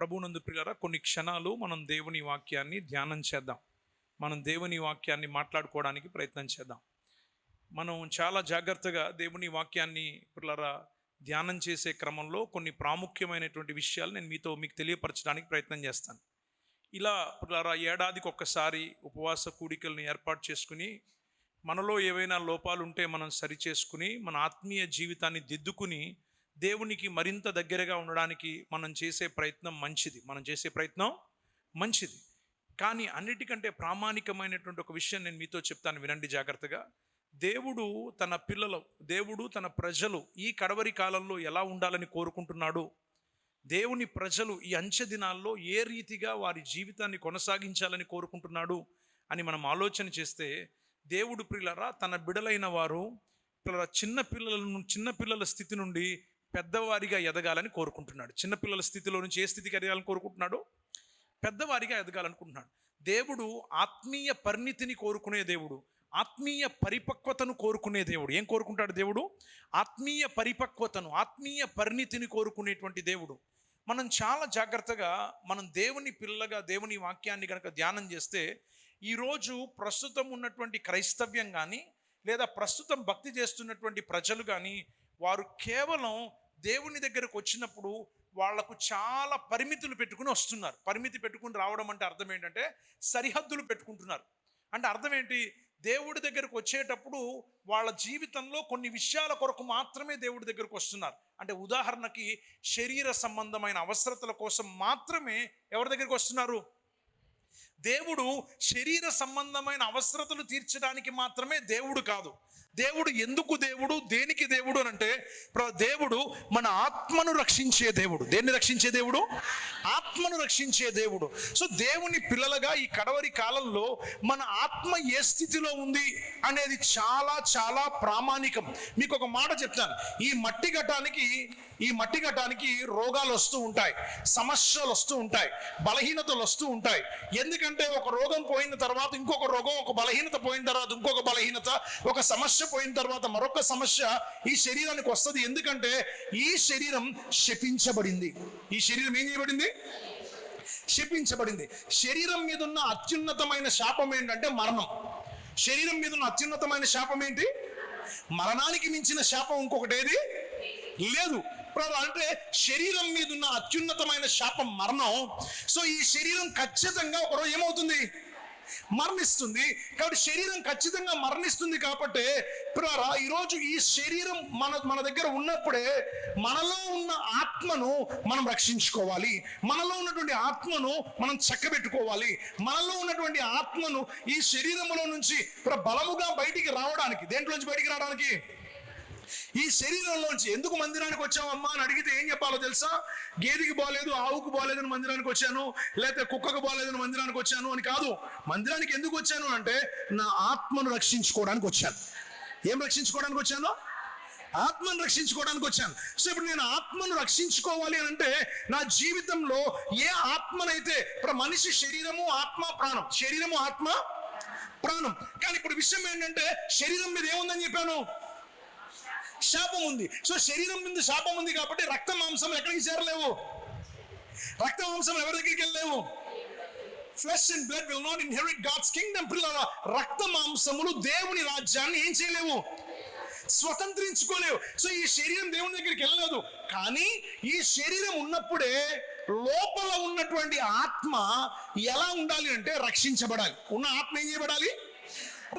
ప్రభువునందు ప్రియులారా, కొన్ని క్షణాలు మనం దేవుని వాక్యాన్ని ధ్యానం చేద్దాం. మనం దేవుని వాక్యాన్ని మాట్లాడుకోవడానికి ప్రయత్నం చేద్దాం. మనం చాలా జాగ్రత్తగా దేవుని వాక్యాన్ని ప్రియులారా ధ్యానం చేసే క్రమంలో కొన్ని ప్రాముఖ్యమైనటువంటి విషయాలు నేను మీకు తెలియపరచడానికి ప్రయత్నం చేస్తాను. ఇలా ప్రియులారా ఏడాదికి ఒక్కసారి ఉపవాస కూడికలను ఏర్పాటు చేసుకుని మనలో ఏవైనా లోపాలు ఉంటే మనం సరిచేసుకుని మన ఆత్మీయ జీవితాన్ని దిద్దుకుని దేవునికి మరింత దగ్గరగా ఉండడానికి మనం చేసే ప్రయత్నం మంచిది. కానీ అన్నిటికంటే ప్రామాణికమైనటువంటి ఒక విషయం నేను మీతో చెప్తాను, వినండి జాగ్రత్తగా. దేవుడు తన ప్రజలు ఈ కడవరి కాలంలో ఎలా ఉండాలని కోరుకుంటున్నాడు, దేవుని ప్రజలు ఈ అంచె దినాల్లో ఏ రీతిగా వారి జీవితాన్ని కొనసాగించాలని కోరుకుంటున్నాడు అని మనం ఆలోచన చేస్తే, దేవుడు ప్రియులారా తన బిడలైన వారు చిన్నపిల్లల స్థితి నుండి పెద్దవారిగా ఎదగాలని కోరుకుంటున్నాడు. చిన్నపిల్లల స్థితిలో నుంచి ఏ స్థితికి ఎదగాలని కోరుకుంటున్నాడు? పెద్దవారిగా ఎదగాలనుకుంటున్నాడు. దేవుడు ఆత్మీయ పరిణితిని కోరుకునే దేవుడు, ఆత్మీయ పరిపక్వతను కోరుకునే దేవుడు. ఏం కోరుకుంటాడు దేవుడు? ఆత్మీయ పరిపక్వతను, ఆత్మీయ పరిణితిని కోరుకునేటువంటి దేవుడు. మనం చాలా జాగ్రత్తగా మనం దేవుని పిల్లగా దేవుని వాక్యాన్ని కనుక ధ్యానం చేస్తే, ఈరోజు ప్రస్తుతం ఉన్నటువంటి క్రైస్తవ్యం కానీ లేదా ప్రస్తుతం భక్తి చేస్తున్నటువంటి ప్రజలు కానీ వారు కేవలం దేవుని దగ్గరకు వచ్చినప్పుడు వాళ్లకు చాలా పరిమితులు పెట్టుకుని వస్తున్నారు. పరిమితి పెట్టుకుని రావడం అంటే అర్థం ఏంటంటే సరిహద్దులు పెట్టుకుంటున్నారు. అంటే అర్థం ఏంటి? దేవుడి దగ్గరకు వచ్చేటప్పుడు వాళ్ళ జీవితంలో కొన్ని విషయాల కొరకు మాత్రమే దేవుడి దగ్గరకు వస్తున్నారు. అంటే ఉదాహరణకి శరీర సంబంధమైన అవసరతల కోసం మాత్రమే ఎవరి దగ్గరికి వస్తున్నారు? దేవుడు శరీర సంబంధమైన అవసరతలు తీర్చడానికి మాత్రమే దేవుడు కాదు. దేవుడు ఎందుకు దేవుడు, దేనికి దేవుడు అని అంటే, దేవుడు మన ఆత్మను రక్షించే దేవుడు. దేన్ని రక్షించే దేవుడు? ఆత్మను రక్షించే దేవుడు. సో దేవుని పిల్లలుగా ఈ కడవరి కాలంలో మన ఆత్మ ఏ స్థితిలో ఉంది అనేది చాలా చాలా ప్రామాణికం. మీకు ఒక మాట చెప్తాను. ఈ మట్టి ఘటానికి రోగాలు వస్తూ ఉంటాయి, సమస్యలు వస్తూ ఉంటాయి, బలహీనతలు వస్తూ ఉంటాయి. ఎందుకంటే ఒక రోగం పోయిన తర్వాత ఇంకొక రోగం, ఒక బలహీనత పోయిన తర్వాత ఇంకొక బలహీనత, ఒక సమస్య పోయిన తర్వాత మరొక సమస్య ఈ శరీరానికి వస్తుంది. ఎందుకంటే ఈ శరీరం శపించబడింది. ఈ శరీరం ఏం చేయబడింది? శపించబడింది. శరీరం మీద ఉన్న అత్యున్నతమైన శాపం ఏంటంటే మరణం. శరీరం మీద ఉన్న అత్యున్నతమైన శాపం ఏంటి? మరణానికి మించిన శాపం ఇంకొకటి ఏది లేదు. అంటే శరీరం మీద ఉన్న అత్యున్నతమైన శాపం మరణం. సో ఈ శరీరం ఖచ్చితంగా ఒకరోజు ఏమవుతుంది? మరణిస్తుంది. కాబట్టి శరీరం ఖచ్చితంగా మరణిస్తుంది. కాబట్టి ఈరోజు ఈ శరీరం మన దగ్గర ఉన్నప్పుడే మనలో ఉన్న ఆత్మను మనం రక్షించుకోవాలి. మనలో ఉన్నటువంటి ఆత్మను మనం చక్కబెట్టుకోవాలి. మనలో ఉన్నటువంటి ఆత్మను ఈ శరీరంలో నుంచి బలముగా బయటికి రావడానికి, దేంట్లోంచి బయటికి రావడానికి? ఈ శరీరంలోంచి. ఎందుకు మందిరానికి వచ్చావమ్మా అని అడిగితే ఏం చెప్పాలో తెలుసా? గేదెకి బాలేదు, ఆవుకు బాలేదని మందిరానికి వచ్చాను, లేకపోతే కుక్కకు బాలేదని మందిరానికి వచ్చాను అని కాదు. మందిరానికి ఎందుకు వచ్చాను అంటే నా ఆత్మను రక్షించుకోవడానికి వచ్చాను. ఏం రక్షించుకోవడానికి వచ్చాను? ఆత్మను రక్షించుకోవడానికి వచ్చాను. సో ఇప్పుడు నేను ఆత్మను రక్షించుకోవాలి అని అంటే నా జీవితంలో ఏ ఆత్మనైతే, మనిషి శరీరము ఆత్మ ప్రాణం, శరీరము ఆత్మ ప్రాణం. కానీ ఇప్పుడు విషయం ఏంటంటే శరీరం మీద ఏముందని చెప్పాను? శాపం ఉంది. సో శరీరం మీద శాపం ఉంది కాబట్టి రక్త మాంసం ఎక్కడికి చేరలేవు. రక్త మాంసం ఎవరి దగ్గరికి వెళ్ళలేవు. Flesh and blood will not inherit God's kingdom. పిల్లల రక్త మాంసములు దేవుని రాజ్యాన్ని ఏం చేయలేవు, స్వతంత్రించుకోలేవు. సో ఈ శరీరం దేవుని దగ్గరికి వెళ్ళలేదు. కానీ ఈ శరీరం ఉన్నప్పుడే లోపల ఉన్నటువంటి ఆత్మ ఎలా ఉండాలి అంటే రక్షించబడాలి. ఉన్న ఆత్మ ఏం చేయబడాలి?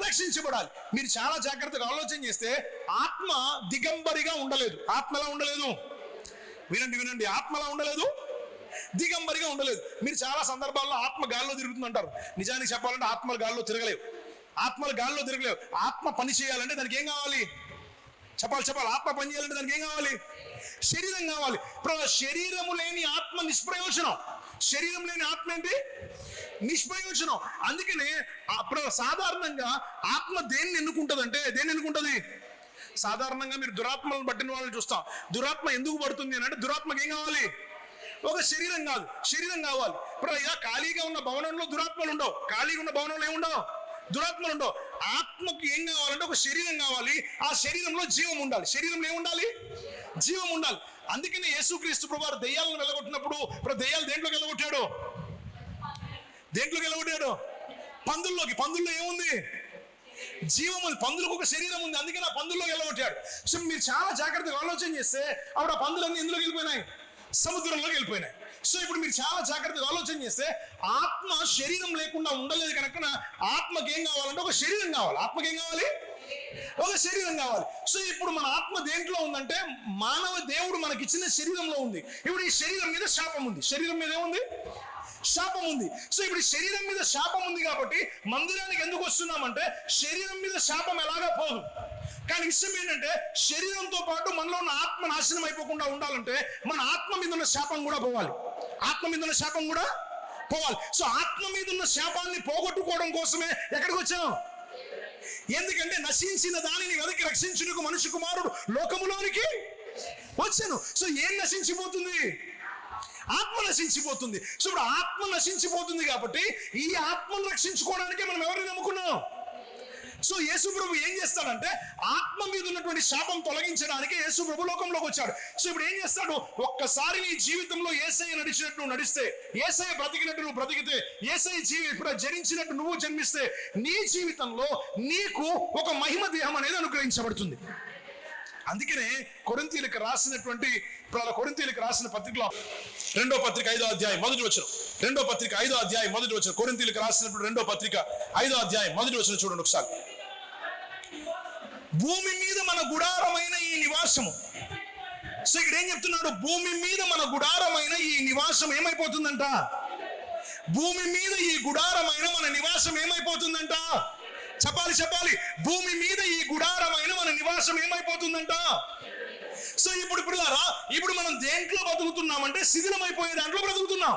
రక్షించబడాలి. మీరు చాలా జాగ్రత్తగా ఆలోచన చేస్తే ఆత్మ దిగంబరిగా ఉండలేదు. ఆత్మ ఎలా ఉండలేదు? వినండి. ఆత్మ ఎలా ఉండలేదు? దిగంబరిగా ఉండలేదు. మీరు చాలా సందర్భాల్లో ఆత్మ గాల్లో తిరుగుతుందంటారు. నిజానికి చెప్పాలంటే ఆత్మలు గాల్లో తిరగలేవు. ఆత్మ పని చేయాలంటే దానికి ఏం కావాలి? చెప్పాలి. ఆత్మ పని చేయాలంటే దానికి ఏం కావాలి? శరీరం కావాలి. శరీరము లేని ఆత్మ నిష్ప్రయోజనం. శరీరం లేని ఆత్మ ఏంటి? నిష్ప్రయోజనం. అందుకనే సాధారణంగా ఆత్మ దేన్ని ఎన్నుకుంటుంది? సాధారణంగా మీరు దురాత్మలను పట్టిన వాళ్ళని చూస్తాం. దురాత్మ ఎందుకు పడుతుంది అని అంటే దురాత్మకి ఏం కావాలి? ఒక శరీరం కావాలి. ఇలా ఖాళీగా ఉన్న భవనంలో దురాత్మలు ఉండవు. ఖాళీగా ఉన్న భవనంలో ఏముండవు? దురాత్మలు ఉండవు. ఆత్మకు ఏం కావాలంటే ఒక శరీరం కావాలి. ఆ శరీరంలో జీవం ఉండాలి. శరీరంలో ఏముండాలి? జీవం ఉండాలి. అందుకని యేసుక్రీస్తు ప్రభువారు దెయ్యాలను వెళ్ళగొట్టినప్పుడు ఇప్పుడు దెయ్యాలు దేంట్లోకి వెళ్ళగొట్టాడు? పందుల్లో ఏముంది? జీవం ఉంది. పందులకు ఒక శరీరం ఉంది, అందుకని ఆ పందుల్లో వెళ్ళగొట్టాడు. సో మీరు చాలా జాగ్రత్తగా ఆలోచన చేస్తే అప్పుడు ఆ పందులన్నీ ఎందులోకి వెళ్ళిపోయినాయి? సముద్రంలోకి వెళ్ళిపోయినాయి. సో ఇప్పుడు మీరు చాలా జాగ్రత్తగా ఆలోచన చేస్తే ఆత్మ శరీరం లేకుండా ఉండలేదు కనుక ఆత్మకి ఏం కావాలంటే ఒక శరీరం కావాలి. ఆత్మకి ఏం కావాలి? ఒక శరీరం కావాలి. సో ఇప్పుడు మన ఆత్మ దేంట్లో ఉందంటే మానవ దేవుడు మనకిచ్చిన శరీరంలో ఉంది. ఇప్పుడు ఈ శరీరం మీద శాపం ఉంది. శరీరం మీద ఏముంది? శాపం ఉంది. సో ఇప్పుడు శరీరం మీద శాపం ఉంది కాబట్టి మందిరానికి ఎందుకు వస్తున్నామంటే శరీరం మీద శాపం ఎలాగా పోదు. కానీ విషయం ఏంటంటే శరీరంతో పాటు మనలో ఉన్న ఆత్మ నాశనం అయిపోకుండా ఉండాలంటే మన ఆత్మ మీద ఉన్న శాపం కూడా పోవాలి. ఆత్మ మీద ఉన్న శాపం కూడా పోవాలి. సో ఆత్మ మీద ఉన్న శాపాన్ని పోగొట్టుకోవడం కోసమే ఎక్కడికి వచ్చాం? ఎందుకంటే నశించిన దానిని వెనక్కి రక్షించుటకు మనుష్య కుమారుడు లోకములోనికి వచ్చాను. సో ఏం నశించిపోతుంది? ఆత్మ నశించిపోతుంది. సో ఇప్పుడు ఆత్మ నశించిపోతుంది కాబట్టి ఈ ఆత్మను రక్షించుకోవడానికి మనం ఎవరిని నమ్ముకున్నాం? సో యేసు ప్రభు ఏం చేస్తాడంటే ఆత్మ మీద ఉన్నటువంటి శాపం తొలగించడానికి యేసు ప్రభు లోకంలోకి వచ్చాడు. సో ఇప్పుడు ఏం చేస్తాడు? ఒక్కసారి నీ జీవితంలో యేసయ్య నడిచినట్టు నడిస్తే, యేసయ్య బ్రతికినట్టు నువ్వు బ్రతికితే, యేసయ్య ఇప్పుడు జరించినట్టు నువ్వు జన్మిస్తే నీ జీవితంలో నీకు ఒక మహిమ దేహం అనేది అనుగ్రహించబడుతుంది. అందుకనే కొరింథీయులకు రాసిన పత్రికలో 2వ పత్రిక 5వ అధ్యాయం మొదటి వచనం, 2వ పత్రిక 5వ అధ్యాయం మొదటి వచనం, కొరింథీయులకు రాసినప్పుడు 2వ పత్రిక 5వ అధ్యాయం మొదటి వచనం చూడండి ఒకసారి. భూమి మీద మన గుడారమైన ఈ నివాసము. సో ఇక్కడ ఏం చెప్తున్నాడు? భూమి మీద మన గుడారమైన ఈ నివాసం ఏమైపోతుందంట? భూమి మీద ఈ గుడారమైన మన నివాసం ఏమైపోతుందంట? చెప్పాలి. భూమి మీద ఈ గుడారమైన మన నివాసం ఏమైపోతుందంట? సో ఇప్పుడు మనం దేంట్లో బతుకుతున్నామంటే శిథిలమైపోయే దాంట్లో బ్రతుకుతున్నాం.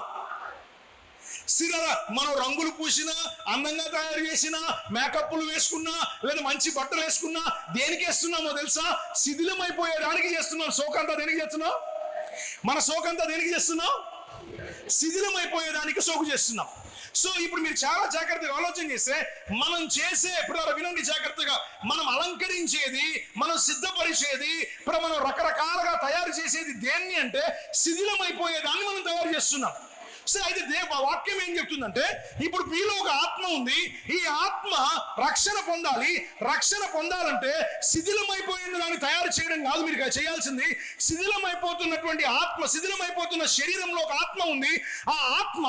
మనం రంగులు పూసినా, అందంగా తయారు చేసినా, మేకప్లు వేసుకున్నా, లేదా మంచి బట్టలు వేసుకున్నా దేనికి వేస్తున్నామో తెలుసా? శిథిలమైపోయేదానికి చేస్తున్నాం. సోకంతా దేనికి చేస్తున్నాం? మన సోకంతా దేనికి చేస్తున్నాం? శిథిలమైపోయేదానికి సోకు చేస్తున్నాం. సో ఇప్పుడు మీరు చాలా జాగ్రత్తగా ఆలోచన చేస్తే మనం చేసే వినండి జాగ్రత్తగా, మనం అలంకరించేది, మనం సిద్ధపరిచేది, మనం రకరకాలుగా తయారు చేసేది దేన్ని అంటే శిథిలమైపోయేదాన్ని మనం తయారు చేస్తున్నాం. సో అయితే వాక్యం ఏం చెప్తుందంటే ఇప్పుడు మీలో ఒక ఆత్మ ఉంది. ఈ ఆత్మ రక్షణ పొందాలి. రక్షణ పొందాలంటే శిథిలమైపోయిన దాన్ని తయారు చేయడం కాదు మీరు చేయాల్సింది. శిథిలమైపోతున్నటువంటి ఆత్మ, శిథిలమైపోతున్న శరీరంలో ఒక ఆత్మ ఉంది. ఆ ఆత్మ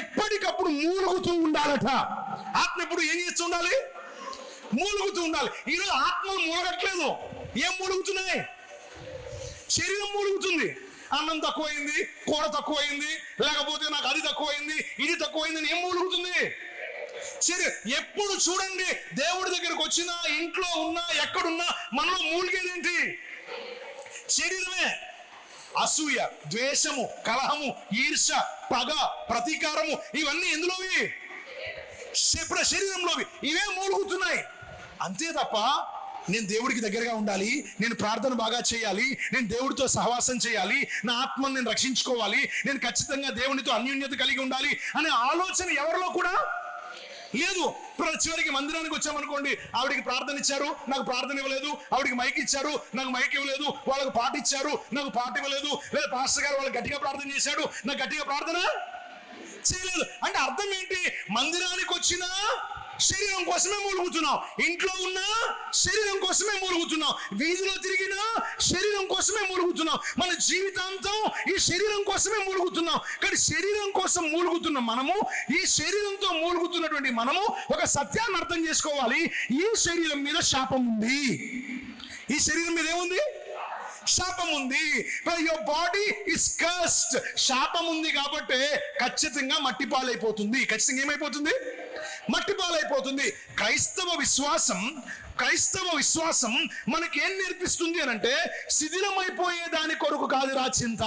ఎప్పటికప్పుడు మూలుగుతూ ఉండాలట. ఆత్మ ఎప్పుడు ఏం చేస్తూ ఉండాలి? మూలుగుతూ ఉండాలి. ఈరోజు ఆత్మలు మూలగట్లేదు. ఏం మూలుగుతున్నాయి? శరీరం మూలుగుతుంది. అన్నం తక్కువైంది, కూర తక్కువైంది, లేకపోతే నాకు అది తక్కువైంది, ఇది తక్కువైంది, ఏం మూలుగుతుంది? సరే, ఎప్పుడు చూడండి దేవుడి దగ్గరకు వచ్చినా, ఇంట్లో ఉన్నా, ఎక్కడున్నా మనలో మూలిగేదేంటి? శరీరమే. అసూయ, ద్వేషము, కలహము, ఈర్ష, పగ, ప్రతీకారము, ఇవన్నీ ఎందులోవి? శరీరంలోవి. ఇవే మూలుగుతున్నాయి. అంతే తప్ప నేను దేవుడికి దగ్గరగా ఉండాలి, నేను ప్రార్థన బాగా చేయాలి, నేను దేవుడితో సహవాసం చేయాలి, నా ఆత్మను నేను రక్షించుకోవాలి, నేను ఖచ్చితంగా దేవునితో అన్యోన్యత కలిగి ఉండాలి అనే ఆలోచన ఎవరిలో కూడా లేదు. చివరికి మందిరానికి వచ్చామనుకోండి, ఆవిడికి ప్రార్థన ఇచ్చారు, నాకు ప్రార్థన ఇవ్వలేదు, ఆవిడికి మైక్ ఇచ్చారు, నాకు మైక్ ఇవ్వలేదు, వాళ్ళకి పాట ఇచ్చారు, నాకు పాట ఇవ్వలేదు, లేదా పాస్టర్ గారు వాళ్ళు గట్టిగా ప్రార్థన చేశాడు, నాకు గట్టిగా ప్రార్థన చేయలేదు. అంటే అర్థం ఏంటి? మందిరానికి వచ్చినా శరీరం కోసమే మూలుగుతున్నాం, ఇంట్లో ఉన్నా శరీరం కోసమే మూలుగుతున్నాం, వీధిలో తిరిగినా శరీరం కోసమే మూలుగుతున్నాం, మన జీవితాంతం ఈ శరీరం కోసమే మూలుగుతున్నాం. కానీ శరీరం కోసం మూలుగుతున్న మనము, ఈ శరీరంతో మూలుగుతున్నటువంటి మనము ఒక సత్యాన్ని అర్థం చేసుకోవాలి. ఈ శరీరం మీద శాపం ఉంది. ఈ శరీరం మీద ఏముంది? శాపం ఉంది. Your body is cursed. శాపం ఉంది కాబట్టి ఖచ్చితంగా మట్టి పాలైపోతుంది. ఖచ్చితంగా ఏమైపోతుంది? మట్టి పాలైపోతుంది. క్రైస్తవ విశ్వాసం మనకేం నేర్పిస్తుంది అని అంటే శిథిలమైపోయే దాని కొరకు కాదురా చింత,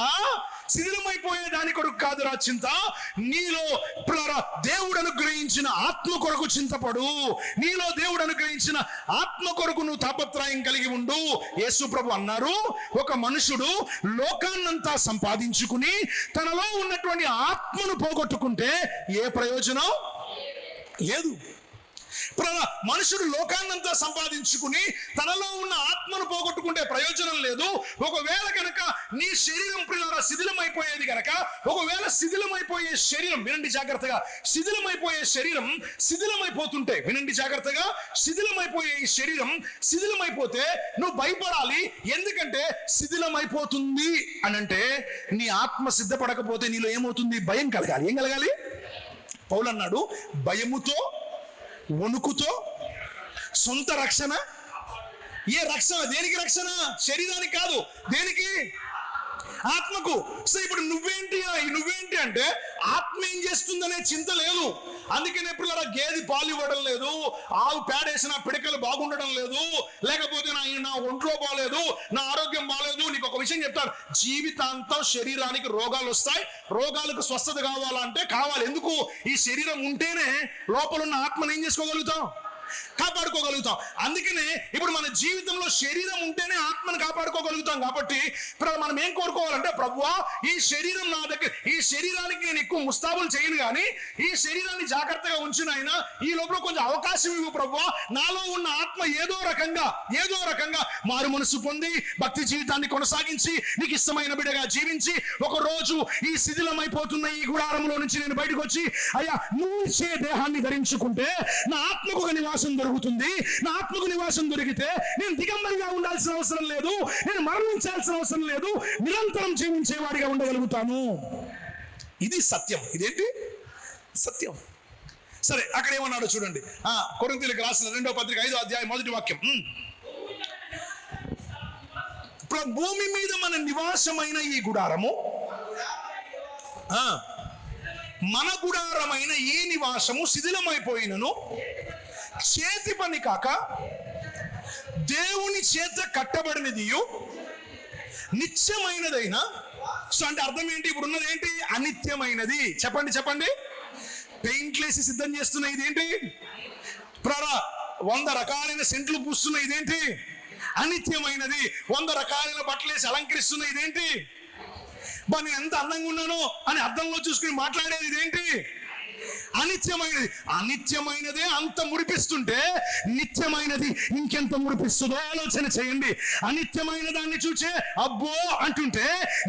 శిథిలమైపోయే దాని కొరకు కాదురా చింత, నీలో దేవుడు అనుగ్రహించిన ఆత్మ కొరకు చింతపడు, నీలో దేవుడు అనుగ్రహించిన ఆత్మ కొరకు నువ్వు తాపత్రయం కలిగి ఉండు. యేసు ప్రభు అన్నారు, ఒక మనుషుడు లోకాన్నంతా సంపాదించుకుని తనలో ఉన్నటువంటి ఆత్మను పోగొట్టుకుంటే ఏ ప్రయోజనం లేదు. మనుషుడు లోకాన్నంతా సంపాదించుకుని తనలో ఉన్న ఆత్మను పోగొట్టుకుంటే ప్రయోజనం లేదు. ఒకవేళ కనుక నీ శరీరం ప్రియులారా శిథిలమైపోయేది కనుక, ఒకవేళ శిథిలమైపోయే శరీరం, వినండి జాగ్రత్తగా, శిథిలమైపోయే శరీరం శిథిలమైపోతుంటే, వినండి జాగ్రత్తగా, శిథిలమైపోయే ఈ శరీరం శిథిలమైపోతే నువ్వు భయపడాలి. ఎందుకంటే శిథిలమైపోతుంది అని అంటే నీ ఆత్మ సిద్ధపడకపోతే నీలో ఏమవుతుంది? భయం కలగాలి. ఏం కలగాలి? పౌలు అన్నాడు, భయముతో వణుకుతో సొంత రక్షణ. ఏ రక్షణ? దేనికి రక్షణ? శరీరానికి కాదు. దేనికి? ఆత్మకు. సో ఇప్పుడు నువ్వేంటి అంటే ఆత్మ ఏం చేస్తుందనే చింత లేదు. అందుకనే పిల్లల గేది పాలు ఇవ్వడం లేదు, ఆవు పేడేసిన పిడకలు బాగుండడం లేదు, లేకపోతే నా ఒంట్లో బాగలేదు, నా ఆరోగ్యం బాగలేదు. నీకు ఒక విషయం చెప్తాను, జీవితాంతం శరీరానికి రోగాలు వస్తాయి. రోగాలకు స్వస్థత కావాలంటే కావాలి. ఎందుకు? ఈ శరీరం ఉంటేనే లోపల ఉన్న ఆత్మను ఏం చేసుకోగలుగుతాం? కాపాడుకోగలుగుతాం. అందుకనే ఇప్పుడు మన జీవితంలో శరీరం ఉంటేనే ఆత్మను కాపాడుకోగలుగుతాం. కాబట్టి మనం ఏం కోరుకోవాలంటే, ప్రభువా ఈ శరీరం నా దగ్గర, ఈ శరీరానికి నేను ఎక్కువ ముస్తాబులు చేయను, కానీ ఈ శరీరాన్ని జాగ్రత్తగా ఉంచిన అయినా ఈ లోపల కొంచెం అవకాశం ఇవ్వు ప్రభువా. నాలో ఉన్న ఆత్మ ఏదో రకంగా మారు మనసు పొంది భక్తి జీవితాన్ని కొనసాగించి నీకు ఇష్టమైన బిడ్డగా జీవించి ఒక రోజు ఈ శిథిలమైపోతున్న ఈ గుడారంలో నుంచి నేను బయటకు వచ్చి, అయ్యా నువ్వు ఇచ్చే దేహాన్ని ధరించుకుంటే నా ఆత్మకు ఒక నివాసం దొరుకుతుంది. నా ఆత్మకు నివాసం దొరికితే నేను దిగంబరిగా ఉండాల్సిన అవసరం లేదు, నేను మరణించాల్సిన అవసరం లేదు, నిరంతరం జీవించేవాడిగా ఉండగలుగుతాను. ఇది సత్యం. ఇదేంటి సత్యం? సరే, అక్కడ ఏమన్నాడో చూడండి. కొరింథీయులకు రాసిన 2వ పత్రిక 5వ అధ్యాయం 1వ వాక్యం. భూమి మీద మన నివాసమైన ఈ గుడారము, మన గుడారమైన ఈ నివాసము శిథిలమైపోయినను చేతి పని కాక దేవుని చేత కట్టబడినదియు నిత్యమైనదైనా. సో అంటే అర్థం ఏంటి? ఇప్పుడు ఉన్నది ఏంటి? అనిత్యమైనది. చెప్పండి. పెయింట్లు వేసి సిద్ధం చేస్తున్న ఇదేంటి? 100 రకాలైన సెంట్లు పూస్తున్న ఇదేంటి? అనిత్యమైనది. 100 రకాలైన బట్టలు వేసి అలంకరిస్తున్న ఇదేంటి? నేను ఎంత అందంగా ఉన్నానో అని అద్దంలో చూసుకుని మాట్లాడేది ఇదేంటి? అనిత్యమైనది. అనిత్యమైనదే అంత మురిపిస్తుంటే నిత్యమైనది ఇంకెంత మురిపిస్తుందో ఆలోచన చేయండి. అనిత్యమైన దాన్ని చూచే అబ్బో అంటుంటే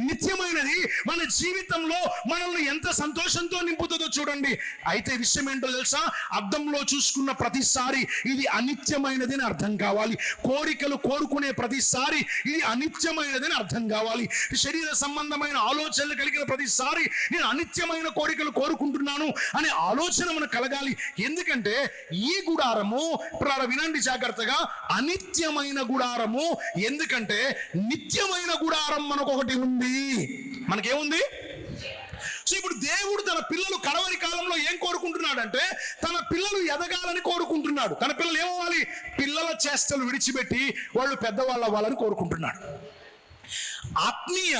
నిత్యమైనది మన జీవితంలో మనల్ని ఎంత సంతోషంతో నింపుతుందో చూడండి. అయితే విషయం ఏంటో తెలుసా? అద్దంలో చూసుకున్న ప్రతిసారి ఇది అనిత్యమైనది అని అర్థం కావాలి. కోరికలు కోరుకునే ప్రతిసారి ఇది అనిత్యమైనది అని అర్థం కావాలి. శరీర సంబంధమైన ఆలోచనలు కలిగిన ప్రతిసారి నేను అనిత్యమైన కోరికలు కోరుకుంటున్నాను అనే ఆలోచన మనకు కలగాలి. ఎందుకంటే ఈ గుడారము, వినండి జాగ్రత్తగా, అనిత్యమైన గుడారము. ఎందుకంటే నిత్యమైన గుడారం మనకు ఒకటి ఉంది. మనకేముంది? సో ఇప్పుడు దేవుడు తన పిల్లలు కడవరి కాలంలో ఏం కోరుకుంటున్నాడంటే తన పిల్లలు ఎదగాలని కోరుకుంటున్నాడు. తన పిల్లలు ఏమవ్వాలి? పిల్లల చేష్టలు విడిచిపెట్టి వాళ్ళు పెద్దవాళ్ళు అవ్వాలని కోరుకుంటున్నాడు. ఆత్మీయ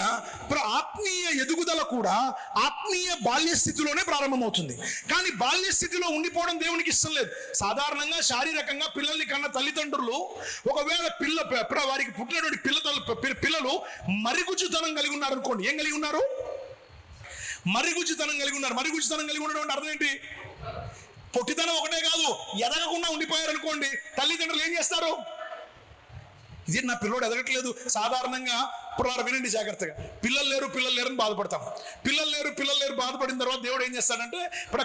ఎదుగుదల కూడా ఆత్మీయ బాల్య స్థితిలోనే ప్రారంభమవుతుంది. కానీ బాల్య స్థితిలో ఉండిపోవడం దేవునికి ఇష్టం లేదు. సాధారణంగా శారీరకంగా పిల్లల్ని కన్న తల్లిదండ్రులు ఒకవేళ వారికి పుట్టినటువంటి పిల్లలు మరిగుజ్జుతనం కలిగి ఉన్నారు అనుకోండి. ఏం కలిగి ఉన్నారు? మరిగుజ్జుతనం కలిగి ఉన్నారు. మరిగుజ్జుతనం కలిగి ఉండడం అంటే అర్థం ఏంటి? పొట్టితనం ఒకటే కాదు, ఎదగకుండా ఉండిపోయారు అనుకోండి, తల్లిదండ్రులు ఏం చేస్తారు? ఇది నా పిల్లోడు ఎదగట్లేదు. సాధారణంగా వినండి జాగ్రత్తగా, పిల్లలు లేరు అని బాధపడతాం. పిల్లలు లేరు బాధపడిన తర్వాత దేవుడు ఏం చేస్తాడంటే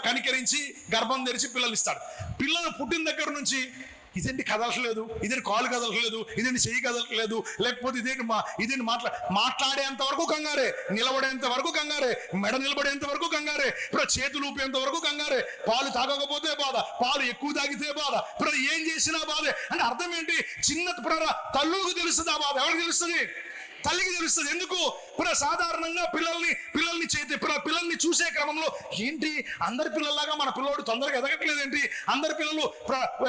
కనికరించి గర్భం తెరిచి పిల్లలు ఇస్తాడు. పిల్లలు పుట్టిన దగ్గర నుంచి ఇదేంటి కదలట్లేదు, ఇదేంటి కాలు కదలట్లేదు, ఇదేంటి చెయ్యి కదలట్లేదు, లేకపోతే ఇదేంటి మాట్లాడేంత వరకు కంగారే, నిలబడేంత వరకు కంగారే, మెడ నిలబడేంత వరకు కంగారే, చేతులు ఊపేంత వరకు కంగారే, పాలు తాగకపోతే బాధ, పాలు ఎక్కువ తాగితే బాధ, ఏం చేసినా బాధే. అంటే అర్థం ఏంటి? చిన్న తల్లుకు తెలుస్తుంది ఆ బాధ. ఎవరికి తెలుస్తుంది? తల్లికి తెలుస్తుంది. ఎందుకు? సాధారణంగా పిల్లల్ని చూసే క్రమంలో ఏంటి అందరి పిల్లల్లాగా మన పిల్లోడు తొందరగా ఎదగట్లేదు ఏంటి? అందరి పిల్లలు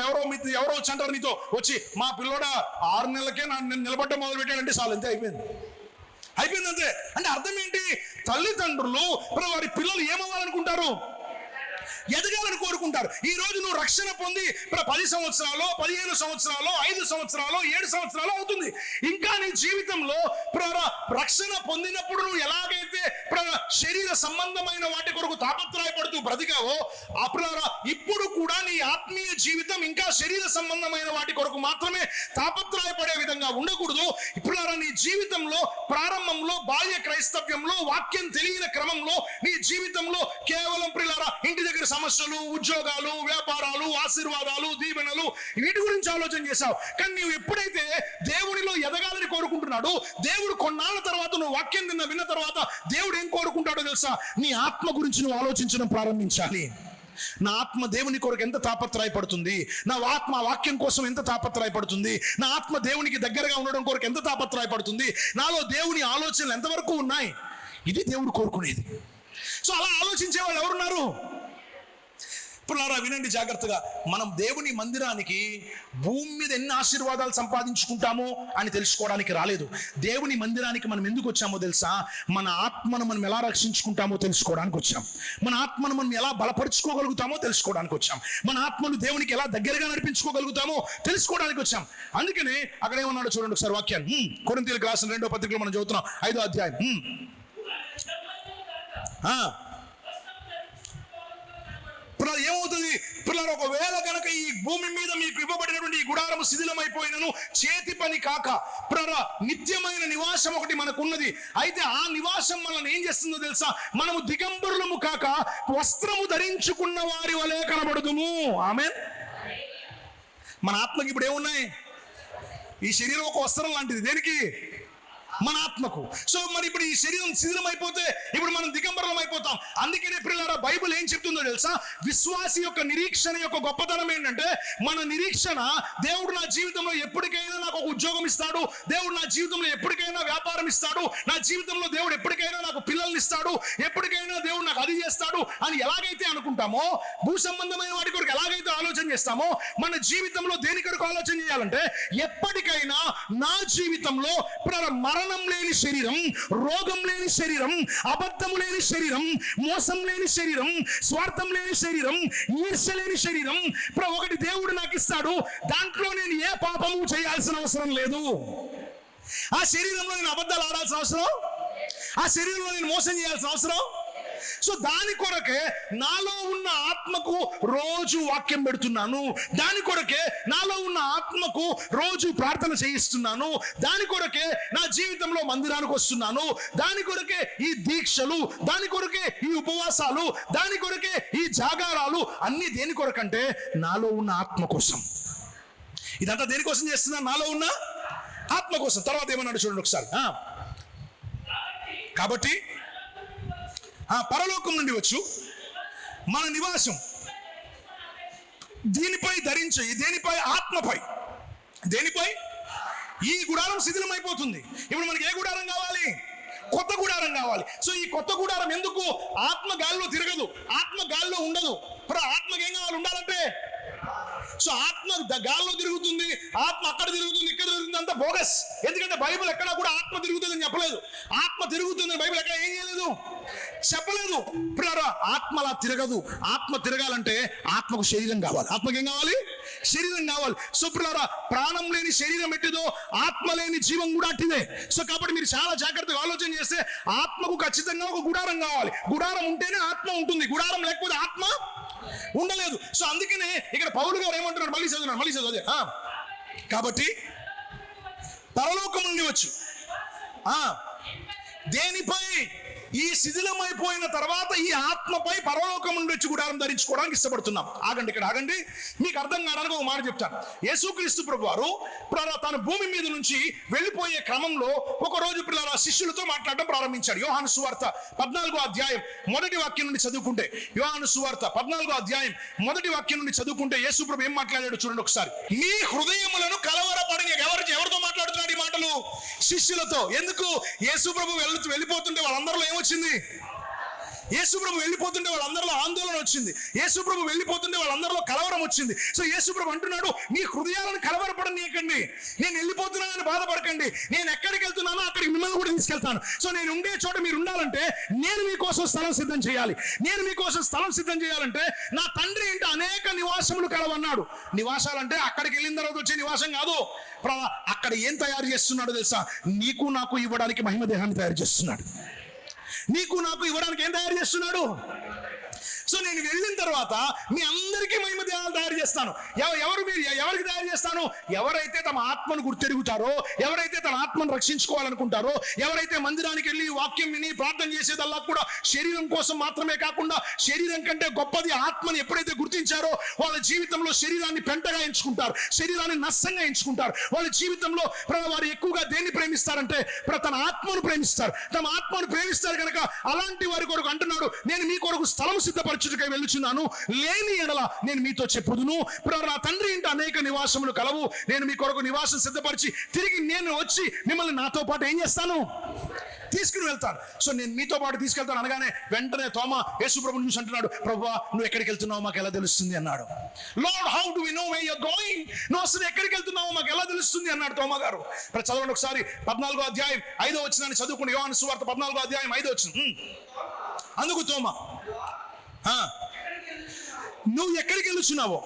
ఎవరో వచ్చి అంటారు నీతో వచ్చి, మా పిల్లోడ 6 నెలలకే నేను నిలబడ్డ మొదలు పెట్టాడంటే చాలు, అంతే, అయిపోయింది అంతే. అంటే అర్థం ఏంటి? తల్లిదండ్రులు వారి పిల్లలు ఏమవ్వాలనుకుంటారు? ఎదగాలని కోరుకుంటారు. ఈ రోజు నువ్వు రక్షణ పొంది 10 సంవత్సరాలు, 15 సంవత్సరాలు, 5 సంవత్సరాలు, 7 సంవత్సరాలు అవుతుంది. ఇంకా నీ జీవితంలో రక్షణ పొందినప్పుడు నువ్వు ఎలాగైతే శరీర సంబంధమైన వాటి కొరకు తాపత్రయపడుతూ బ్రతికావో ఇప్పుడు కూడా నీ ఆత్మీయ జీవితం ఇంకా శరీర సంబంధమైన వాటి కొరకు మాత్రమే తాపత్రయపడే విధంగా ఉండకూడదు. ఇప్పుడు నీ జీవితంలో ప్రారంభంలో బాల్య క్రైస్తవ్యంలో వాక్యం తెలియని క్రమంలో నీ జీవితంలో కేవలం ప్రియులారా ఇంటి దగ్గర సమస్యలు, ఉద్యోగాలు, వ్యాపారాలు, ఆశీర్వాదాలు, దీవెనలు వీటి గురించి ఆలోచన చేశావు. కానీ నువ్వు ఎప్పుడైతే దేవునిలో ఎదగాలని కోరుకుంటున్నాడు, దేవుడు కొన్నాళ్ళ తర్వాత నువ్వు వాక్యం విన్న తర్వాత దేవుడు ఏం కోరుకుంటాడో తెలుసా? నీ ఆత్మ గురించి నువ్వు ఆలోచించడం ప్రారంభించాలి. నా ఆత్మ దేవుని కొరకు ఎంత తాపత్రయపడుతుంది, నా ఆత్మ వాక్యం కోసం ఎంత తాపత్రయపడుతుంది, నా ఆత్మ దేవునికి దగ్గరగా ఉండడం కొరకు ఎంత తాపత్రయపడుతుంది, నాలో దేవుని ఆలోచనలు ఎంతవరకు ఉన్నాయి, ఇది దేవుడు కోరుకునేది. సో అలా ఆలోచించే వాళ్ళు ఎవరున్నారు? ఇప్పుడు వినండి జాగ్రత్తగా. మనం దేవుని మందిరానికి భూమి మీద ఎన్ని ఆశీర్వాదాలు సంపాదించుకుంటామో అని తెలుసుకోవడానికి రాలేదు. దేవుని మందిరానికి మనం ఎందుకు వచ్చామో తెలుసా? మన ఆత్మను మనం ఎలా రక్షించుకుంటామో తెలుసుకోవడానికి వచ్చాం. మన ఆత్మను మనం ఎలా బలపరుచుకోగలుగుతామో తెలుసుకోవడానికి వచ్చాం. మన ఆత్మను దేవునికి ఎలా దగ్గరగా నడిపించుకోగలుగుతామో తెలుసుకోవడానికి వచ్చాం. అందుకనే అక్కడ ఏమన్నాడో చూడండి ఒకసారి వాక్యాన్ని. కొరింథీయులకు రాసిన 2వ పత్రికలో మనం చదువుతున్నాం 5వ అధ్యాయం. ఏమవుతుంది పిల్లలు? ఒకవేళ కనుక ఈ భూమి మీద మీకు ఇవ్వబడినటువంటి ఈ గుడారము శిథిలమైపోయినను చేతి పని కాక నిత్యమైన నివాసం ఒకటి మనకు ఉన్నది. అయితే ఆ నివాసం మనల్ని ఏం చేస్తుందో తెలుసా? మనము దిగంబరులము కాక వస్త్రము ధరించుకున్న వారి వలె కనబడుదుము. ఆమేన్. మన ఆత్మకి ఇప్పుడు ఏమున్నాయి? ఈ శరీరం ఒక వస్త్రం లాంటిది. దేనికి? మన ఆత్మకు. సో మరి ఇప్పుడు ఈ శరీరం శిథిలం అయిపోతే ఇప్పుడు మనం దిగంబరం అయిపోతాం. అందుకనే ప్రియులారా బైబిల్ ఏం చెప్తుందో తెలుసా? విశ్వాసి యొక్క నిరీక్షణ యొక్క గొప్పతనం ఏంటంటే, మన నిరీక్షణ దేవుడు నా జీవితంలో ఎప్పటికైనా నాకు ఒక ఉద్యోగం ఇస్తాడు, దేవుడు నా జీవితంలో ఎప్పటికైనా వ్యాపారం ఇస్తాడు, నా జీవితంలో దేవుడు ఎప్పటికైనా నాకు పిల్లల్ని ఇస్తాడు, ఎప్పటికైనా దేవుడు నాకు అది చేస్తాడు అని ఎలాగైతే అనుకుంటామో, భూ సంబంధమైన వాటి కొరకు ఎలాగైతే ఆలోచన చేస్తామో, మన జీవితంలో దేని కొరకు ఆలోచన చేయాలంటే ఎప్పటికైనా నా జీవితంలో మరణం లేని శరీరం, రోగం లేని శరీరం, అబద్ధం లేని శరీరం, మోసం లేని శరీరం, స్వార్థం లేని శరీరం, ఈర్ష్య లేని శరీరం ఒకటి దేవుడు నాకు ఇస్తాడు. దాంట్లో నేను ఏ పాపము చేయాల్సిన అవసరం లేదు. ఆ శరీరంలో నేను అబద్ధాలు ఆడాల్సిన అవసరం, ఆ శరీరంలో నేను మోసం చేయాల్సిన అవసరం. సో దాని కొరకే నాలో ఉన్న ఆత్మకు రోజు వాక్యం పెడుతున్నాను, దాని కొరకే నాలో ఉన్న ఆత్మకు రోజు ప్రార్థన చేయిస్తున్నాను, దాని కొరకే నా జీవితంలో మందిరానికి వస్తున్నాను, దాని కొరకే ఈ దీక్షలు, దాని కొరకే ఈ ఉపవాసాలు, దాని కొరకే ఈ జాగారాలు అన్ని దేని కొరకంటే నాలో ఉన్న ఆత్మ కోసం. ఇదంతా దేనికోసం చేస్తున్నా? నాలో ఉన్న ఆత్మ కోసం. తర్వాత ఏమన్నాడు చూడండి ఒకసారి. కాబట్టి పరలోకం నుండి వచ్చు మన నివాసం దీనిపై ధరించే, దేనిపై? ఆత్మపై. దేనిపై? ఈ గుడారం శిథిలం అయిపోతుంది. ఇప్పుడు మనకి ఏ గుడారం కావాలి? కొత్త గుడారం కావాలి. సో ఈ కొత్త గుడారం ఎందుకు? ఆత్మ గాల్లో తిరగదు, ఆత్మ గాల్లో ఉండదు. ఇప్పుడు ఆత్మకి ఏం కావాలి? ఉండాలంటే సో ఆత్మ గాల్లో తిరుగుతుంది, ఆత్మ అక్కడ తిరుగుతుంది, ఇక్కడ తిరుగుతుంది, అంతా బోగస్. ఎందుకంటే బైబిల్ ఎక్కడా కూడా ఆత్మ తిరుగుతుందని చెప్పలేదు. ఆత్మ తిరుగుతుందని బైబిల్ ఎక్కడ ఏం చేయలేదు, చెప్పలేదు. ఆత్మ అలా తిరగదు. ఆత్మ తిరగాలంటే ఆత్మకు శరీరం కావాలి. ఆత్మకి ఏం కావాలి? శరీరం కావాలి. సో ప్రాణం లేని శరీరం ఎట్టిదో ఆత్మ లేని జీవం కూడా అట్టిదే. సో కాబట్టి మీరు చాలా జాగ్రత్తగా ఆలోచన చేస్తే ఆత్మకు ఖచ్చితంగా ఒక గుడారం కావాలి. గుడారం ఉంటేనే ఆత్మ ఉంటుంది, గుడారం లేకపోతే ఆత్మ ఉండలేదు. సో అందుకనే ఇక్కడ పౌలు గారు ఏమంటున్నారు? మళ్ళీ చదువు. కాబట్టి పరలోకం నుండి వచ్చు దేనిపై? ఈ శిథిలమైపోయిన తర్వాత ఈ ఆత్మపై పరలోకం నుండి వచ్చి గుడారం ధరించుకోవడానికి ఇష్టపడుతున్నాం. ఆగండి. మీకు అర్థం కావడానికి ఒక మాట చెప్తాను. యేసుక్రీస్తు ప్రభువారు తన భూమి మీద నుంచి వెళ్ళిపోయే క్రమంలో ఒక రోజు పిల్లల శిష్యులతో మాట్లాడడం ప్రారంభించాడు. యోహాను సువార్త 14వ అధ్యాయం 1వ వాక్యం నుండి చదువుకుంటే, యోహాను సువార్త 14వ అధ్యాయం 1వ వాక్యం నుండి చదువుకుంటే యేసు ప్రభు ఏం మాట్లాడాడు చూడండి ఒకసారి. మీ హృదయములను కలవరపడిన. ఎవరితో మాట్లాడుతున్నాడు ఈ మాటలు? శిష్యులతో. ఎందుకు? యేసు ప్రభు వెళ్ళిపోతుంటే వాళ్ళందరిలో ఏమొచ్చింది? యేసుప్రభు వెళ్ళిపోతుంటే వాళ్ళందరిలో ఆందోళన వచ్చింది. యేసుప్రభు వెళ్ళిపోతుంటే వాళ్ళందరిలో కలవరం వచ్చింది. సో యేసుప్రభు అంటున్నాడు, మీ హృదయాలను కలవరపడనీయకండి, నేను వెళ్ళిపోతున్నానని బాధపడకండి, నేను ఎక్కడికి వెళ్తున్నానో అక్కడికి మిమ్మల్ని కూడా తీసుకెళ్తాను. సో నేను ఉండే చోట మీరు ఉండాలంటే నేను మీకోసం స్థలం సిద్ధం చేయాలి. నేను మీకోసం స్థలం సిద్ధం చేయాలంటే నా తండ్రి ఇంట అనేక నివాసములు కలవన్నాడు. నివాసాలంటే అక్కడికి వెళ్ళిన తర్వాత వచ్చే నివాసం కాదు. అక్కడ ఏం తయారు చేస్తున్నాడో తెలుసా? నీకు నాకు ఇవ్వడానికి మహిమ దేహాన్ని తయారు చేస్తున్నాడు. నీకు నాకు ఇవ్వడానికి ఏం తయారు చేస్తున్నాడు? సో నేను వెళ్ళిన తర్వాత మీ అందరికీ మహిమ దేహాలు తయారు చేస్తాను. ఎవరికి తయారు చేస్తాను? ఎవరైతే తమ ఆత్మను గుర్తెరుగుతారో, ఎవరైతే తన ఆత్మను రక్షించుకోవాలనుకుంటారో, ఎవరైతే మందిరానికి వెళ్ళి వాక్యం విని ప్రార్థన చేసేదల్లా కూడా శరీరం కోసం మాత్రమే కాకుండా శరీరం కంటే గొప్పది ఆత్మని ఎప్పుడైతే గుర్తించారో వాళ్ళ జీవితంలో శరీరాన్ని పెంటగా ఎంచుకుంటారు, శరీరాన్ని నష్టంగా ఎంచుకుంటారు. వాళ్ళ జీవితంలో వారు ఎక్కువగా దేన్ని ప్రేమిస్తారంటే తన ఆత్మను ప్రేమిస్తారు. తమ ఆత్మను ప్రేమిస్తారు కనుక అలాంటి వారి కొరకు అంటున్నాడు, నేను మీ కొరకు స్థలం సిద్ధపరచుటకై వెళ్ళుచున్నాను, లేని ఎడల నేను మీతో చెప్పుదును. నా తండ్రి ఇంట అనేక నివాసములు కలవు, నేను మీ కొరకు నివాసం సిద్ధపరిచి తిరిగి నేను వచ్చి మిమ్మల్ని నాతో పాటు ఏం చేస్తాను? తీసుకుని వెళ్తాను. సో నేను మీతో పాటు తీసుకెళ్తాను అనగానే వెంటనే తోమా యేసుప్రభుని చూసి అంటున్నాడు, ప్రభువా నువ్వు ఎక్కడికి వెళ్తున్నావు మాకు ఎలా తెలుస్తుంది అన్నాడు. Lord, how do we know where you are going? నువ్వు అసలు ఎక్కడికి వెళ్తున్నావో మాకు ఎలా తెలుస్తుంది అన్నాడు తోమా గారు. చదవండి ఒకసారి 14వ అధ్యాయం 5వ వచనాన్ని చదువుకుని, యోహాను సువార్త 14వ అధ్యాయం 5వ వచనం. అందుకు తోమా, నువ్వు ఎక్కడికి వెళ్తున్నావో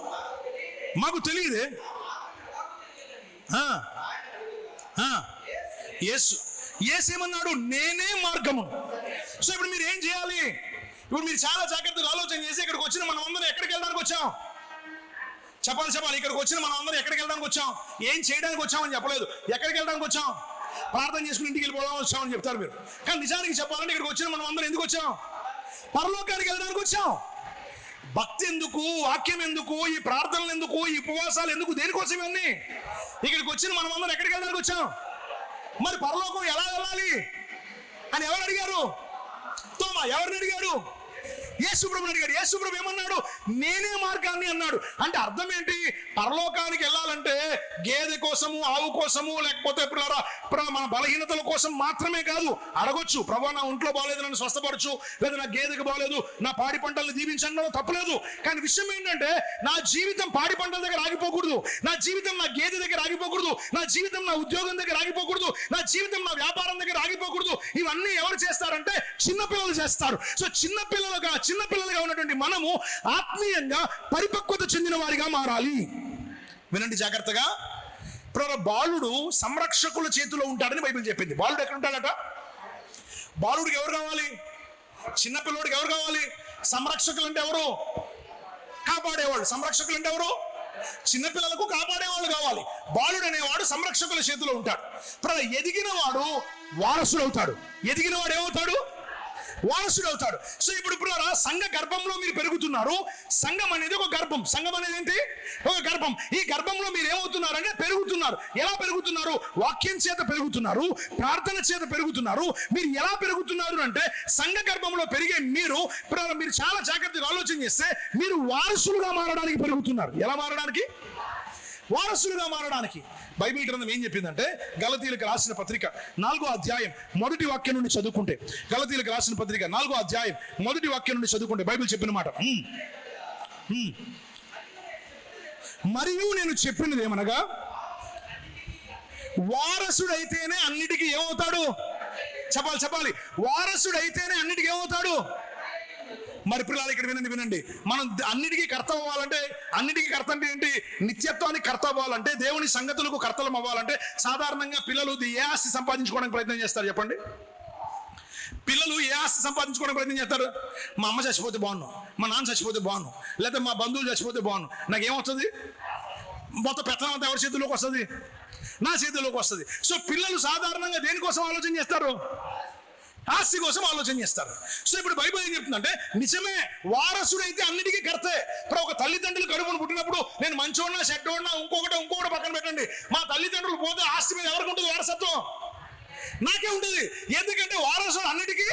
మాకు తెలియదే. యేసేమన్నాడు, నేనే మార్గము. సో ఇప్పుడు మీరు ఏం చేయాలి? ఇప్పుడు మీరు చాలా జాగ్రత్తగా ఆలోచన చేసి ఇక్కడికి వచ్చిన మనం అందరం ఎక్కడికి వెళ్ళడానికి వచ్చాం? చెప్పాలి. ఇక్కడికి వచ్చిన మనం అందరం ఎక్కడికి వెళ్ళడానికి వచ్చాం? ఏం చేయడానికి వచ్చామని చెప్పలేదు. ఎక్కడికి వెళ్ళడానికి వచ్చాం? ప్రార్థన చేసుకుని ఇంటికి వెళ్ళిపోవడం వచ్చామని చెప్తారు మీరు. కానీ నిజానికి చెప్పాలంటే ఇక్కడికి వచ్చిన మనం అందరం ఎందుకు వచ్చాం? పరలోకానికి వెళ్ళడానికి వచ్చాం. భక్తి ఎందుకు? వాక్యం ఎందుకు? ఈ ప్రార్థనలు ఎందుకు? ఈ ఉపవాసాలు ఎందుకు? దేనికోసం ఇవన్నీ? ఇక్కడికి వచ్చిన మనం అందరం ఎక్కడికి వెళ్ళడానికి వచ్చాం? మరి పరలోకం ఎలా వెళ్ళాలి అని ఎవరు అడిగారు? తోమా. ఎవరిని అడిగాడు? యేసుప్రభుని అడిగాడు. యేసుప్రభు ఏమన్నాడు? నేనే మార్గాన్ని అన్నాడు. అంటే అర్థం ఏంటి? పరలోకానికి వెళ్ళాలంటే గేదె కోసము, ఆవు కోసము, లేకపోతే మన బలహీనతల కోసం మాత్రమే కాదు. అడగొచ్చు, ప్రభు నా ఒంట్లో బాగాలేదు నన్ను స్వస్థపరచు, లేదా నా గేదెకి బాగాలేదు నా పాడి పంటలను దీవించడం తప్పలేదు. కానీ విషయం ఏంటంటే నా జీవితం పాడి పంటల దగ్గర ఆగిపోకూడదు, నా జీవితం నా గేదె దగ్గర ఆగిపోకూడదు, నా జీవితం నా ఉద్యోగం దగ్గర ఆగిపోకూడదు, నా జీవితం నా వ్యాపారం దగ్గర ఆగిపోకూడదు. ఇవన్నీ ఎవరు చేస్తారంటే చిన్నపిల్లలు చేస్తారు. సో చిన్నపిల్లలుగా ఉన్నటువంటి మనము ఆత్మీయంగా పరిపక్వత చెందిన వారిగా మారాలి. వినండి జాగ్రత్తగా. బాలుడు సంరక్షకుల చేతిలో ఉంటాడని బైబిల్ చెప్పింది. బాలుడు ఎక్కడ ఉంటాడట? బాలుడికి ఎవరు కావాలి? చిన్నపిల్లడికి ఎవరు కావాలి? సంరక్షకులు అంటే ఎవరు? కాపాడేవాళ్ళు. సంరక్షకులు అంటే ఎవరు? చిన్నపిల్లలకు కాపాడేవాళ్ళు కావాలి. బాలుడు అనేవాడు సంరక్షకుల చేతిలో ఉంటాడు. ఎదిగిన వాడు వారసుడు అవుతాడు. ఎదిగిన వాడు ఏమవుతాడు? వారసుడు అవుతాడు. సో ఇప్పుడు సంఘ గర్భంలో మీరు పెరుగుతున్నారు. సంఘం అనేది ఒక గర్భం. సంఘం అనేది ఏంటి? ఒక గర్భం. ఈ గర్భంలో మీరు ఏమవుతున్నారంటే పెరుగుతున్నారు. ఎలా పెరుగుతున్నారు? వాక్యం చేత పెరుగుతున్నారు, ప్రార్థన చేత పెరుగుతున్నారు. మీరు ఎలా పెరుగుతున్నారు అంటే సంఘ గర్భంలో పెరిగే మీరు చాలా జాగ్రత్తగా ఆలోచన చేస్తే మీరు వారసులుగా మారడానికి పెరుగుతున్నారు. ఎలా మారడానికి? వారసులుగా మారడానికి. బైబిల్ గ్రంథం ఏం చెప్పిందంటే గలతీయులకు రాసిన పత్రిక 4వ అధ్యాయం 1వ వాక్యం నుండి చదువుకుంటే, గలతీయులకు రాసిన పత్రిక 4వ అధ్యాయం 1వ వాక్యం నుండి చదువుకుంటే బైబిల్ చెప్పిన మాట, మరియు నేను చెప్పినది ఏమనగా వారసుడైతేనే అన్నిటికీ ఏమవుతాడు? చెప్పాలి. వారసుడైతేనే అన్నిటికీ ఏమవుతాడు? మరి పిల్లలు ఇక్కడ వినండి. మనం అన్నిటికీ కర్త అవ్వాలంటే, అన్నిటికీ కర్త అంటే ఏంటి? నిత్యత్వానికి కర్త అవ్వాలంటే, దేవుని సంగతులకు కర్తలం అవ్వాలంటే సాధారణంగా పిల్లలు ఏ ఆస్తి సంపాదించుకోవడానికి ప్రయత్నం చేస్తారు చెప్పండి? పిల్లలు ఏ ఆస్తి సంపాదించుకోవడానికి ప్రయత్నం చేస్తారు? మా అమ్మ చచ్చిపోతే బాగున్నాను, మా నాన్న చచ్చిపోతే బాగున్నాను, లేదా మా బంధువులు చచ్చిపోతే బాగున్నాను. నాకేమవుతుంది? మొత్తం పెత్తనం అంతా ఎవరి చేతిలోకి వస్తుంది? నా చేతిలోకి వస్తుంది. సో పిల్లలు సాధారణంగా దేనికోసం ఆలోచన చేస్తారు? ఆస్తి కోసం ఆలోచన చేస్తారు. సో ఇప్పుడు బైబిల్ ఏం చెప్తుందంటే నిజమే, వారసుడైతే అన్నిటికీ కర్తే. ఒక తల్లిదండ్రులు కడుపును పుట్టినప్పుడు నేను మంచోడినా చెడ్డోడినా ఇంకొకటి పక్కన పెట్టండి, మా తల్లిదండ్రులు పోతే ఆస్తి మీద ఎవరికి ఉంటుంది? వారసత్వం నాకే ఉంటుంది. ఎందుకంటే వారసుడు అన్నిటికీ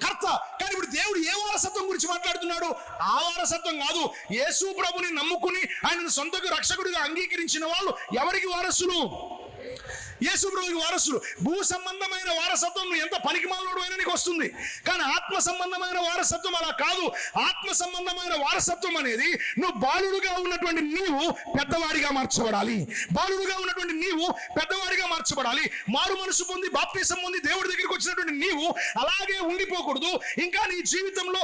కర్త. కానీ ఇప్పుడు దేవుడు ఏ వారసత్వం గురించి మాట్లాడుతున్నాడు? ఆ వారసత్వం కాదు. యేసు ప్రభుని నమ్ముకుని ఆయనను సొంతకు రక్షకుడిగా అంగీకరించిన వాళ్ళు ఎవరికి వారసులు? యేసు ప్రభువుకి వారసుడు. భూ సంబంధమైన వారసత్వం నువ్వు ఎంత పనికిమాలినోడు అయినా నీకు వస్తుంది. కానీ ఆత్మ సంబంధమైన వారసత్వం అలా కాదు. ఆత్మ సంబంధమైన వారసత్వం అనేది నువ్వు బాలుడుగా ఉన్నటువంటి నీవు పెద్దవాడిగా మార్చబడాలి. బాలుడుగా ఉన్నటువంటి నీవు పెద్దవాడిగా మార్చబడాలి. మారు మనసు పొంది బాప్తిసం పొంది దేవుడి దగ్గరికి వచ్చినటువంటి నీవు అలాగే ఉండిపోకూడదు. ఇంకా నీ జీవితంలో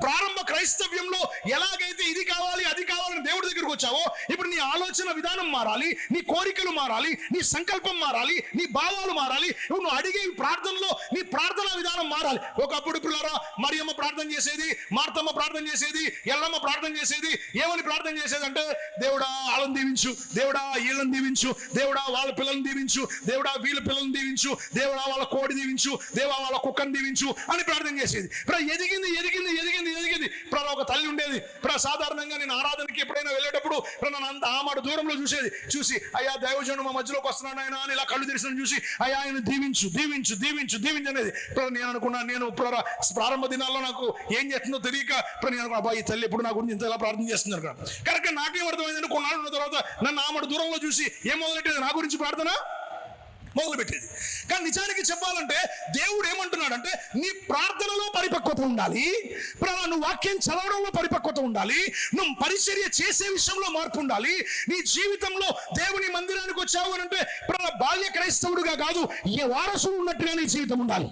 ప్రారంభ క్రైస్తవ్యంలో ఎలాగైతే ఇది కావాలి అది కావాలని దేవుడి దగ్గరికి వచ్చావో, ఇప్పుడు నీ ఆలోచన విధానం మారాలి, నీ కోరికలు మారాలి, నీ సంకల్పం మారాలి, నీ భావాలు మారాలి. నువ్వు అడిగే ప్రార్థనలో నీ ప్రార్థన విధానం మారాలి. ఒకప్పుడు పిల్లరా మరియమ్మ ప్రార్థన చేసేది, మార్తమ్మ ప్రార్థన చేసేది, ఎల్లమ్మ ప్రార్థన చేసేది. ఏమని ప్రార్థన చేసేది అంటే, దేవుడా వాళ్ళని దీవించు, దేవుడా వీళ్ళని దీవించు, దేవుడా వాళ్ళ పిల్లల్ని దీవించు, దేవుడా వీళ్ళ పిల్లల్ని దీవించు, దేవుడా వాళ్ళ కోడి దీవించు, దేవా వాళ్ళ కుక్కని దీవించు అని ప్రార్థన చేసేది. ఎదిగింది ఎదిగింది ఎదిగింది ఎదిగింది. ఒక తల్లి ఉండేది. సాధారణంగా నేను ఆరాధనకి ఎప్పుడైనా వెళ్ళేటప్పుడు నన్ను అంత ఆమాడు దూరంలో చూసి అయ్యా దైవజనుడు మా మధ్యలోకి వస్తున్నాడు ఆయన అని ఇలా కళ్ళు తెరిచిన చూసి అయ్యా ఆయన దీవించు దీవించు దీవించు దీవించు అనేది. నేను అనుకున్నాను, నేను ప్రారంభ దినాల్లో నాకు ఏం చేస్తుందో తెలియక నేను అనుకున్నా, అబ్బాయి తల్లి ఎప్పుడు నా గురించి ఇంత ఎలా ప్రార్థన చేస్తున్నారు కదా. కరెక్ట్గా నాకేం అర్థమైందని కొన్నాళ్ళు ఉన్న తర్వాత నన్ను ఆమాడు దూరంలో చూసి ఏం మొదలెట్టేది, నా గురించి ప్రార్థన మొదలుపెట్టేది. కానీ నిజానికి చెప్పాలంటే దేవుడు ఏమంటున్నాడంటే, నీ ప్రార్థనలో పరిపక్వత ఉండాలి, నువ్వు వాక్యం చదవడంలో పరిపక్వత ఉండాలి, నువ్వు పరిచర్య చేసే విషయంలో మార్పు ఉండాలి. నీ జీవితంలో దేవుని మందిరానికి వచ్చావు అని అంటే బాల్య క్రైస్తవుడుగా కాదు, ఏ వారసుడు ఉన్నట్టుగా నీ జీవితం ఉండాలి.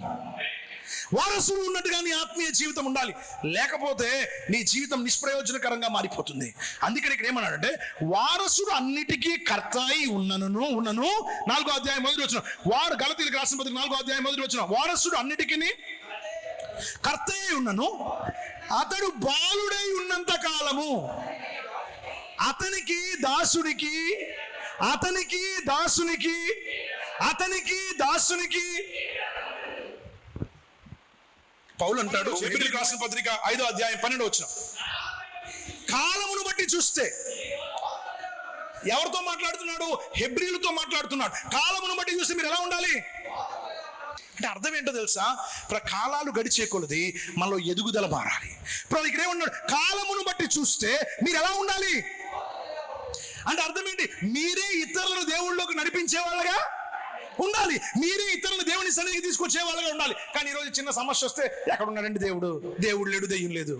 వారసుడు ఉన్నట్టుగా నీ ఆత్మీయ జీవితం ఉండాలి. లేకపోతే నీ జీవితం నిష్ప్రయోజనకరంగా మారిపోతుంది. అందుకని ఇక్కడ ఏమన్నాడంటే, వారసుడు అన్నిటికీ కర్త అయి ఉన్నను 4వ అధ్యాయం మొదటి వచనం. వాడు గలతీయులకు రాసిన పత్రిక 4వ అధ్యాయం మొదటి వచనం. వారసుడు అన్నిటికీ కర్త అయి ఉన్నను, అతడు బాలుడై ఉన్నంత కాలము అతనికి దాసునికి పౌలు అంటాడు హెబ్రీయులకు రాసిన పత్రిక 5వ అధ్యాయం 12వ వచనం. కాలమును బట్టి చూస్తే ఎవరితో మాట్లాడుతున్నాడు? హెబ్రీయులతో మాట్లాడుతున్నాడు. కాలమును బట్టి చూస్తే మీరు ఎలా ఉండాలి అంటే అర్థం ఏంటో తెలుసా? కాలాలు గడిచే కొలది మనలో ఎదుగుదల మారాలి. ఇక్కడ ఏమన్నాడు? కాలమును బట్టి చూస్తే మీరు ఎలా ఉండాలి అంటే అర్థం ఏంటి? మీరే ఇతరులను దేవుళ్ళలోకి నడిపించే వాళ్ళగా ఉండాలి. మీరే ఇతరులను దేవుని సన్నిధికి తీసుకొచ్చే వాళ్ళగా ఉండాలి. కానీ ఈరోజు చిన్న సమస్య వస్తే ఎక్కడ ఉన్నాడండి దేవుడు లేడు, దెయ్యం లేదు.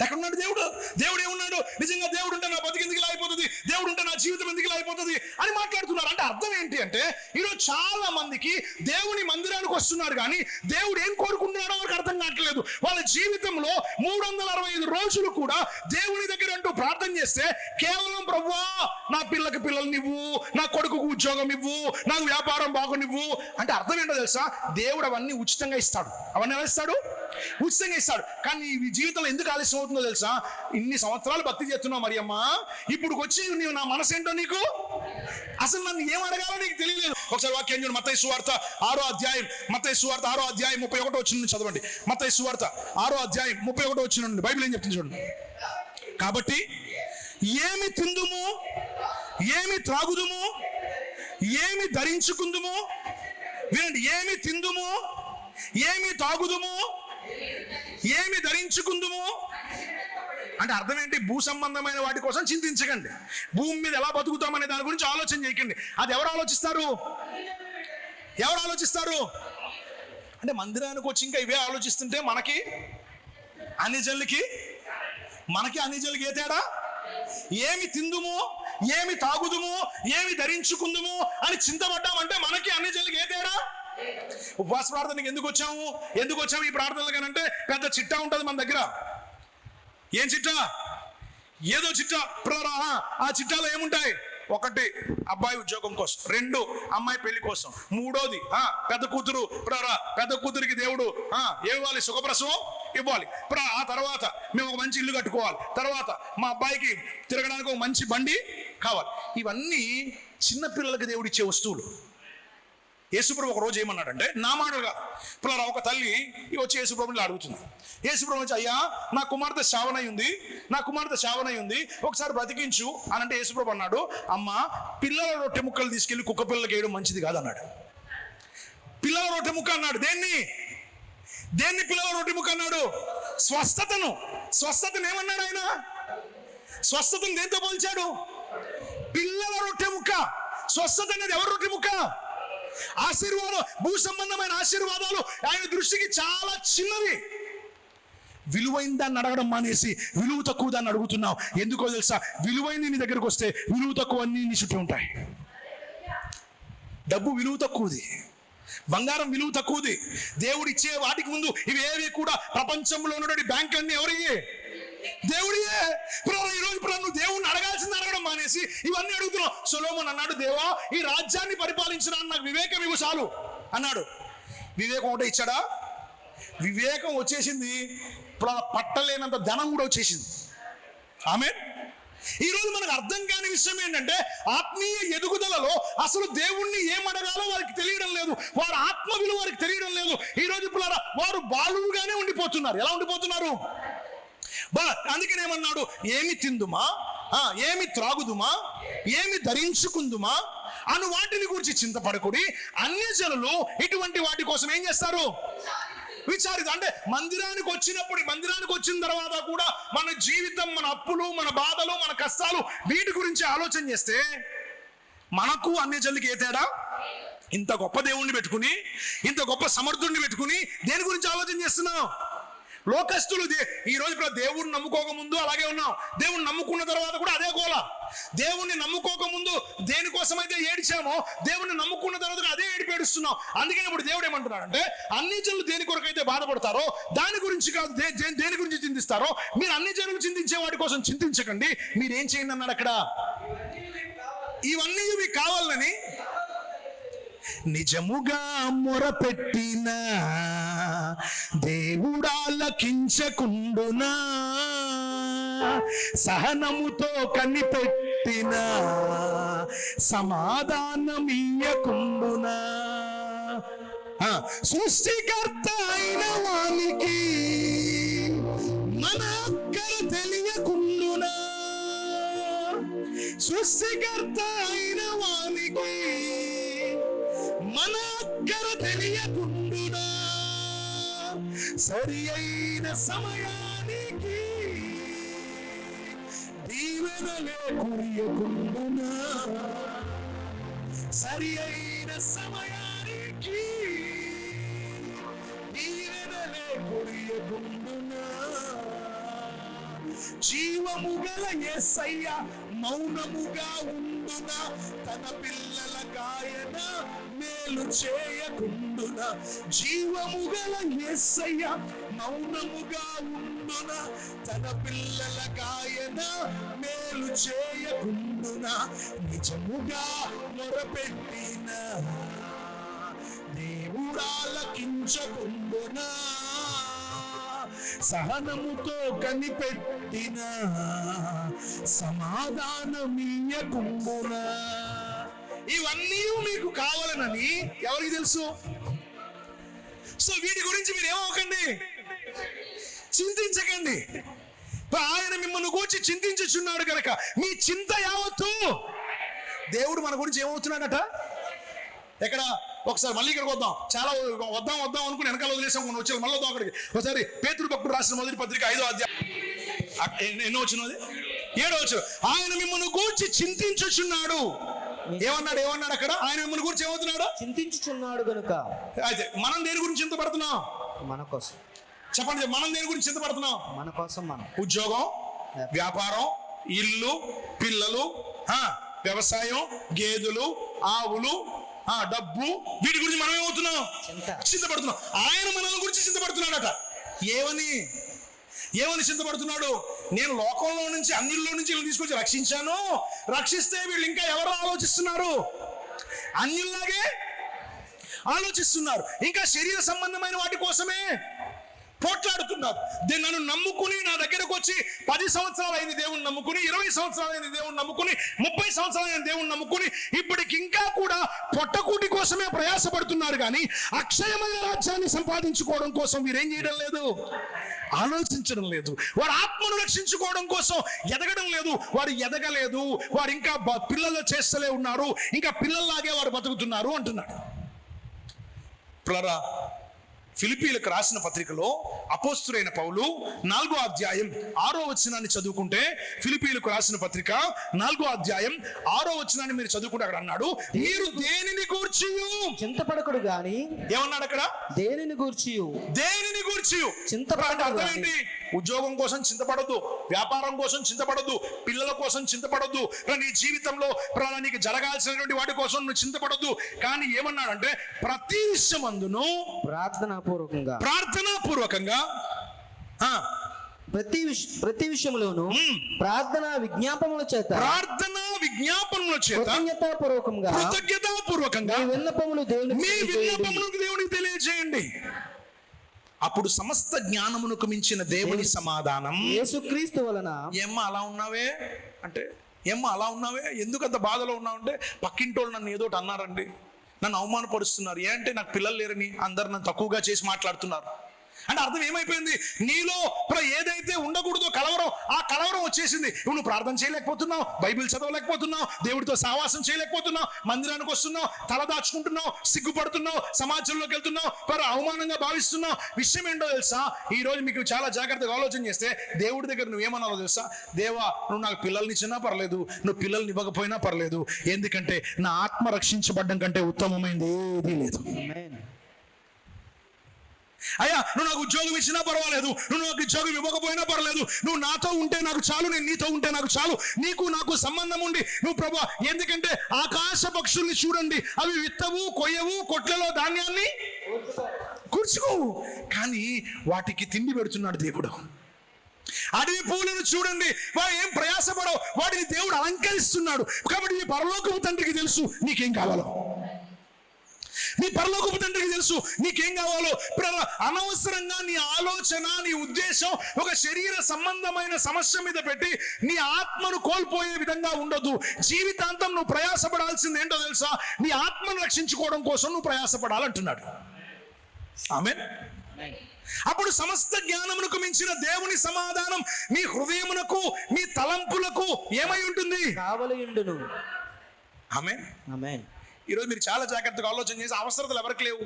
ఎక్కడున్నాడు దేవుడు? దేవుడు ఏమున్నాడు? నిజంగా దేవుడు ఉంటే నా బతికి ఎందుకు ఇలా అయిపోతుంది, దేవుడు ఉంటే నా జీవితం ఎందుకు ఇలా అయిపోతుంది అని మాట్లాడుతున్నారు. అంటే అర్థం ఏంటి అంటే, ఈరోజు చాలా మందికి దేవుని మందిరానికి వస్తున్నారు కానీ దేవుడు ఏం కోరుకుంటున్నాడో వారికి అర్థం కావట్లేదు. వాళ్ళ జీవితంలో 365 రోజులు కూడా దేవుని దగ్గర అంటూ ప్రార్థన చేస్తే కేవలం ప్రభువా నా పిల్లకి పిల్లల్ని ఇవ్వు, నా కొడుకుకు ఉద్యోగం ఇవ్వు, నాకు వ్యాపారం బాగునివ్వు అంటే అర్థం ఏంటో తెలుసా? దేవుడు అవన్నీ ఉచితంగా ఇస్తాడు. అవన్నీ ఎలా ఇస్తాడు? ఉచితంగా ఇస్తాడు. కానీ ఈ జీవితంలో ఎందుకు ఆలస్యం అవుతుందో తెలుసా? ఇన్ని సంవత్సరాలు భక్తి చేస్తున్నావు మరియమ్మ, ఇప్పుడు వచ్చి నీవు నా మనసు ఏంటో నీకు అసలు నన్ను ఏం అడగాలో నీకు తెలియలేదు. ఒకసారి వాక్యం చూడండి. మత్తయి సువార్త 6వ అధ్యాయం 31వ వచనం చదవండి. మత్తయి సువార్త 6వ అధ్యాయం 31వ వచనం బైబిల్ ఏం చెప్తుంది చూడండి. కాబట్టి ఏమి తిందుము, ఏమి త్రాగుదుము, ఏమి ధరించుకుందుము, వినండి, ఏమి తిందుము, ఏమి తాగుదుము, ఏమి ధరించుకుందుము అంటే అర్థం ఏంటి? భూ సంబంధమైన వాటి కోసం చింతించకండి. భూమి మీద ఎలా బతుకుతామనే దాని గురించి ఆలోచన చేయకండి. అది ఎవరు ఆలోచిస్తారు అంటే మందిరానికి వచ్చి ఇంకా ఇవే ఆలోచిస్తుంటే మనకి అన్ని జనులకి ఏ తేడా? ఏమి తిందుము, ఏమి తాగుదుము, ఏమి ధరించుకుందుము అని చింతపడ్డామంటే మనకి అన్ని జనులకి ఏ తేడా? ఉపవాస ప్రార్థనకి ఎందుకు వచ్చాము ఈ ప్రార్థనలు కానంటే పెద్ద చిట్టా ఉంటుంది మన దగ్గర. ఏం చిట్టా? ఏదో చిట్టా. ఆ చిట్టాలో ఏముంటాయి? 1 అబ్బాయి ఉద్యోగం కోసం, 2 అమ్మాయి పెళ్లి కోసం, 3వది పెద్ద కూతురికి దేవుడు ఇవ్వాలి, సుఖప్రసవం ఇవ్వాలి. ఆ తర్వాత మేము ఒక మంచి ఇల్లు కట్టుకోవాలి, తర్వాత మా అబ్బాయికి తిరగడానికి ఒక మంచి బండి కావాలి. ఇవన్నీ చిన్నపిల్లలకి దేవుడు ఇచ్చే వస్తువులు. యేసుప్రభు ఒక రోజు ఏమన్నాడంటే, నా మాటలుగా పిల్లరా, ఒక తల్లి వచ్చి యేసుప్రభుని అడుగుతుంది. యేసుప్రభు వచ్చి, అయ్యా నా కుమార్తె శావనై ఉంది, ఒకసారి బ్రతికించు అని అంటే యేసుప్రభు అన్నాడు, అమ్మ పిల్లల రొట్టె ముక్కలు తీసుకెళ్లి కుక్క పిల్లలకి వేయడం మంచిది కాదన్నాడు. పిల్లల రొట్టె ముక్క అన్నాడు. దేన్ని పిల్లల రొట్టె ముక్క అన్నాడు? స్వస్థతను ఏమన్నాడు ఆయన? స్వస్థతను దేంతో పోల్చాడు? పిల్లల రొట్టె ముక్క. స్వస్థత అనేది ఎవరి రొట్టె ముక్క? ఆశీర్వాదం, భూ సంబంధమైన ఆశీర్వాదాలు ఆయన దృష్టికి చాలా చిన్నవి. విలువైన దాన్ని అడగడం మానేసి విలువ తక్కువ దాన్ని అడుగుతున్నావు. ఎందుకో తెలుసా? విలువైన నీ దగ్గరకు వస్తే విలువ తక్కువ అన్నీ నీ చుట్టూ ఉంటాయి. డబ్బు విలువ తక్కువది, బంగారం విలువ తక్కువది. దేవుడు ఇచ్చే వాటికి ముందు ఇవేవి కూడా ప్రపంచంలో ఉన్నటువంటి బ్యాంకులన్నీ ఎవరియే? దేవుడియే. ఈరోజు నువ్వు దేవుడిని అడగాల్సింది అడగడం మానేసి ఇవన్నీ అడుగుతున్నావు. సొలొమోను అన్నాడు, దేవా ఈ రాజ్యాన్ని పరిపాలించడానికి నాకు వివేకం ఇవ్వు చాలు అన్నాడు. వివేకం ఒకటే ఇచ్చాడా? వివేకం వచ్చేసింది, ఇప్పుడు పట్టలేనంత ధనం కూడా వచ్చేసింది. ఆమేన్. ఈరోజు మనకు అర్థం కాని విషయం ఏంటంటే ఆత్మీయ ఎదుగుదలలో అసలు దేవుణ్ణి ఏమడగాలో వారికి తెలియడం లేదు. వారి ఆత్మ విలువ వారికి తెలియడం లేదు. ఈరోజు ఇప్పుడు వారు బాలువుగానే ఉండిపోతున్నారు. ఎలా ఉండిపోతున్నారు? అందుకని ఏమన్నాడు? ఏమి తిందుమా, ఏమి త్రాగుదుమా, ఏమి ధరించుకుందుమా అను వాటిని గురించి చింతపడకుడి. అన్యజనులు ఇటువంటి వాటి కోసం ఏం చేస్తారు? విచారిత. అంటే మందిరానికి వచ్చిన తర్వాత కూడా మన జీవితం, మన అప్పులు, మన బాధలు, మన కష్టాలు, వీటి గురించి ఆలోచన చేస్తే మనకు అన్యజనులకి ఏ తేడా? ఇంత గొప్ప దేవుణ్ణి పెట్టుకుని, ఇంత గొప్ప సమర్థుడిని పెట్టుకుని దేని గురించి ఆలోచన చేస్తున్నాం? లోకస్తులు ఈ రోజు ఇప్పుడు దేవుడిని నమ్ముకోక ముందు అలాగే ఉన్నాం, దేవుణ్ణి నమ్ముకున్న తర్వాత కూడా అదే గోల. దేవుణ్ణి నమ్ముకోక ముందు దేనికోసమైతే ఏడిచామో దేవుణ్ణి నమ్ముకున్న తర్వాత అదే ఏడిపేడుస్తున్నాం. అందుకని ఇప్పుడు దేవుడు ఏమంటున్నాడు అంటే అన్ని జనులు దేని కొరకైతే బాధపడతారో దాని గురించి కాదు, దేని గురించి చింతిస్తారో మీరు అన్ని జనులు చింతించే వాటి కోసం చింతించకండి, మీరేం చేయండి అన్నాడు అక్కడ. ఇవన్నీ మీకు కావాలని నిజముగా మొరపెట్టిన దేవుడాలకించకుండునా, సహనముతో కనిపెట్టిన సమాధానమియ్యకుండునా. సృష్టికర్త అయిన వానికి మన అక్కర తెలియకుండునా, సృష్టికర్త అయిన వానికి మన అక్కర తెలియకుండునా, సరి అయిన సమయానికి దీవెనలే కురియకుండునా, సరి అయిన సమయానికి దీవెనలే కురియకుండునా. జీవము గల యేసయ్య మౌనముగా ఉండునా, తన పిల్లల గాయన మేలు చేయకుండునా. జీవము గల యేసయ్య మౌనముగా ఉండునా, తన పిల్లల గాయన మేలు చేయకుండునా. నిజముగా మొరపెట్టిన దేవుడాలకించకుండునా, సహనముతో కనిపెట్టిన సమాధానమియ్యకుండునా. ఇవన్నీ మీకు కావాలనని ఎవరికి తెలుసు? సో వీటి గురించి మీరు ఏమవకండి, చింతించకండి. ఆయన మిమ్మల్ని గురించి చింతించుచున్నాడు కనుక మీ చింత యావత్తు దేవుడు మన గురించి ఏమవుతున్నాడట. ఎక్కడ ఒకసారి మళ్ళీ ఇక్కడికి వద్దాం. చాలా వద్దాం అనుకుని వెనకాల వదిలేసాం, కొన్ని వచ్చారు. మళ్ళీ వద్దాం అక్కడికి. ఒకసారి పేతురు భక్తుడు రాసిన మొదటి పత్రిక 5వ అధ్యాయం ఎన్నో వచ్చినది? 7వ వచనం. ఆయన మిమ్మల్ని గూర్చి చింతించుచున్నాడు. ఏమన్నాడు అక్కడ? ఆయన మిమ్మల్ని గురించి ఏమవుతున్నాడు? చింతించుచున్నాడు గనుక. అయితే మనం దేని గురించి చింతపడుతున్నాం? మన కోసం. చెప్పండి, మనం దేని గురించి చింతపడుతున్నాం? మన కోసం. మనం ఉద్యోగం, వ్యాపారం, ఇల్లు, పిల్లలు, వ్యవసాయం, గేదెలు, ఆవులు, డబ్బు, వీటి గురించి మనం ఏమవుతున్నాం? చింతపడుతున్నాం. ఆయన మనల్ని గురించి చింతపడుతున్నాడట. ఏమని చింతపడుతున్నాడు? నేను లోకంలో నుంచి, అన్నిల్లో నుంచి వీళ్ళని తీసుకొచ్చి రక్షించాను. రక్షిస్తే వీళ్ళు ఇంకా ఎవరో ఆలోచిస్తున్నారు, అన్యుల్లాగే ఆలోచిస్తున్నారు. ఇంకా శరీర సంబంధమైన వాటి కోసమే పోట్లాడుతున్నారు. నన్ను నమ్ముకుని నా దగ్గరకు వచ్చి 10 సంవత్సరాలు అయింది దేవుణ్ణి నమ్ముకుని, 20 సంవత్సరాలు అయింది దేవుణ్ణి నమ్ముకుని, 30 సంవత్సరాలు అయింది దేవుణ్ణి నమ్ముకుని, ఇప్పటికి ఇంకా కూడా పొట్టకూటి కోసమే ప్రయాసపడుతున్నారు. కానీ అక్షయమైన రాజ్యాన్ని సంపాదించుకోవడం కోసం వీరేం చేయడం లేదు, ఆలోచించడం లేదు. వారు ఆత్మను రక్షించుకోవడం కోసం ఎదగడం లేదు. వారు ఎదగలేదు. వారు ఇంకా పిల్లలు చేస్తలే ఉన్నారు, ఇంకా పిల్లల్లాగే వారు బతుకుతున్నారు అంటున్నాడు. ఫిలిప్పీలకు రాసిన పత్రికలో అపోస్తులైన పౌలు 4వ అధ్యాయం 6వ వచనాన్ని చదువుకుంటే, ఫిలిప్పీలకు రాసిన పత్రిక 4వ అధ్యాయం 6వ వచనాన్ని మీరు చదువుకుంటే అక్కడ అన్నాడు, మీరు దేనిని గూర్చి చింతపడకుడు గాని. ఏమన్నాడు అక్కడ? దేనిని గూర్చి దేనిని గూర్చి చింతపడకుడు అర్థం గాని. ఏంటి? ఉద్యోగం కోసం చింతపడద్దు, వ్యాపారం కోసం చింతపడద్దు, పిల్లల కోసం చింతపడద్దు, నీ జీవితంలో నీకు జరగాల్సినటువంటి వాటి కోసం నువ్వు చింతపడద్దు. కానీ ఏమన్నాడంటే ప్రతి విషయమందును ప్రార్థనాపూర్వకంగా ప్రతి విషయంలోను ప్రార్థన విజ్ఞాపనల చేత కృతజ్ఞతాపూర్వకంగా మీ విన్నపములు దేవునికి తెలియజేయండి. అప్పుడు సమస్త జ్ఞానమునకు మించిన దేవుని సమాధానం యేసుక్రీస్తు వలన. ఏమ్మా అలా ఉన్నావే అంటే, ఏమ్మా అలా ఉన్నావే, ఎందుకు అంత బాధలో ఉన్నావు అంటే, పక్కింటోళ్ళు నన్ను ఏదోటి అన్నారండి, నన్ను అవమానపరుస్తున్నారు, ఏంటంటే నాకు పిల్లలు లేరని అందరు నన్ను తక్కువగా చేసి మాట్లాడుతున్నారు అంటే అర్థం ఏమైపోయింది? నీలో ఏదైతే ఉండకూడదో కలవరం, ఆ కలవరం వచ్చేసింది. నువ్వు ప్రార్థన చేయలేకపోతున్నావు, బైబిల్ చదవలేకపోతున్నావు, దేవుడితో సహవాసం చేయలేకపోతున్నావు, మందిరానికి వస్తున్నావు, తల దాచుకుంటున్నావు, సిగ్గుపడుతున్నావు, సమాజంలోకి వెళ్తున్నావు, అవమానంగా భావిస్తున్నావు. విషయం ఏంటో తెలుసా? ఈ రోజు మీకు చాలా జాగ్రత్తగా ఆలోచన చేస్తే దేవుడి దగ్గర నువ్వేమన్నావో తెలుసా? దేవా, నువ్వు నాకు పిల్లల్ని ఇచ్చినా పర్లేదు, నువ్వు పిల్లల్ని ఇవ్వకపోయినా పర్లేదు, ఎందుకంటే నా ఆత్మ రక్షించబడ్డం కంటే ఉత్తమమైంది ఏదీ లేదు. అయ్యా, నువ్వు నాకు ఉద్యోగం ఇచ్చినా పర్వాలేదు, నువ్వు నాకు ఉద్యోగం ఇవ్వకపోయినా పర్లేదు, నువ్వు నాతో ఉంటే నాకు చాలు, నేను నీతో ఉంటే నాకు చాలు, నీకు నాకు సంబంధం ఉండి నువ్వు ప్రభువా, ఎందుకంటే ఆకాశ పక్షుల్ని చూడండి, అవి విత్తవు, కొయ్యవు, కొట్లలో ధాన్యాన్ని కూర్చుకోవు, కానీ వాటికి తిండి పెడుతున్నాడు దేవుడు. అడవి పూలను చూడండి, వాడు ఏం ప్రయాసపడవు, వాటిని దేవుడు అలంకరిస్తున్నాడు. కాబట్టి నీ పరలోకపు తండ్రికి తెలుసు నీకేం కావాలో, నీ పరలోకపు తండ్రికి తెలుసు నీకేం కావాలో. అనవసరంగా నీ ఆలోచన, నీ ఉద్దేశం ఒక శరీర సంబంధమైన సమస్య మీద పెట్టి నీ ఆత్మను కోల్పోయే విధంగా ఉండదు. జీవితాంతం నువ్వు ప్రయాసపడాల్సింది ఏంటో తెలుసా? నీ ఆత్మను రక్షించుకోవడం కోసం నువ్వు ప్రయాసపడాలంటున్నాడు. ఆమేన్. అప్పుడు సమస్త జ్ఞానమునకు మించిన దేవుని సమాధానం నీ హృదయమునకు, నీ తలంపులకు ఏమై ఉంటుంది? కావలియుండును. ఆమేన్. ఆమేన్. ఈరోజు మీరు చాలా జాగ్రత్తగా ఆలోచన చేసి, అవసరతలు ఎవరికి లేవు,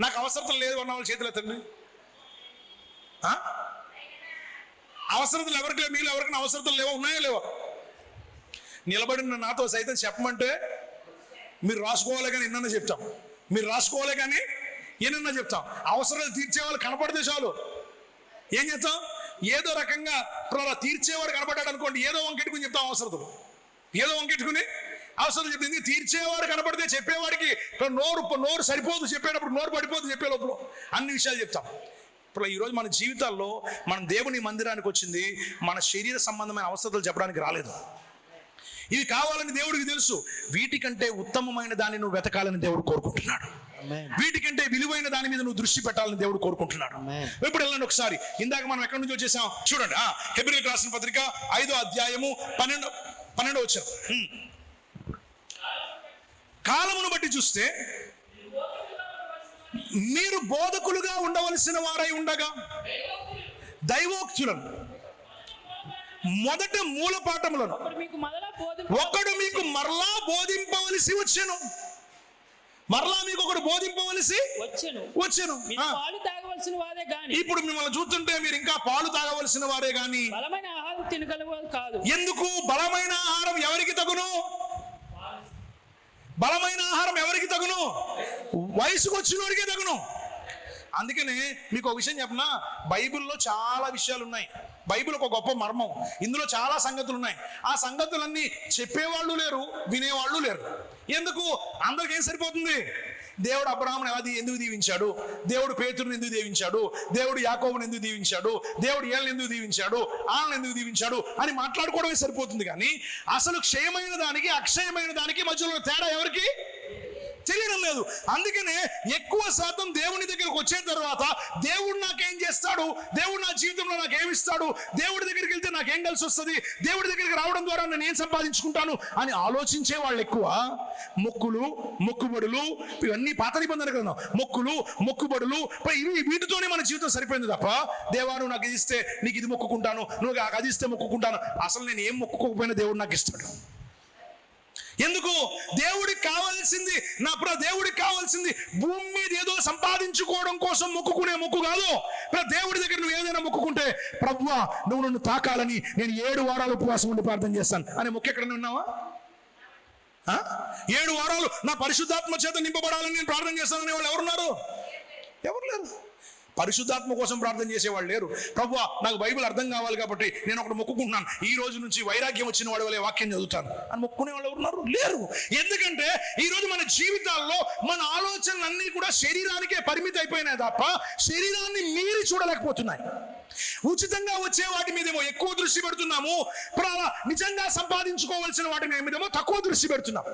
నాకు అవసరతలు లేదు అన్న వాళ్ళ చేతులు ఎత్తండి. అవసరతలు ఎవరికి లేవు? మీరు ఎవరికైనా అవసరతలు లేవా? ఉన్నాయో లేవా? నిలబడిన నాతో సైతం చెప్పమంటే మీరు రాసుకోవాలి కానీ ఎన్నన్నా చెప్తాం, మీరు రాసుకోవాలి కానీ ఏనన్నా చెప్తాం. అవసరాలు తీర్చే వాళ్ళు కనపడితే చాలు ఏం చేస్తాం? ఏదో రకంగా తీర్చేవాడు కనపడ్డాడు అనుకోండి, ఏదో వంకెట్టుకుని చెప్తాం అవసరతలు, ఏదో వంకెట్టుకుని అవసరం చెప్పింది. తీర్చేవాడు కనపడితే చెప్పేవాడికి నోరు సరిపోదు, చెప్పేటప్పుడు నోరు పడిపోదు, చెప్పే లోపల అన్ని విషయాలు చెప్తాం. ఇప్పుడు ఈరోజు మన జీవితాల్లో మనం దేవుని మందిరానికి వచ్చింది మన శరీర సంబంధమైన అవసరాలు చెప్పడానికి రాలేదు. ఇవి కావాలని దేవుడికి తెలుసు. వీటికంటే ఉత్తమమైన దాన్ని నువ్వు వెతకాలని దేవుడు కోరుకుంటున్నాడు. వీటికంటే విలువైన దాని మీద నువ్వు దృష్టి పెట్టాలని దేవుడు కోరుకుంటున్నాడు. ఇప్పుడు వెళ్ళండి ఒకసారి, ఇందాక మనం ఎక్కడి నుంచి వచ్చేసాం చూడండి. హెబ్రీయులకు రాసిన పత్రిక 5వ అధ్యాయము 12వ వచనం. కాలమును బట్టి చూస్తే మీరు బోధకులుగా ఉండవలసిన వారై ఉండగా దైవోక్తులను మొదట మూల పాఠములను ఒకడు మీకు మరలా బోధింపవలసి వచ్చెను. మరలా మీకు ఒకడు బోధింపవలసి వచ్చెను. ఇప్పుడు మిమ్మల్ని చూస్తుంటే మీరు ఇంకా పాలు తాగవలసిన వారే గాని బలమైన ఆహారం తినగలవారు కాదు. ఎందుకు? బలమైన ఆహారం ఎవరికి తగును? బలమైన ఆహారం ఎవరికి తగును? వయసుకు వచ్చినోడికే తగును. అందుకనే మీకు ఒక విషయం చెప్పనా, బైబిల్లో చాలా విషయాలు ఉన్నాయి. బైబిల్ ఒక గొప్ప మర్మం, ఇందులో చాలా సంగతులు ఉన్నాయి. ఆ సంగతులన్నీ చెప్పేవాళ్ళు లేరు, వినేవాళ్ళు లేరు. ఎందుకు? అందరికీ ఏం సరిపోతుంది? దేవుడు అబ్రహామును ఎందుకు దీవించాడు, దేవుడు పేతురుని ఎందుకు దీవించాడు, దేవుడు యాకోబుని ఎందుకు దీవించాడు, దేవుడు ఏళ్ళని ఎందుకు దీవించాడు, ఆళ్ళని ఎందుకు దీవించాడు అని మాట్లాడుకోవడమే సరిపోతుంది. కానీ అసలు క్షయమైన దానికి అక్షయమైన దానికి మధ్యలో తేడా ఎవరికి తెలియడం లేదు. అందుకనే ఎక్కువ శాతం దేవుని దగ్గరకు వచ్చిన తర్వాత దేవుడు నాకేం చేస్తాడు, దేవుడు నా జీవితంలో నాకేమిస్తాడు, దేవుడి దగ్గరికి వెళ్తే నాకేం కలిసి వస్తుంది, దేవుడి దగ్గరికి రావడం ద్వారా నేను ఏం సంపాదించుకుంటాను అని ఆలోచించే వాళ్ళు ఎక్కువ. మొక్కులు, మొక్కుబడులు, ఇవన్నీ పాత నిబంధన గ్రంథం. మొక్కులు, మొక్కుబడులు, వీటితోనే మన జీవితం సరిపోయింది తప్ప దేవా నువ్వు నాకు ఇది ఇస్తే నీకు ఇది మొక్కుకుంటాను, నువ్వు నాకు అది ఇస్తే మొక్కుకుంటాను. అసలు నేను ఏం మొక్కుకోకపోయినా దేవుడు నాకు ఇస్తాడు. ఎందుకు? దేవుడికి కావాల్సింది దేవుడికి కావాల్సింది భూమి మీద ఏదో సంపాదించుకోవడం కోసం మొక్కుకునే మొక్కు కాదు. దేవుడి దగ్గర నువ్వు ఏదైనా మొక్కుకుంటే, ప్రభువా నువ్వు నన్ను తాకాలని నేను 7 వారాలు ఉపవాసం ఉండి ప్రార్థన చేస్తాను అనే మొక్కు ఎక్కడైనా ఉన్నావా? 7 వారాలు నా పరిశుద్ధాత్మ చేత నింపబడాలని నేను ప్రార్థన చేస్తాననే వాళ్ళు ఎవరున్నారు? ఎవరు లేరు. పరిశుద్ధాత్మ కోసం ప్రార్థన చేసేవాళ్ళు లేరు. ప్రభువా నాకు బైబిల్ అర్థం కావాలి కాబట్టి నేను ఒకటి మొక్కుకుంటున్నాను, ఈ రోజు నుంచి వైరాగ్యం వచ్చిన వాడి వల్లే వాక్యం చదువుతాను అని మొక్కునే వాళ్ళు ఎవరున్నారు? లేరు. ఎందుకంటే ఈరోజు మన జీవితాల్లో మన ఆలోచనలన్నీ కూడా శరీరానికే పరిమితి అయిపోయినాయి తప్ప శరీరాన్ని మీరి చూడలేకపోతున్నాయి. ఉచితంగా వచ్చే వాటి మీదేమో ఎక్కువ దృష్టి పెడుతున్నాము, నిజంగా సంపాదించుకోవాల్సిన వాటి మీదేమో తక్కువ దృష్టి పెడుతున్నాం.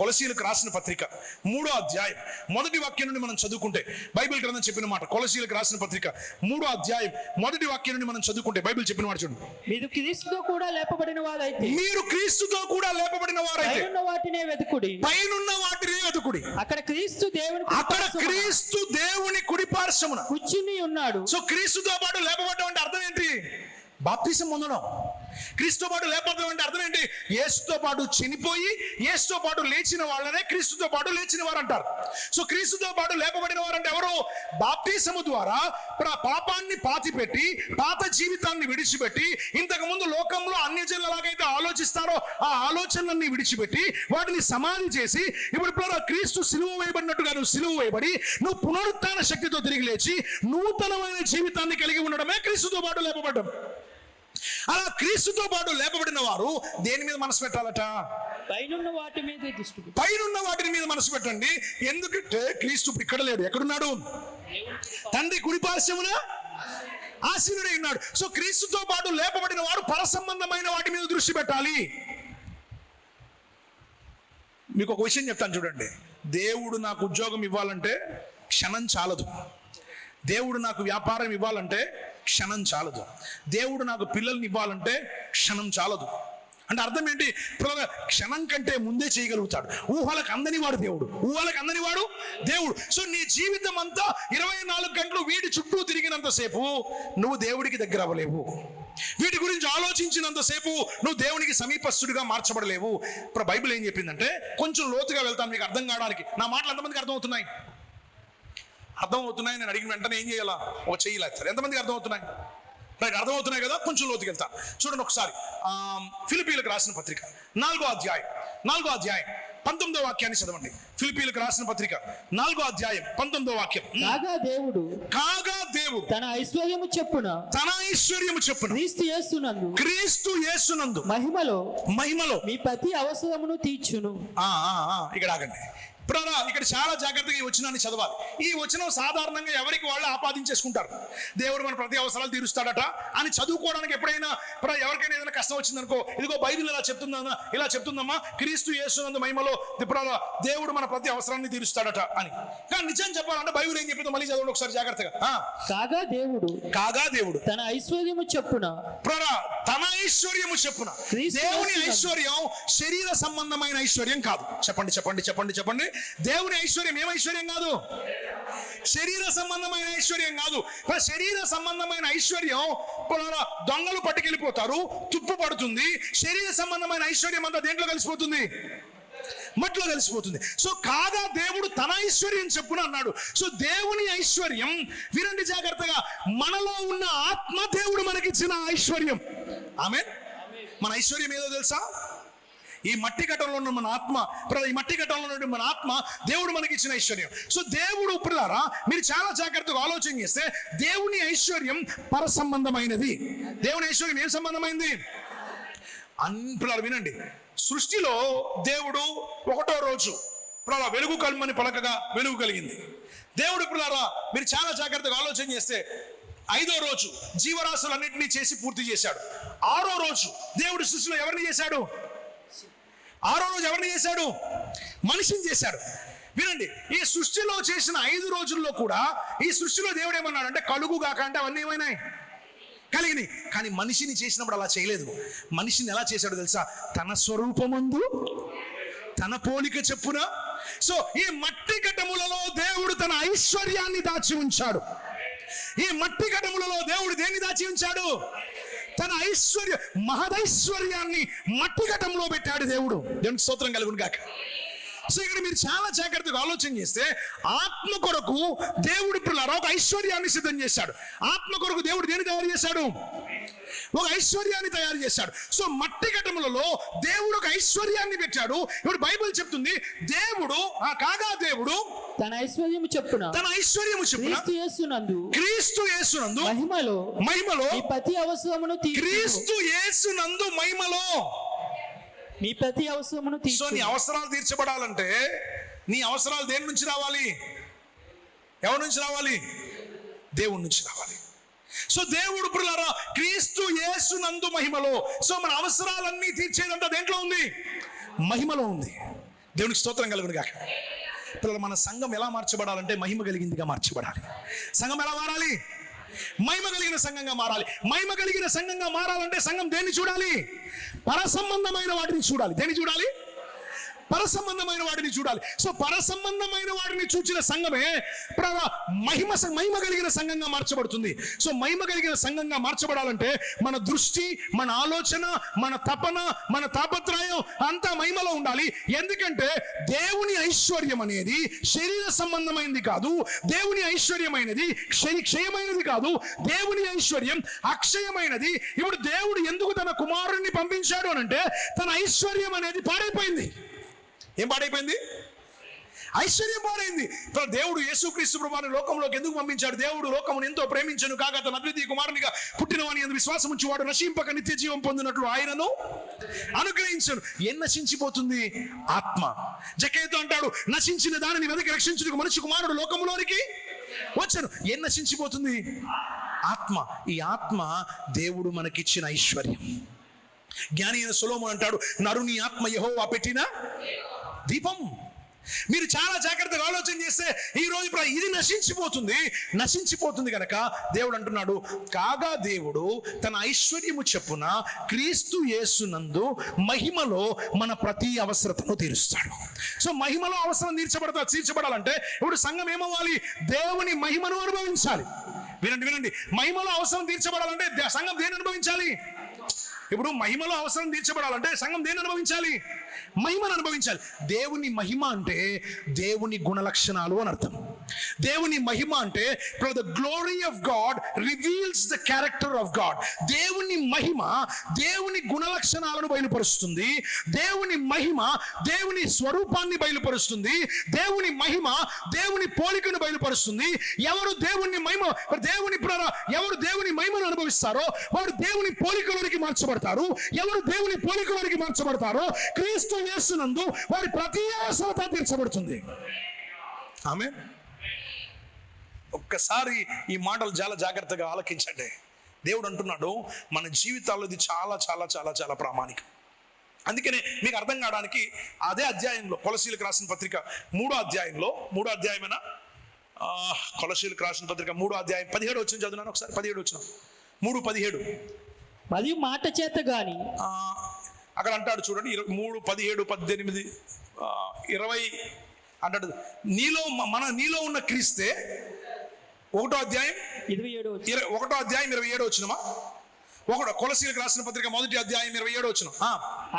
కొలసీలకు రాసిన పత్రిక 3వ అధ్యాయం 1వ వాక్యం నుండి మనం చదువుకుంటే బైబిల్ గ్రంథం చెప్పిన మాట. కొలసీలకు రాసిన పత్రిక 3వ అధ్యాయం 1వ వాక్యం నుండి మనం చదువుకుంటే బైబిల్ చెప్పిన మాట చూడండి. మీరు క్రీస్తుతో కూడా లేపబడిన వారైతే, మీరు క్రీస్తుతో కూడా లేపబడిన వారైతే పైనున్న వాటినే వెతుకుడి, పైనున్న వాటినే వెతుకుడి. అక్కడ క్రీస్తు దేవుని కుడి పార్శ్వమున కూర్చుని ఉన్నాడు. సో క్రీస్తుతో పాటు లేపబడ్డం అంటే అర్థం ఏంటి? బాప్తిసం పొందడం. క్రీస్తుతో పాటు లేపబడడం అంటే అర్థం ఏంటి? యేసుతో పాటు చనిపోయి యేసుతో పాటు లేచిన వాళ్ళనే క్రీస్తుతో పాటు లేచిన వారు అంటారు. సో క్రీస్తుతో పాటు లేపబడిన వారు అంటే ఎవరు? బాప్తిసము ద్వారా పాపాన్ని పాతిపెట్టి పాత జీవితాన్ని విడిచిపెట్టి ఇంతకు ముందు లోకంలో అన్యజనులు ఎలాగైతే ఆలోచిస్తారో ఆ ఆలోచనలన్నీ విడిచిపెట్టి వాటిని సమాధి చేసి ఇప్పుడు క్రీస్తు సిలువ వేయబడినట్టుగా నువ్వు సిలువ వేయబడి నువ్వు పునరుత్థాన శక్తితో తిరిగి లేచి నూతనమైన జీవితాన్ని కలిగి ఉండడమే క్రీస్తుతో పాటు లేపబడ్డం. అలా క్రీస్తుతో పాటు లేపబడిన వారు దేని మీద మనసు పెట్టాలట? పైనున్న వాటి మీద దృష్టి, పైనున్న వాటిని మీద మనసు పెట్టండి. ఎందుకంటే క్రీస్తు ఇక్కడ లేడు. ఎక్కడున్నాడు? తండ్రి కుడి పార్శ్వమున ఆసీనుడై ఉన్నాడు. సో క్రీస్తుతో పాటు లేపబడిన వారు పర సంబంధమైన వాటి మీద దృష్టి పెట్టాలి. మీకు ఒక విషయం చెప్తాను చూడండి. దేవుడు నాకు ఉద్యోగం ఇవ్వాలంటే క్షణం చాలదు. దేవుడు నాకు వ్యాపారం ఇవ్వాలంటే క్షణం చాలదు. దేవుడు నాకు పిల్లల్ని ఇవ్వాలంటే క్షణం చాలదు. అంటే అర్థం ఏంటి? క్షణం కంటే ముందే చేయగలుగుతాడు. ఊహలకు అందని వాడు దేవుడు. ఊహలకు అందని వాడు దేవుడు. సో నీ జీవితం అంతా 24 గంటలు వీటి చుట్టూ తిరిగినంతసేపు నువ్వు దేవుడికి దగ్గర అవ్వలేవు. వీటి గురించి ఆలోచించినంతసేపు నువ్వు దేవునికి సమీపస్తుడిగా మార్చబడలేవు. ఇప్పుడు బైబిల్ ఏం చెప్పిందంటే, కొంచెం లోతుగా వెళ్తాను మీకు అర్థం కావడానికి. నా మాటలు ఎంతమందికి అర్థమవుతున్నాయి? అర్థమవుతున్నాయి. నేను అడిగిన వెంటనే ఏం చేయాలా? ఒక చెయ్యలేదు. ఎంతమందికి అర్థమవుతున్నాయి? రైట్, అర్థమవుతున్నాయి కదా. కొంచెం లోతుకి వెళ్తాను చూడండి ఒకసారి. ఫిలిప్పీలకు రాసిన పత్రిక 4వ అధ్యాయం 19వ వాక్యాన్ని చదవండి. ఫిలిప్పీలకు రాసిన పత్రిక 4వ అధ్యాయం 19వ వాక్యం. కాగా దేవుడు తన ఐశ్వర్యము చెప్పున క్రీస్తు యేసునందు మహిమలో మీ ప్రతి అవసరమును తీర్చును. ఇక్కడ ఆగండి. ఇక్కడ చాలా జాగ్రత్తగా ఈ వచనాన్ని చదవాలి. ఈ వచనం సాధారణంగా ఎవరికి వాళ్ళు ఆపాదించేసుకుంటారు. దేవుడు మన ప్రతి అవసరాలు తీరుస్తాడట అని చదువుకోవడానికి ఎప్పుడైనా ఎవరికైనా ఏదైనా కష్టం వచ్చిందనుకో, ఇదిగో బైబిల్ ఇలా చెప్తుందమ్మా క్రీస్తు యేసునందు మహిమలో దేవుడు మన ప్రతి అవసరాన్ని తీరుస్తాడట అని. కానీ నిజం చెప్పాలంటే బైబిల్ ఏం చెప్పిందో మళ్ళీ చదవండి ఒకసారి జాగ్రత్తగా. కాగా దేవుడు తన ఐశ్వర్యము చెప్పున దేవుని ఐశ్వర్యం శరీర సంబంధమైన ఐశ్వర్యం కాదు. చెప్పండి. దేవుని ఐశ్వర్యం ఏం ఐశ్వర్యం కాదు? శరీర సంబంధమైన ఐశ్వర్యం కాదు. శరీర సంబంధమైన ఐశ్వర్యం దొంగలు పట్టుకెళ్ళిపోతారు, తుప్పు పడుతుంది. శరీర సంబంధమైన ఐశ్వర్యం అంతా దేంట్లో కలిసిపోతుంది? మట్లో కలిసిపోతుంది. సో కాగా దేవుడు తన ఐశ్వర్యం చెప్పున అన్నాడు. సో దేవుని ఐశ్వర్యం, వినండి జాగ్రత్తగా, మనలో ఉన్న ఆత్మ దేవుడు మనకిచ్చిన ఐశ్వర్యం. ఆమేన్. మన ఐశ్వర్యం ఏదో తెలుసా? ఈ మట్టి ఘటంలో ఉన్న మన ఆత్మ దేవుడు మనకి ఇచ్చిన ఐశ్వర్యం. సో దేవుడు పిల్లారా, మీరు చాలా జాగ్రత్తగా ఆలోచన చేస్తే దేవుని ఐశ్వర్యం పర సంబంధమైనది. దేవుని ఐశ్వర్యం ఏం సంబంధమైంది? పిల్లలు వినండి. సృష్టిలో దేవుడు 1వ రోజు వెలుగు కలుమని పలకగా వెలుగు కలిగింది. దేవుడు పిల్లారా, మీరు చాలా జాగ్రత్తగా ఆలోచన చేస్తే 5వ రోజు జీవరాశులన్నింటినీ చేసి పూర్తి చేశాడు. 6వ రోజు దేవుడు సృష్టిలో ఎవరిని చేశాడు? 6వ రోజు ఎవరిని చేశాడు? మనిషిని చేశాడు. వినండి, ఈ సృష్టిలో చేసిన 5 రోజుల్లో కూడా ఈ సృష్టిలో దేవుడు ఏమన్నాడు అంటే కలుగుగాక అంటే అవన్నీ ఏమైనాయి? కలిగినాయి. కానీ మనిషిని చేసినప్పుడు అలా చేయలేదు. మనిషిని ఎలా చేశాడో తెలుసా? తన స్వరూపమందు తన పోలిక చెప్పున. సో ఈ మట్టి ఘటములలో దేవుడు తన ఐశ్వర్యాన్ని దాచి ఉంచాడు. ఈ మట్టి ఘటములలో దేవుడు దేన్ని దాచి ఉంచాడు? తన మహదైశ్వర్యాన్ని మట్టి ఘటంలో పెట్టాడు దేవుడు. దేవునికి స్తోత్రం కలుగును గాక. సో ఇక్కడ మీరు చాలా జాగ్రత్తగా ఆలోచన చేస్తే ఆత్మ కొరకు దేవుడు ఇప్పుడు ఒక ఐశ్వర్యాన్ని సిద్ధం చేశాడు. ఆత్మ కొరకు దేవుడు దేన్ని తయారు చేశాడు? ఒక ఐశ్వర్యాన్ని తయారు చేశాడు. సో మట్టి ఘటములలో దేవుడు ఒక ఐశ్వర్యాన్ని పెట్టాడు. ఇప్పుడు బైబిల్ చెప్తుంది దేవుడు తన ఐశ్వర్యము చెప్పున క్రీస్తు యేసునందు మహిమలో మీ ప్రతి అవసరమును క్రీస్తు యేసునందు మహిమలో మీ ప్రతి అవసరమును సో నీ అవసరాలు తీర్చబడాలంటే నీ అవసరాలు దేని నుంచి రావాలి? ఎవరి నుంచి రావాలి? దేవుడి నుంచి రావాలి. సో దేవుడు పిల్లరా క్రీస్తు యేసునందు మహిమలో. సో మన అవసరాలన్నీ తీర్చేదంతా దేంట్లో ఉంది? మహిమలో ఉంది. దేవునికి స్తోత్రం కలుగును గాక. పిల్లలు, మన సంఘం ఎలా మార్చబడాలంటే మహిమ కలిగిందిగా మార్చబడాలి. సంఘం ఎలా మారాలి? మహిమ కలిగిన సంఘంగా మారాలి. మహిమ కలిగిన సంఘంగా మారాలంటే సంఘం దేన్ని చూడాలి? పరసంబంధమైన వాటిని చూడాలి. దేన్ని చూడాలి? పరసంబంధమైన వాటిని చూడాలి. సో పరసంబంధమైన వాటిని చూచిన సంఘమే మహిమ కలిగిన సంఘంగా మార్చబడుతుంది. సో మహిమ కలిగిన సంఘంగా మార్చబడాలంటే మన దృష్టి, మన ఆలోచన, మన తపన, మన తాపత్రయం అంతా మహిమలో ఉండాలి. ఎందుకంటే దేవుని ఐశ్వర్యం అనేది శరీర సంబంధమైనది కాదు. దేవుని ఐశ్వర్యమైనది క్షయమైనది కాదు. దేవుని ఐశ్వర్యం అక్షయమైనది. ఇప్పుడు దేవుడు ఎందుకు తన కుమారుణ్ణి పంపించాడు అనంటే తన ఐశ్వర్యం అనేది పాడైపోయింది. ఏం పాడైపోయింది? ఐశ్వర్యం పాడైంది. దేవుడు యేసుక్రీస్తు ప్రభువుని లోకంలోకి ఎందుకు పంపించాడు? దేవుడు లోకమును ఎంతో ప్రేమించను కాగా తన అద్వితీయ కుమారునిగా పుట్టినవాని యందు విశ్వాసం ఉంచువాడు నశింపక నిత్య జీవం పొందినట్లు ఆయనను అనుగ్రహించను. ఏం నశించిపోతుంది? ఆత్మ. జక్కయ్యతో అంటాడు, నశించిన దానిని వెదకి రక్షించుటకు మనిషి కుమారుడు లోకములోనికి వచ్చాను. ఏం నశించిపోతుంది? ఆత్మ. ఈ ఆత్మ దేవుడు మనకిచ్చిన ఐశ్వర్యం. జ్ఞాని అయిన సొలొమోను అంటాడు, నరుని ఆత్మ యెహోవా పెట్టిన దీపం. మీరు చాలా జాగ్రత్తగా ఆలోచన చేస్తే ఈ రోజు ఇది నశించిపోతుంది కనుక దేవుడు అంటున్నాడు, కాగా దేవుడు తన ఐశ్వర్యము చెప్పున క్రీస్తు యేసునందు మహిమలో మన ప్రతి అవసరతను తీరుస్తాడు. సో మహిమలో అవసరం తీర్చబడాలంటే ఇప్పుడు సంఘం ఏమవ్వాలి? దేవుని మహిమను అనుభవించాలి. వినండి. మహిమలో అవసరం తీర్చబడాలంటే సంఘం దేన్ని అనుభవించాలి? ఇప్పుడు మహిమలో అవసరం తీర్చబడాలంటే సంఘం దేన్ని అనుభవించాలి? మహిమను అనుభవించాలి. దేవుని మహిమ అంటే దేవుని గుణలక్షణాలు అని అర్థం. దేవుని మహిమ అంటే the glory of God reveals the character of God. దేవుని మహిమ దేవుని గుణలక్షణాలను బయలుపరుస్తుంది. దేవుని మహిమ దేవుని స్వరూపాన్ని బయలుపరుస్తుంది. దేవుని మహిమ దేవుని పోలికను బయలుపరుస్తుంది. ఎవరు దేవుని మహిమను అనుభవిస్తారో వారు దేవుని పోలికలోనికి మార్చబడతారు. ఎవరు దేవుని పోలికలోనికి మార్చబడతారో క్రీస్తు యేసునందు వారి ప్రతి అవసరత తీర్చబడుతుంది. ఆమేన్. ఒక్కసారి ఈ మాటలు చాలా జాగ్రత్తగా ఆలకించండి. దేవుడు అంటున్నాడు మన జీవితాల్లో ఇది చాలా చాలా చాలా చాలా ప్రామాణికం. అందుకనే మీకు అర్థం కావడానికి అదే అధ్యాయంలో కొలసీలకు రాసిన పత్రిక 3వ అధ్యాయంలో 3వ అధ్యాయమైనా కొలసీలకు రాసిన పత్రిక 3వ అధ్యాయం 17 వచ్చిన చదువున్నాను ఒకసారి. 17 వచ్చిన 3:17 మరియు మాట చేత గాని అక్కడ అంటాడు చూడండి, 3, 17, 18, 20 అంటాడు, నీలో ఉన్న క్రీస్తే 1వ అధ్యాయం 27 వచ్చినమా? కొలసీలకు రాసిన పత్రిక 1వ అధ్యాయం 27 వచ్చిన.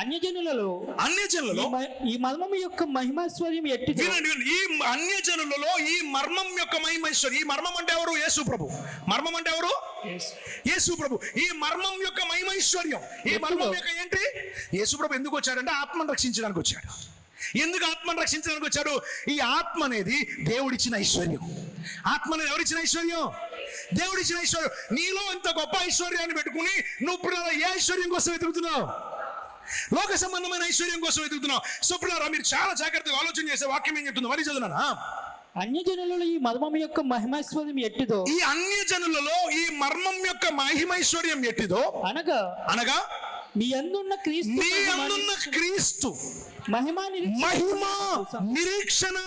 అన్యజనులలో ఈ మర్మం యొక్క మహిమైశ్వర్యం ఎట్టిది? వినండి. ఈ అన్యజనులలో ఈ మర్మం యొక్క మహిమైశ్వర్యం. ఈ మర్మం అంటే ఎవరు? యేసు ప్రభు. మర్మం అంటే ఎవరు? యేసు ప్రభు. ఈ మర్మం యొక్క మహిమైశ్వర్యం. ఈ మర్మం యొక్క ఏంటి? యేసు ప్రభు ఎందుకు వచ్చాడంటే ఆత్మను రక్షించడానికి వచ్చాడు. ఎందుకు ఆత్మను రక్షించడానికి వచ్చాడు? ఈ ఆత్మ అనేది దేవుడిచ్చిన ఐశ్వర్యం. ఆత్మ అనేది ఎవరిచ్చిన ఐశ్వర్యం? దేవుడిచ్చిన ఐశ్వర్యం. నీలో ఇంత గొప్ప ఐశ్వర్యాన్ని పెట్టుకుని నువ్వు ఇప్పుడు ఏ ఐశ్వర్యం కోసం వెతుకుతున్నావు? లోక సంబంధమైన ఐశ్వర్యం కోసం వెతుకుతున్నావు. సో ఇప్పుడు మీరు చాలా జాగ్రత్తగా ఆలోచన చేసే వాక్యం ఏం చెప్తుంది? మరి చదువునా? అన్యజనులలో ఈ మర్మం యొక్క మహిమైశ్వర్యం ఎట్టిదో. ఈ అన్యజనులలో ఈ మర్మం యొక్క మహిమైశ్వర్యం ఎట్టిదో అనగా మీ అందున్న క్రీస్తు మహిమ నిరీక్షణ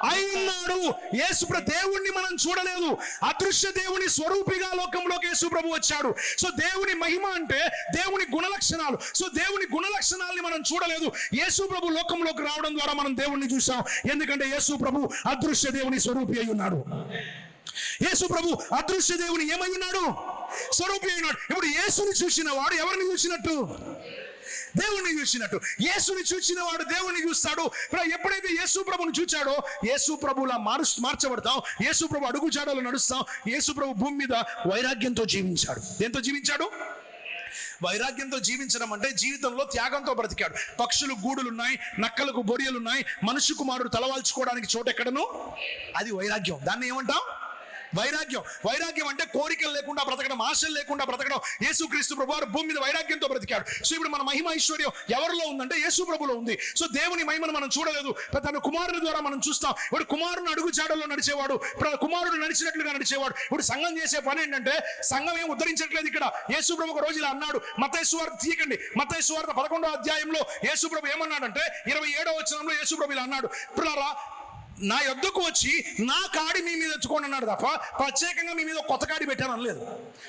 అయినాడు. యేసుప్రభు దేవుణ్ణి మనం చూడలేదు. అదృశ్య దేవుని స్వరూపిగా లోకంలోకి యేసుప్రభు వచ్చాడు. సో దేవుని మహిమ అంటే దేవుని గుణలక్షణాలు. సో దేవుని గుణలక్షణాలని మనం చూడలేదు. యేసుప్రభు లోకంలోకి రావడం ద్వారా మనం దేవుణ్ణి చూసాం. ఎందుకంటే యేసుప్రభు అదృశ్య దేవుని స్వరూపి అయి ఉన్నాడు. యేసు ప్రభు అదృశ్య దేవుని ఏమై ఉన్నాడు? స్వరూపి అయినాడు. ఇప్పుడు యేసుని చూసిన వాడు ఎవరిని చూసినట్టు? దేవుణ్ణి చూసినట్టు. యేసుని చూసిన వాడు దేవుణ్ణి చూస్తాడు. ఎప్పుడైతే యేసు ప్రభుని చూచాడో యేసు ప్రభులా మార్చబడతాం. యేసు ప్రభు అడుగు జాడలో నడుస్తాం. యేసు ప్రభు భూమి మీద వైరాగ్యంతో జీవించాడు. ఎంతో జీవించాడు? వైరాగ్యంతో జీవించడం అంటే జీవితంలో త్యాగంతో బ్రతికాడు. పక్షులు గూడులున్నాయి, నక్కలకు బొరియలున్నాయి, మనుష్య కుమారుడు తలవాల్చుకోవడానికి చోటు ఎక్కడను, అది వైరాగ్యం. దాన్ని ఏమంటాం? వైరాగ్యం. వైరాగ్యం అంటే కోరికలు లేకుండా బ్రతకడం, ఆశలు లేకుండా బ్రతకడం. యేసుక్రీస్తు ప్రభు వారు భూమి మీద వైరాగ్యంతో బ్రతికాడు. సో ఇప్పుడు మన మహిమ ఐశ్వర్యం ఎవరిలో ఉందంటే యేసు ప్రభులో ఉంది. సో దేవుని మహిమను మనం చూడలేదు, తన కుమారుని ద్వారా మనం చూస్తాం. ఇప్పుడు కుమారుని అడుగు జాడల్లో నడిచేవాడు, కుమారుడు నడిచినట్లుగా నడిచేవాడు. ఇప్పుడు సంఘం చేసే పని ఏంటంటే, సంఘం ఏం ఉద్ధరించట్లేదు. ఇక్కడ యేసు ప్రభు ఒక రోజు ఇలా అన్నాడు. మత్తయి సువార్త తీయకండి. మత్తయి సువార్త 11వ అధ్యాయంలో యేసు ప్రభు ఏమన్నాడంటే 27వ వచనంలో యేసు ప్రభు ఇలా అన్నాడు, పిల్లరా నా యొద్దకు వచ్చి నా కాడి మీ మీద ఎత్తుకోండి అన్నాడు తప్ప ప్రత్యేకంగా మీ మీద కొత్త కాడి పెట్టాను అనలేదు.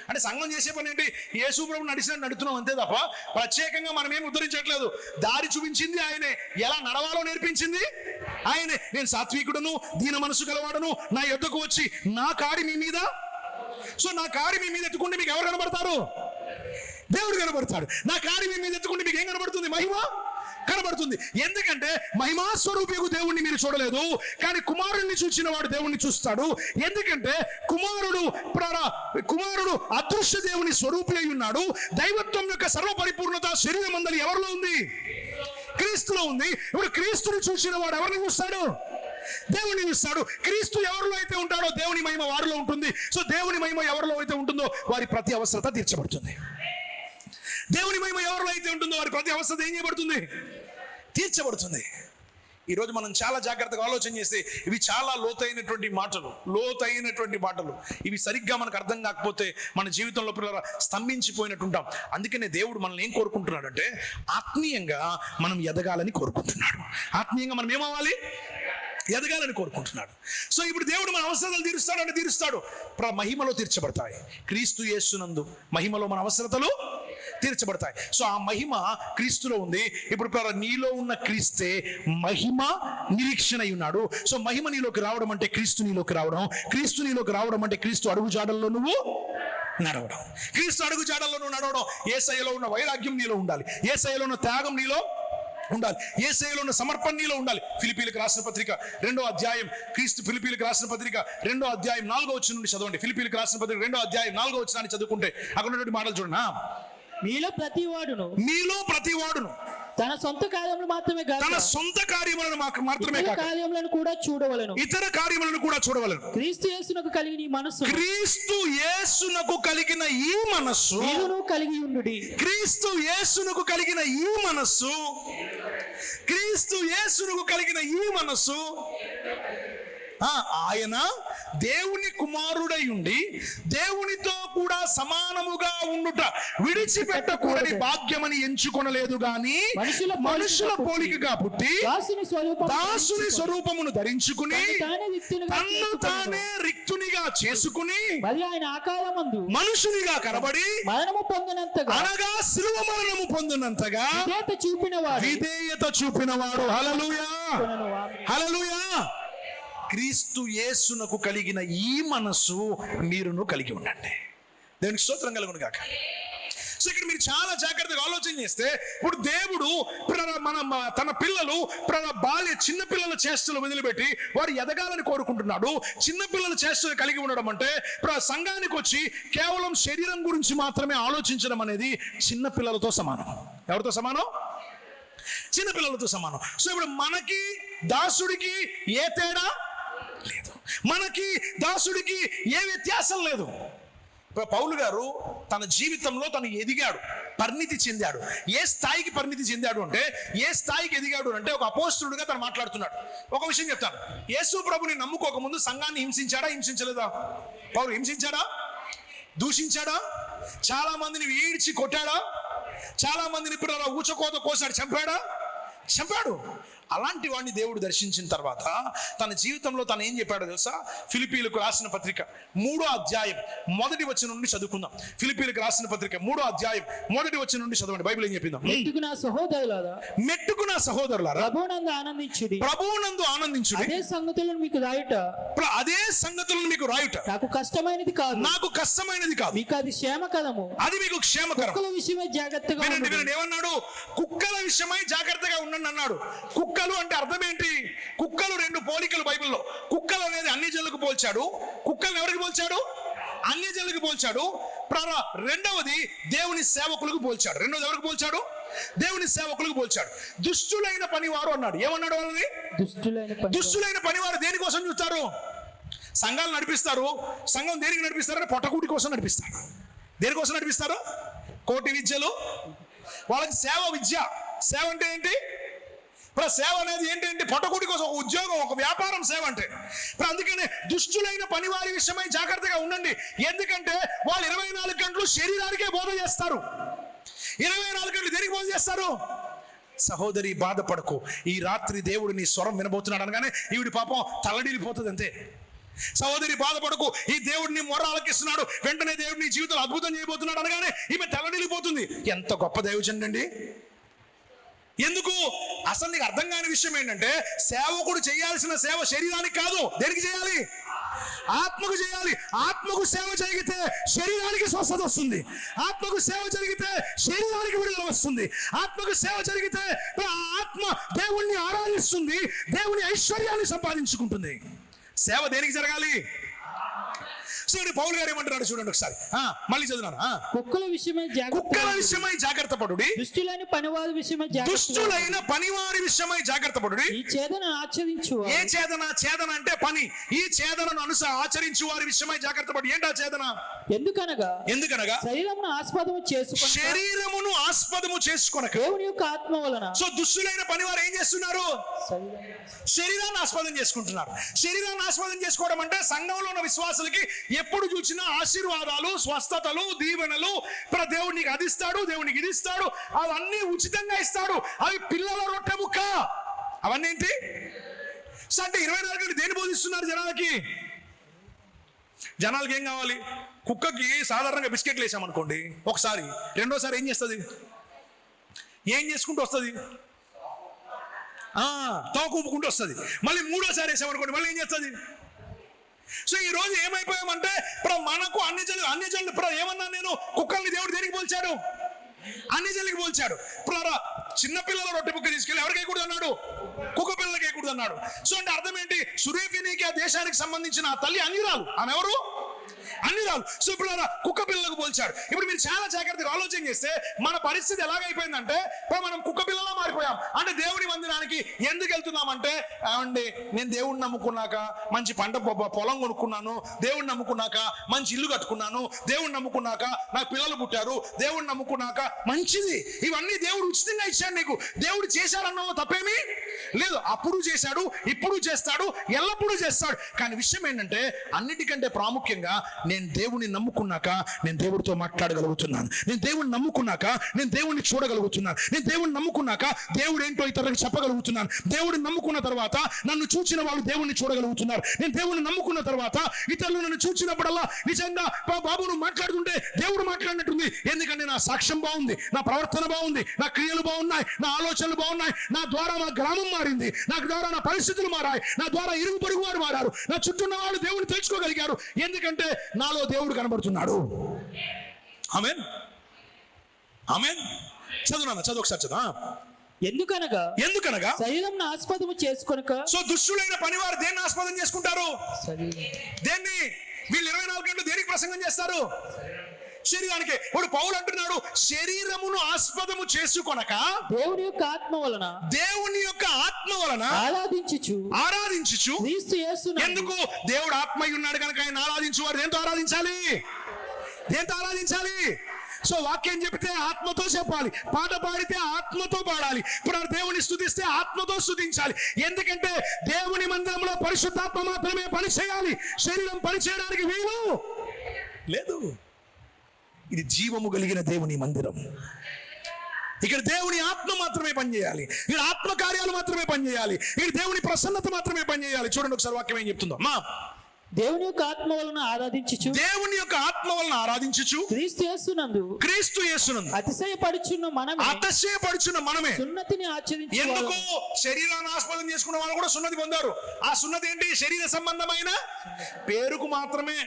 అంటే సంఘం చేసే పని ఏంటి? యేసు ప్రభు నడిచినట్టు నడుతున్నాం అంతే తప్ప ప్రత్యేకంగా మనం ఏం ఉద్ధరించట్లేదు. దారి చూపించింది ఆయనే, ఎలా నడవాలో నేర్పించింది ఆయనే. నేను సాత్వికుడును, దీన మనసు గలవాడును, నా యొద్దకు వచ్చి నా కాడి మీ మీద. సో నా కాడి మీ మీద ఎత్తుకుంటే మీకు ఎవరు కనబడతారు? దేవుడు కనబడతాడు. నా కాడి మీ మీద ఎత్తుకుంటే మీకు ఏం కనబడుతుంది? మహిమ కనబడుతుంది. ఎందుకంటే మహిమా స్వరూపియగు దేవుణ్ణి మీరు చూడలేదు, కానీ కుమారుణ్ణి చూసిన వాడు దేవుణ్ణి చూస్తాడు. ఎందుకంటే కుమారుడు అదృశ్య దేవుని స్వరూపి అయి ఉన్నాడు. దైవత్వం యొక్క సర్వపరిపూర్ణత శరీరం అందరి ఎవరిలో ఉంది? క్రీస్తులో ఉంది. ఇప్పుడు క్రీస్తుని చూసిన వాడు ఎవరిని చూస్తాడు? దేవుని చూస్తాడు. క్రీస్తు ఎవరిలో అయితే ఉంటాడో దేవుని మహిమ వారిలో ఉంటుంది. సో దేవుని మహిమ ఎవరిలో అయితే ఉంటుందో వారి ప్రతి అవసరత తీర్చబడుతుంది. దేవుని మహిమ ఎవరిలో అయితే ఉంటుందో వారి ప్రతి అవసరత ఏం చేయబడుతుంది? తీర్చబడుతుంది. ఈరోజు మనం చాలా జాగ్రత్తగా ఆలోచన చేస్తే ఇవి చాలా లోతైనటువంటి మాటలు. ఇవి సరిగ్గా మనకు అర్థం కాకపోతే మన జీవితంలో స్తంభించిపోయినట్టు ఉంటాం. అందుకనే దేవుడు మనల్ని ఏం కోరుకుంటున్నాడు అంటే, ఆత్మీయంగా మనం ఎదగాలని కోరుకుంటున్నాడు. ఆత్మీయంగా మనం ఏమవ్వాలి? ఎదగాలని కోరుకుంటున్నాడు. సో ఇప్పుడు దేవుడు మన అవసరాలు తీరుస్తాడు. మహిమలో తీర్చబడతాయి. క్రీస్తు యేసునందు మహిమలో మన అవసరతలు తీర్చబడతాయి. సో ఆ మహిమ క్రీస్తులో ఉంది. ఇప్పుడు నీలో ఉన్న క్రీస్తే మహిమ నిరీక్షణ అయి ఉన్నాడు. సో మహిమ నీలోకి రావడం అంటే క్రీస్తు నీలోకి రావడం. క్రీస్తు నీలోకి రావడం అంటే క్రీస్తు అడుగు జాడల్లో నువ్వు నడవడం. క్రీస్తు అడుగు జాడల్లో నువ్వు నడవడం. యేసయ్యలో ఉన్న వైరాగ్యం నీలో ఉండాలి. యేసయ్యలో ఉన్న త్యాగం నీలో ఉండాలి. యేసయ్యలో ఉన్న సమర్పణ నీలో ఉండాలి. ఫిలిప్పీయులకు రాసిన పత్రిక 2వ అధ్యాయం, క్రీస్తు ఫిలిప్పీయులకు రాసిన పత్రిక 2వ అధ్యాయం 4వ వచనం నుండి చదవండి. ఫిలిప్పీయులకు రాసిన పత్రిక 2వ అధ్యాయం 4వ వచనాన్ని చదువుకుంటే అక్కడ ఉన్నటువంటి మాటలు చూడండి. మీలో ప్రతి వాడును తన సొంత కార్యములను మాత్రమే కాక ఇతర కార్యములను కూడా చూడవలెను. క్రీస్తు యేసునకు కలిగిన ఈ మనస్సు మీరును కలిగి ఉండుడి. క్రీస్తు యేసునకు కలిగిన ఈ మనస్సు ఆయన దేవుని కుమారుడై ఉండి దేవునితో కూడా సమానముగా ఉండుట విడిచిపెట్టకూడని భాగ్యమని ఎంచుకొనలేదు గాని మనుషుల పోలికగా పుట్టి దాసుని స్వరూపమును ధరించుకుని తన్ను తానే రిక్తునిగా చేసుకుని ఆయన ఆకారమందు మనుషునిగా కనబడి మరణము పొందినంతగా, అనగా శిలువ మరణము పొందినంతగా విధేయత చూపినవాడు. హల్లెలూయా, హల్లెలూయా. క్రీస్తు యేసునకు కలిగిన ఈ మనస్సు మీరును కలిగి ఉండండి. దేవునికి స్తోత్రం కలుగును గాక. సో ఇక్కడ మీరు చాలా జాగ్రత్తగా ఆలోచన చేస్తే, ఇప్పుడు దేవుడు తన పిల్లలు చిన్న పిల్లల చేష్టలు వదిలిపెట్టి వారు ఎదగాలని కోరుకుంటున్నాడు. చిన్న పిల్లల చేష్టలు కలిగి ఉండడం అంటే సంఘానికి వచ్చి కేవలం శరీరం గురించి మాత్రమే ఆలోచించడం అనేది చిన్న పిల్లలతో సమానం. ఎవరితో సమానం? చిన్న పిల్లలతో సమానం. సో ఇప్పుడు మనకి దాసుడికి ఏ తేడా లేదు, మనకి దాసుడికి ఏ వ్యత్యాసం లేదు. పౌలు గారు తన జీవితంలో తను ఎదిగాడు, పరిణితి చెందాడు. ఏ స్థాయికి పరిణితి చెందాడు అంటే, ఏ స్థాయికి ఎదిగాడు అంటే, ఒక అపోస్తలుడిగా తను మాట్లాడుతున్నాడు. ఒక విషయం చెప్తాను. యేసు ప్రభుని నమ్ముకోక ముందు సంఘాన్ని హింసించాడా? హింసించలేదా? పౌలు హింసించాడా? దూషించాడా? చాలా మందిని ఈడ్చి కొట్టాడా? చాలా మందిని ఊచకోత కోసాడు, చంపాడు. అలాంటి వాడిని దేవుడు దర్శించిన తర్వాత తన జీవితంలో తను ఏం చెప్పాడో తెలుసా? ఫిలిప్పీలకు రాసిన పత్రిక 3వ అధ్యాయం 1వ వచనం నుండి చదువుకుందాం. ఫిలిప్పీలకు రాసిన పత్రిక 3వ అధ్యాయం 1వ వచనం నుండి చదవండి. బైబిల్ ఏం చెప్పిందాం? మెట్టుకు నా సహోదరులారా ప్రభువునందు ఆనందించుడి. అదే సంగతులను మీకు రాయుట నాకు కష్టమైనది కాదు. మీకు అది క్షేమకరము. అది మీకు క్షేమకరం. కుక్కల విషయమై జాగ్రత్తగా వినండి. ఏమన్నాడు? కుక్కల విషయమై జాగ్రత్తగా ఉండండి అన్నాడు. కుక్కలు అంటే అర్థం ఏంటి? కుక్కలు 2 పోలికలు బైబిల్లో. కుక్కలు అనేది అన్ని జనులకు పోల్చాడు. కుక్కలను ఎవరికి పోల్చాడు? అన్ని జనులకు పోల్చాడు. రెండవది దేవుని సేవకులకు పోల్చాడు. ఎవరికి పోల్చాడు? దేవుని సేవకులకు పోల్చాడు. దుష్టులైన పనివారు అన్నాడు. ఏమన్నాడు వాళ్ళని? దుష్టులైన పనివారు దేనికోసం చూస్తారు? సంఘాలు నడిపిస్తారు. సంఘం దేనికి నడిపిస్తారంటే పొట్టకూటి కోసం నడిపిస్తారు. దేనికోసం నడిపిస్తారు? కోటి విద్యలు. వాళ్ళకి సేవ విద్య. సేవ అంటే ఏంటి? సేవ అనేది ఏంటంటే పొట్టకూటి కోసం, ఒక ఉద్యోగం, ఒక వ్యాపారం సేవ అంటే. అందుకనే దుష్టులైన పనివారి విషయమై జాగ్రత్తగా ఉండండి. ఎందుకంటే వాళ్ళు 24 గంటలు శరీరానికే బోధ చేస్తారు. 24 గంటలు దేనికి బోధ చేస్తారు? సహోదరి బాధపడకు, ఈ రాత్రి దేవుడు నీ స్వరం వినబోతున్నాడు అనగానే ఈవిడి పాపం తల్లడిల్లిపోతుంది అంతే. సహోదరి బాధపడకు, ఈ దేవుడిని మొర్ర ఆలకిస్తున్నాడు, వెంటనే దేవుడు నీ జీవితంలో అద్భుతం చేయబోతున్నాడు అనగానే ఈమె తల్లడిల్లిపోతుంది. ఎంత గొప్ప దైవజనుడండి! ఎందుకు? అసలు నీకు అర్థం కాని విషయం ఏంటంటే, సేవకుడు చేయాల్సిన సేవ శరీరానికి కాదు. దేనికి చేయాలి? ఆత్మకు చేయాలి. ఆత్మకు సేవ జరిగితే శరీరానికి స్వస్థత వస్తుంది. ఆత్మకు సేవ జరిగితే శరీరానికి విడుదల వస్తుంది. ఆత్మకు సేవ జరిగితే ఆత్మ దేవుణ్ణి ఆరాధిస్తుంది, దేవుని ఐశ్వర్యాన్ని సంపాదించుకుంటుంది. సేవ దేనికి జరగాలి? చూడండి పౌలు గారు ఏమంటున్నాడు చూడండి ఒకసారి. మళ్ళీ చదువున్నాను. కుక్కల విషయమై జాగ్రత్త పడుడి. దుష్టులైన పనివారి విషయమై జాగ్రత్త పడుడి. ఈ చేదనను ఆచరించు. ఏ చేదన? చేదన అంటే పని. ఈ చేదనను ఆచరించు వారి విషయమై జాగ్రత్త పడు. ఏంటా చేదన? ఎందుకనగా శరీరమును ఆస్పదము చేసుకొనక దేవుని యొక్క ఆత్మ వలన. సో దుష్టులైన పనివారు ఏం చేస్తున్నారు? శరీరాన్ని ఆస్పదం చేసుకుంటున్నారు. శరీరాన్ని ఆస్పదం చేసుకోవడం అంటే సంఘంలో ఉన్న విశ్వాసులకి ఎప్పుడు చూసినా ఆశీర్వాదాలు, స్వస్థతలు, దీవెనలు, దేవుడికి అది ఇస్తాడు, దేవునికి ఇది ఇస్తాడు, అవన్నీ ఉచితంగా ఇస్తాడు. అవి పిల్లల రొట్టె ముక్క. అవన్నీ ఏంటి అంటే 24 గంటలు దేని బోధిస్తున్నారు జనాలకి? జనాలకి ఏం కావాలి? కుక్కకి సాధారణంగా బిస్కెట్లు వేసామనుకోండి, ఒకసారి, రెండోసారి ఏం చేస్తుంది? ఏం చేసుకుంటూ వస్తుంది? తోక ఊపుకుంటూ వస్తుంది. మళ్ళీ మూడోసారి వేసామనుకోండి, మళ్ళీ ఏం చేస్తుంది? సో ఈ రోజు ఏమైపోయామంటే మనకు అన్ని జనులు ఏమన్నా నేను కుక్కల్ని దేవుడు దేనికి పోల్చాడు? అన్ని జనులకి పోల్చాడు. చిన్నపిల్లల రొట్టె ముక్క తీసుకెళ్ళి ఎవరికి వేయకూడదు అన్నాడు? కుక్క పిల్లలకి వేయకూడదు అన్నాడు. సో అంటే అర్థం ఏంటి? సురేఫినీకి దేశానికి సంబంధించిన ఆ తల్లి అన్యురాలు. ఆమె ఎవరు? అన్యురాలు. సో ఇప్పుడు కుక్క పిల్లలకు పోల్చాడు. ఇప్పుడు మీరు చాలా జాగ్రత్తగా ఆలోచన చేస్తే మన పరిస్థితి ఎలాగైపోయిందంటే మనం కుక్క పిల్లలా మారిపోయాం. అంటే దేవుడి మందిరానికి ఎందుకు వెళ్తున్నామంటే, ఏమండి నేను దేవుడిని నమ్ముకున్నాక మంచి పంట పొలం కొనుక్కున్నాను, దేవుడిని నమ్ముకున్నాక మంచి ఇల్లు కట్టుకున్నాను, దేవుడిని నమ్ముకున్నాక నాకు పిల్లలు పుట్టారు, దేవుడిని నమ్ముకున్నాక మంచిది, ఇవన్నీ దేవుడు ఉచితంగా ఇచ్చాడు నీకు. దేవుడు చేశాడన్నావు తప్పేమీ లేదు. అప్పుడు చేశాడు, ఇప్పుడు చేస్తాడు, ఎల్లప్పుడూ చేస్తాడు. కానీ విషయం ఏంటంటే అన్నిటికంటే ప్రాముఖ్యంగా నేను దేవుని నమ్ముకున్నాక నేను దేవుడితో మాట్లాడగలుగుతున్నాను. నేను దేవుని నమ్ముకున్నాక నేను దేవుడిని చూడగలుగుతున్నాను. నేను దేవుడిని నమ్ముకున్నాక దేవుడు ఏంటో ఇతరులకు చెప్పగలుగుతున్నాను. దేవుడిని నమ్ముకున్న తర్వాత నన్ను చూచిన వాళ్ళు దేవుడిని చూడగలుగుతున్నారు. నేను దేవుడిని నమ్ముకున్న తర్వాత ఇతరులు నన్ను చూసినప్పుడల్లా నిజంగా బాబు నువ్వు మాట్లాడుతుంటే దేవుడు మాట్లాడినట్టుంది. ఎందుకంటే నా సాక్ష్యం బాగుంది, నా ప్రవర్తన బాగుంది, నా క్రియలు బాగున్నాయి, నా ఆలోచనలు బాగున్నాయి, నా ద్వారా నా గ్రామం మారింది, నా ద్వారా నా పరిస్థితులు మారాయి, నా ద్వారా ఇరుగు పొరుగు వారు మారారు, నా చుట్టూ ఉన్న వాళ్ళు దేవుడిని తెలుసుకోగలిగారు. ఎందుకంటే నాలో దేవుడు కనబడుతున్నాడు. ఆమేన్, ఆమేన్. చదువు ఒకసారి చదువు. ఎందుకనగా శరీరం ఆస్పదము చేసుకొనక. సో దుష్టులైన పనివారు దేన్ని ఆస్పదం చేసుకుంటారు? దేన్ని? వీళ్ళు 24 గంటలు దేనికి ప్రసంగం చేస్తారు? శరీరానికి. ఇప్పుడు పౌలు అంటున్నాడు శరీరమును ఆస్పదము చేసుకొనక దేవుని యొక్క ఆత్మ వలన ఆరాధించుచు. ఎందుకు? దేవుడు ఆత్మై ఉన్నాడు కనుక ఆయన ఆరాధించువారు దేంతో ఆరాధించాలి? సో వాక్యం చెప్తే ఆత్మతో చెప్పాలి, పాట పాడితే ఆత్మతో పాడాలి, ఇప్పుడు దేవుని స్తుతిస్తే ఆత్మతో స్తుతించాలి. ఎందుకంటే దేవుని మందిరంలో పరిశుద్ధాత్మ మాత్రమే పని చేయాలి, శరీరం పని చేయడానికి వీలు లేదు. ఇది జీవము కలిగిన దేవుని మందిరం. ఇక్కడ దేవుని ఆత్మ మాత్రమే పనిచేయాలి, ఇక్కడ ఆత్మ కార్యాలు మాత్రమే పనిచేయాలి, ఇక్కడ దేవుని ప్రసన్నత మాత్రమే పనిచేయాలి. చూడండి ఒకసారి వాక్యం ఏం చెప్తుందో. అమ్మా, దేవుని యొక్క ఆత్మ వలన ఆరాధించుచు దేవుని యొక్క ఆత్మ వలన ఆరాధించుచు క్రీస్తు యేసునందు అతిశయపడుచున్న మనమే ఎందుకు సున్నతిని ఆచరించు శరీరాన్ని ఆస్పదం చేసుకున్న వాళ్ళు కూడా సున్నతి పొందారు. ఆ సున్నతి ఏంటి? శరీర సంబంధమైన పేరుకు మాత్రమే.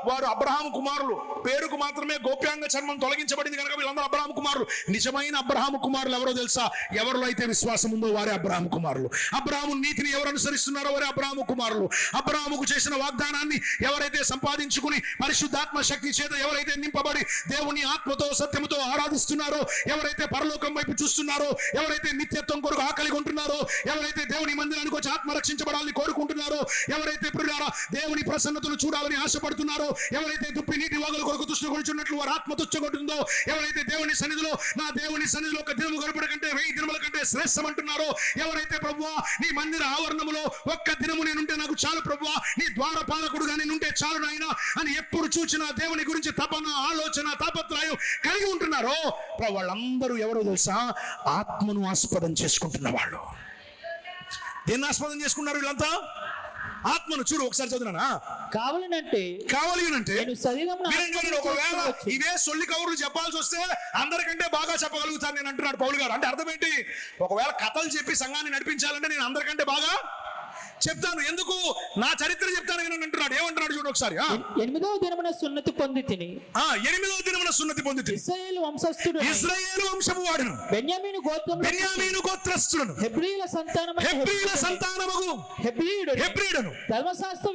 వారు అబ్రహాము కుమారులు, పేరుకు మాత్రమే గోప్యాంగ చర్మం తొలగించబడింది కనుక వీళ్ళందరూ అబ్రహాము కుమారులు. నిజమైన అబ్రహాము కుమారులు ఎవరో తెలుసా? ఎవరిలో అయితే విశ్వాసం ఉందో వారే అబ్రహాము కుమారులు. అబ్రహాము నీతిని ఎవరు అనుసరిస్తున్నారో వారే అబ్రహాము కుమారులు. అబ్రహాముకు చేసిన వాగ్దానాన్ని ఎవరైతే సంపాదించుకుని పరిశుద్ధాత్మ శక్తి చేత ఎవరైతే నింపబడి దేవుని ఆత్మతో సత్యముతో ఆరాధిస్తున్నారో, ఎవరైతే పరలోకం వైపు చూస్తున్నారో, ఎవరైతే నిత్యత్వం కొరకు ఆకలి కొంటున్నారో, ఎవరైతే దేవుని మందిరానికి వచ్చి ఆత్మ రక్షించబడాలని కోరుకుంటున్నారో, ఎవరైతే ప్రియులారా దేవుని ప్రసన్నతను చూడాలని ఆశపడుతున్నారో, ఎవరైతే దుప్పి నీటి వాగుల కొరకు తుష్టకొంటున్నట్లు వారు ఆత్మ తుచ్చగొంటుందో, ఎవరైతే దేవుని సన్నిధిలో నా దేవుని సన్నిధిలో ఒక దినము గడుపుట కంటే 1000 దినముల కంటే శ్రేష్టం అంటున్నారో, ఎవరైతే ప్రభువా నీ మందిర ఆవరణములో ఒక్క దినము నేనుంటే నాకు చాలు ప్రభువా, నీ ద్వారపాలకుడుగా నేనుంటే చాలు నాయనా అని ఎప్పుడు చూచినా దేవుని గురించి తపన, ఆలోచన, తాపత్రయం కలిగి ఉంటున్నారో వాళ్ళందరూ ఎవరో తెలుసా? ఆత్మను ఆస్పదం చేసుకుంటున్న వాళ్ళు. దేన్ని ఆస్పదం చేసుకున్నారు వీళ్ళంతా? ఆత్మను. చూడు ఒకసారి చదువునా. కావాలి అంటే ఒకవేళ ఇవే సొల్లి కబుర్లు చెప్పాల్సి వస్తే అందరికంటే బాగా చెప్పగలుగుతాను నేను అంటున్నాడు పౌలు గారు. అంటే అర్థం ఏంటి? ఒకవేళ కథలు చెప్పి సంఘాన్ని నడిపించాలంటే నేను అందరికంటే బాగా చెప్తాను. ఎందుకు? నా చరిత్ర చెప్తాను వినండి అంటున్నాడు. ఏమంటున్నాడు చూడు ఒకసారి. 8వ దినమున సున్నతి పొంది తిని 8వ దినమున సున్నతి పొంది తిని ఇశ్రాయేలు వంశస్థుడు ఇశ్రాయేలు వంశము వాడును బెన్యామీను గోత్రస్థులను హెబ్రీయుల సంతానమగు హెబ్రీయుడను ధర్మశాస్త్ర